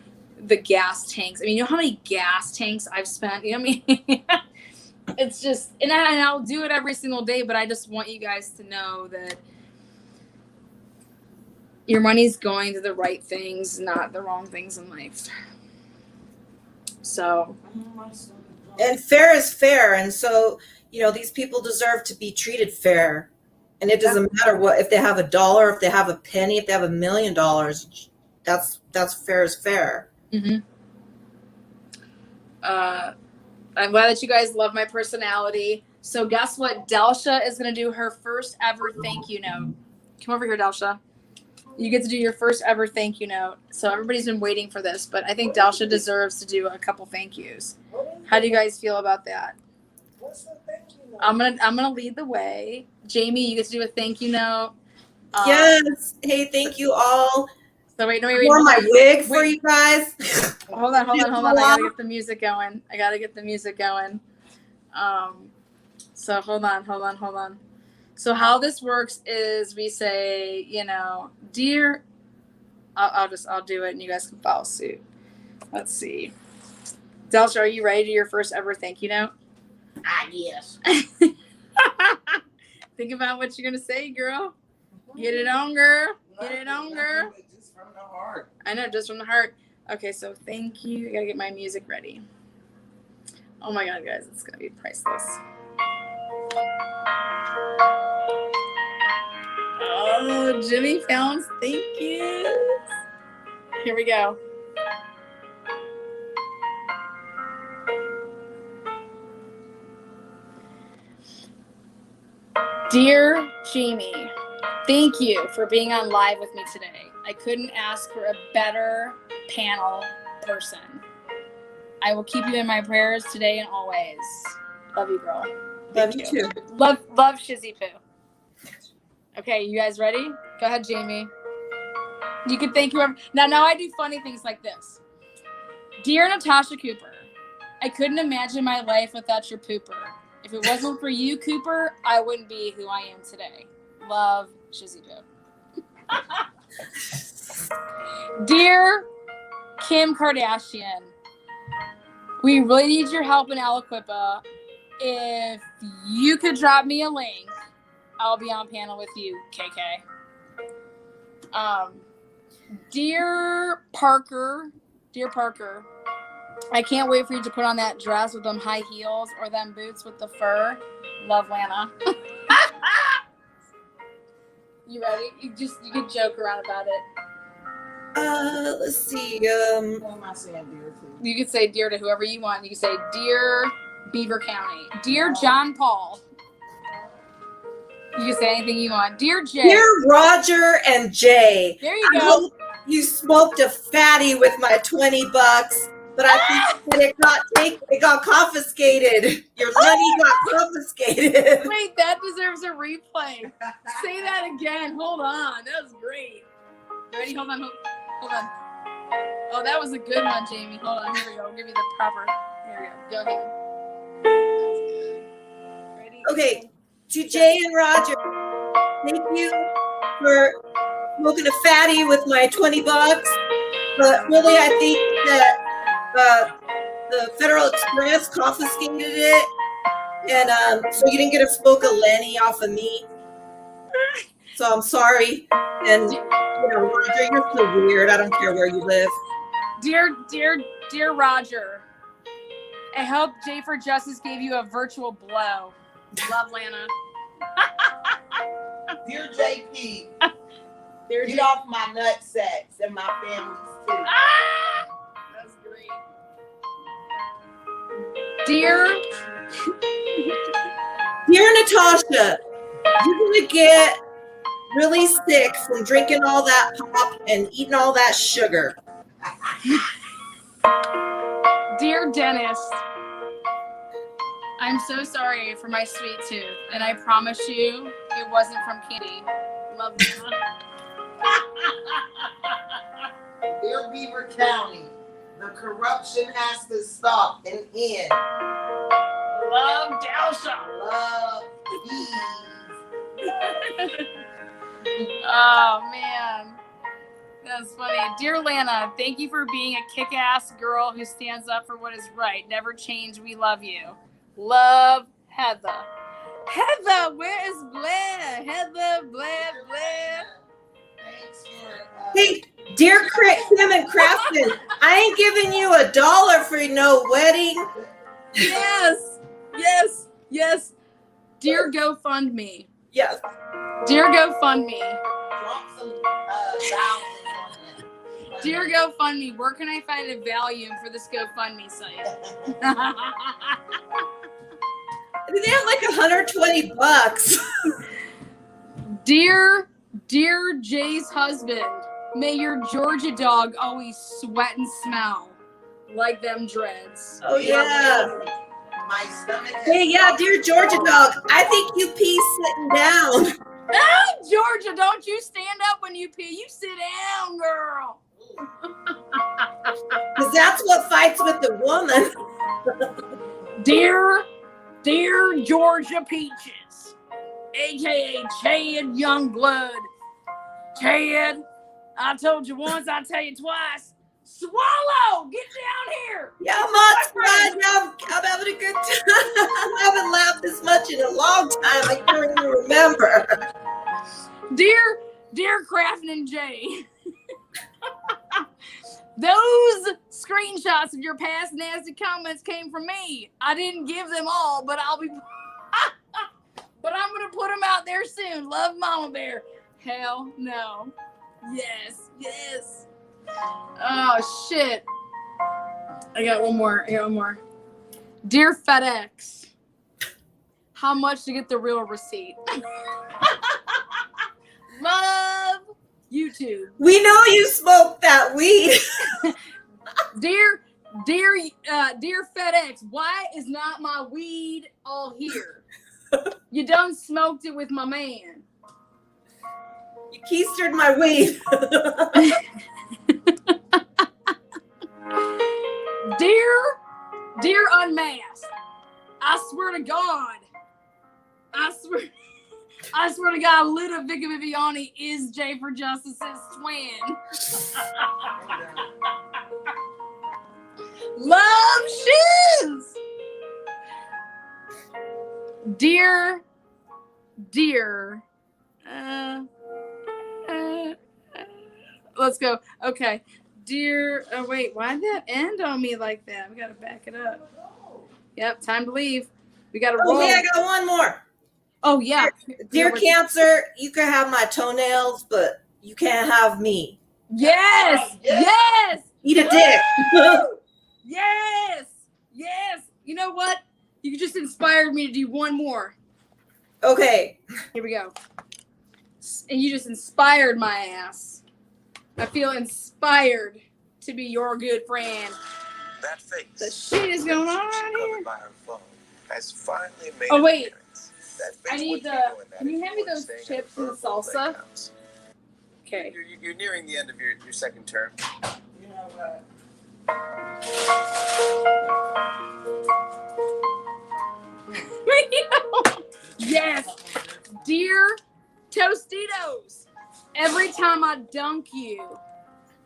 the gas tanks. I mean, you know how many gas tanks I've spent? You know what I mean? It's just, and I'll do it every single day, but I just want you guys to know that your money's going to the right things, not the wrong things in life. So. And fair is fair. And so, these people deserve to be treated fair. And it doesn't matter what, if they have $1, if they have a penny, if they have $1 million, that's fair is fair. Mm-hmm. I'm glad that you guys love my personality. So guess what? Delsha is going to do her first ever thank you note. Come over here, Delsha. You get to do your first ever thank you note. So everybody's been waiting for this, but I think Delsha deserves to do a couple thank yous. How do you guys feel about that? I'm gonna lead the way. Jamie, you get to do a thank you note. Yes. Hey, thank you all. So wait. I wore my wig for you guys. Hold on. I gotta get the music going. So hold on. So how this works is we say, dear, I'll do it and you guys can follow suit. Let's see. Delsha, are you ready to do your first ever thank you note? Yes. Think about what you're gonna say, girl. Get it on, girl. Just from the heart. I know, just from the heart. Okay, so thank you. I gotta get my music ready. Oh my God, guys, it's gonna be priceless. Oh, Jimmy Fallon's thank you. Here we go. Dear Jamie, thank you for being on live with me today. I couldn't ask for a better panel person. I will keep you in my prayers today and always. Love you, girl. Love you too. Love Shizzy Poo. Okay, you guys ready? Go ahead, Jamie. You can thank whoever. Now I do funny things like this. Dear Natasha Cooper, I couldn't imagine my life without your pooper. If it wasn't for you, Cooper, I wouldn't be who I am today. Love, Shizzy Poo. Dear Kim Kardashian, we really need your help in Aliquippa. If you could drop me a link, I'll be on panel with you, KK. Dear Parker, I can't wait for you to put on that dress with them high heels or them boots with the fur. Love, Lana. You ready? You can joke around about it. Let's see. What am I saying, dear to? You could say dear to whoever you want. You can say dear Beaver County. Dear John Paul. You can say anything you want. Dear Jay. Dear Roger and Jay. There you go. I hope you smoked a fatty with my $20, but I think that it got confiscated. Your money got confiscated. Wait, that deserves a replay. Say that again. Hold on. That was great. Ready? Hold on. Oh, that was a good one, Jamie. Hold on. Here we go. I'll give you the proper. Here we go. Go ahead. That's good. Ready? Okay. To Jay and Roger, thank you for smoking a fatty with my $20. But really, I think that the Federal Express confiscated it, and so you didn't get a smoke of Lenny off of me. So I'm sorry. And Roger, you're so weird. I don't care where you live. Dear Roger, I hope Jay for Justice gave you a virtual blow. Love, Lana. Dear JP, get off my nut sacks and my family's too. That's great. Dear Natasha, you're gonna get really sick from drinking all that pop and eating all that sugar. Dear Dennis, I'm so sorry for my sweet tooth, and I promise you it wasn't from candy. Love you. Dear Beaver County, the corruption has to stop and end. Love Delsha. Love peace. Oh, man. That's funny. Dear Lana, thank you for being a kick-ass girl who stands up for what is right. Never change. We love you. Love, Heather. Heather, where is Blair? Heather, Blair. Thanks for Hey, dear Kim and Crafton, I ain't giving you $1 for no wedding. Yes. Dear GoFundMe. Yes. Dear GoFundMe. drop some vowels on it. Dear GoFundMe, where can I find a Valium for this GoFundMe site? They have like $120. Dear Jay's husband, may your Georgia dog always sweat and smell like them dreads. Oh yeah. My stomach. Hey, yeah, dear Georgia dog, I think you pee sitting down. Ah, Georgia, don't you stand up when you pee. You sit down, girl. Because that's what fights with the woman. Dear Georgia Peaches, a.k.a. Chad Youngblood. Chad, I told you once, I'll tell you twice. Swallow, get down here. Yeah, I'm on squad now. I'm having a good time. I haven't laughed this much in a long time. I can't even remember. Dear Crafton and Jay, those screenshots of your past nasty comments came from me. I didn't give them all, but but I'm gonna put them out there soon. Love, Mama Bear. Hell no. Yes. Oh shit. I got one more. Dear FedEx, how much to get the real receipt? Love YouTube. We know you smoked that weed. Dear FedEx, why is not my weed all here? You done smoked it with my man. You keistered my weed. Dear Unmasked, I swear to God, Ludovica Viviani is Jay for Justice's twin. Love shiz. Dear, let's go. Okay. Dear, oh wait, why'd that end on me like that? We gotta back it up. Yep, time to leave. We gotta roll. Oh, yeah, I got one more. Oh, yeah. Dear Cancer, you can have my toenails, but you can't have me. Yes. Eat a dick. Yes. You know what? You just inspired me to do one more. Okay. Here we go. And you just inspired my ass. I feel inspired to be your good friend. That face. The shit is going on right here. By her phone has finally made Oh, wait. That I need face the. would be doing that Can you if hand me weren't those staying at chips a and the verbal salsa? breakhouse. Okay. You're nearing the end of your second term. You know what? Yes. Dear Tostitos, every time I dunk you,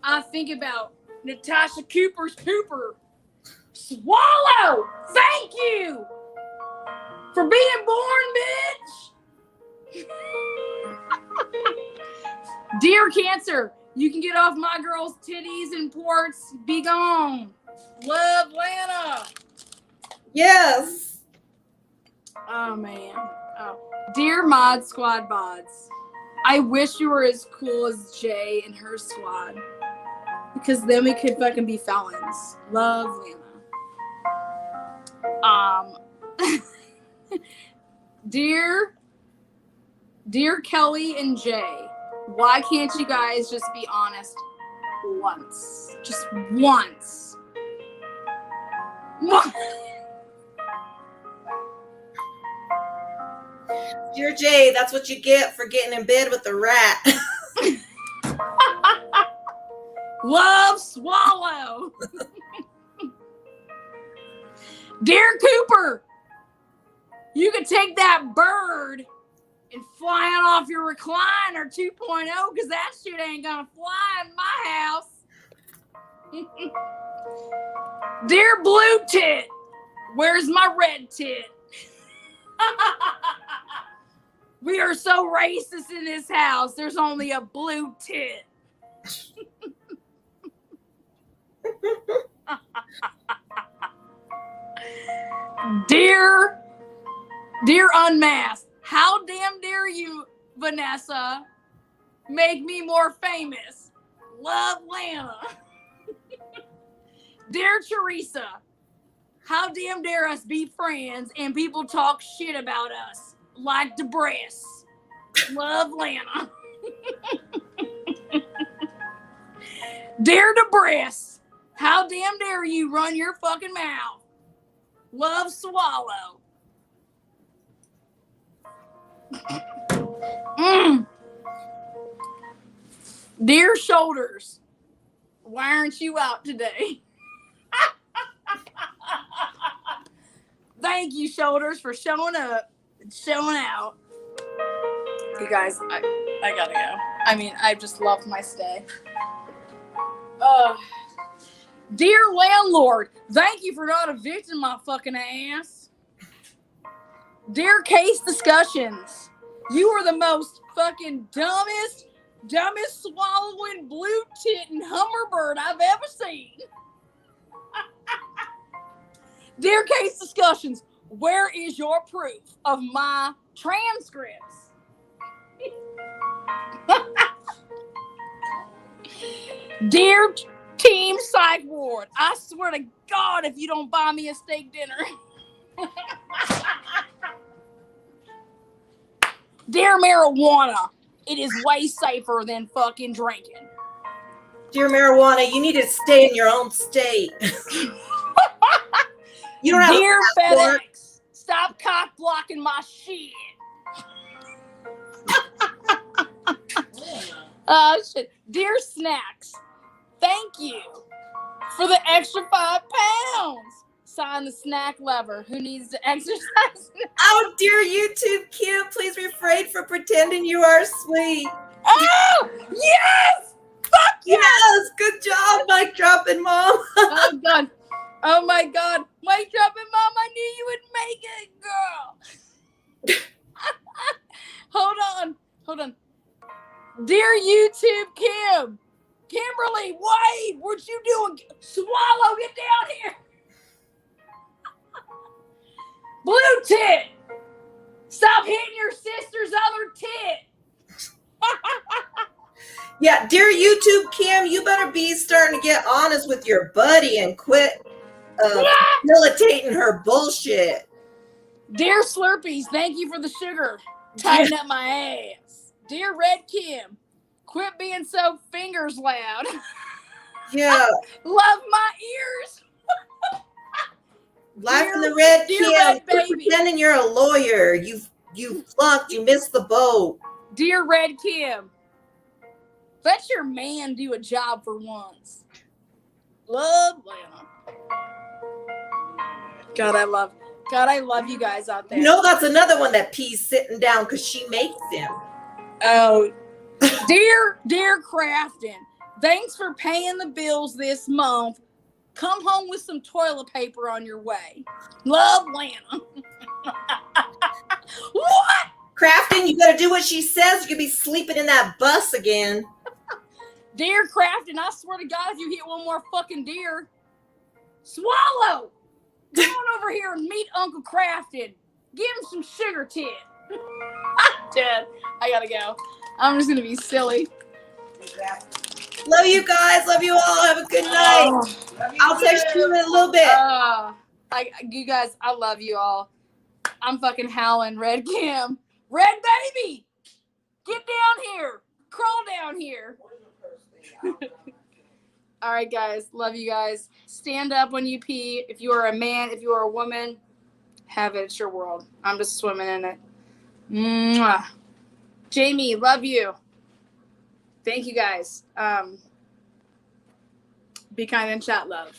I think about Natasha Cooper's pooper. Swallow! Thank you for being born, bitch! Dear Cancer, you can get off my girl's titties and ports. Be gone. Love, Lana. Yes. Oh, man. Oh. Dear Mod Squad Bods, I wish you were as cool as Jay and her squad. Because then we could fucking be felons. Love, Lana. Dear Kelly and Jay, why can't you guys just be honest once? Just once. Dear Jay, that's what you get for getting in bed with the rat. Love Swallow. Dear Cooper, you could take that bird and fly it off your recliner 2.0 because that shit ain't gonna fly in my house. Dear Blue Tit, where's my red tit? We are so racist in this house. There's only a blue tit. Dear Unmasked, how damn dare you, Vanessa, make me more famous? Love, Lana. Dear Teresa, how damn dare us be friends and people talk shit about us like the breasts? Love, Lana. Dear the breasts, how damn dare you run your fucking mouth? Love, Swallow. Dear Shoulders, why aren't you out today? Thank you, Shoulders, for showing up and showing out. You guys, I gotta go. I mean, I just loved my stay. Dear Landlord, thank you for not evicting my fucking ass. Dear Case Discussions, you are the most fucking dumbest swallowing blue tit and hummingbird I've ever seen. Dear Case Discussions, where is your proof of my transcripts? Dear Team Psych Ward, I swear to God if you don't buy me a steak dinner. Dear Marijuana, it is way safer than fucking drinking. Dear Marijuana, you need to stay in your own state. You don't have Dear a passport. FedEx, stop cock blocking my shit. Shit. Dear Snacks, thank you for the extra 5 pounds. Sign the snack lover who needs to exercise. Oh, dear YouTube Q, please refrain from pretending you are sweet. Oh, yes! Fuck yes! Yes, good job, mic dropping mom. Oh, God. Oh, my God. Mic dropping mom, I knew you would make it, girl. Hold on. Dear YouTube Kim, Kimberly, wait, what you doing? Swallow, get down here. Blue tit, stop hitting your sister's other tit. Yeah, dear YouTube Kim, you better be starting to get honest with your buddy and quit facilitating her bullshit. Dear Slurpees, thank you for the sugar. Tighten up my ass. Dear Red Kim, quit being so fingers loud. Yeah. Love my ears. Life in the Red dear Kim, Red you're baby. pretending you're a lawyer. You flunked, you missed the boat. Dear Red Kim, let your man do a job for once. Love, Lana. God, I love you guys out there. You know that's another one that P's sitting down because she makes him. Oh, dear Crafton, thanks for paying the bills this month. Come home with some toilet paper on your way. Love, Lana. What? Crafton, you better do what she says. You could be sleeping in that bus again. Dear Crafton, I swear to God, if you hit one more fucking deer, swallow. Come on over here and meet Uncle Crafton. Give him some sugar tit. Dad, I gotta go. I'm just gonna be silly. Love you guys. Love you all. Have a good night. I'll text you in a little bit. You guys, I love you all. I'm fucking howling. Red Kim. Red baby! Get down here. Crawl down here. All right, guys. Love you guys. Stand up when you pee. If you are a man, if you are a woman, have it. It's your world. I'm just swimming in it. Mwah. Jamie, love you. Thank you guys. Be kind and chat love.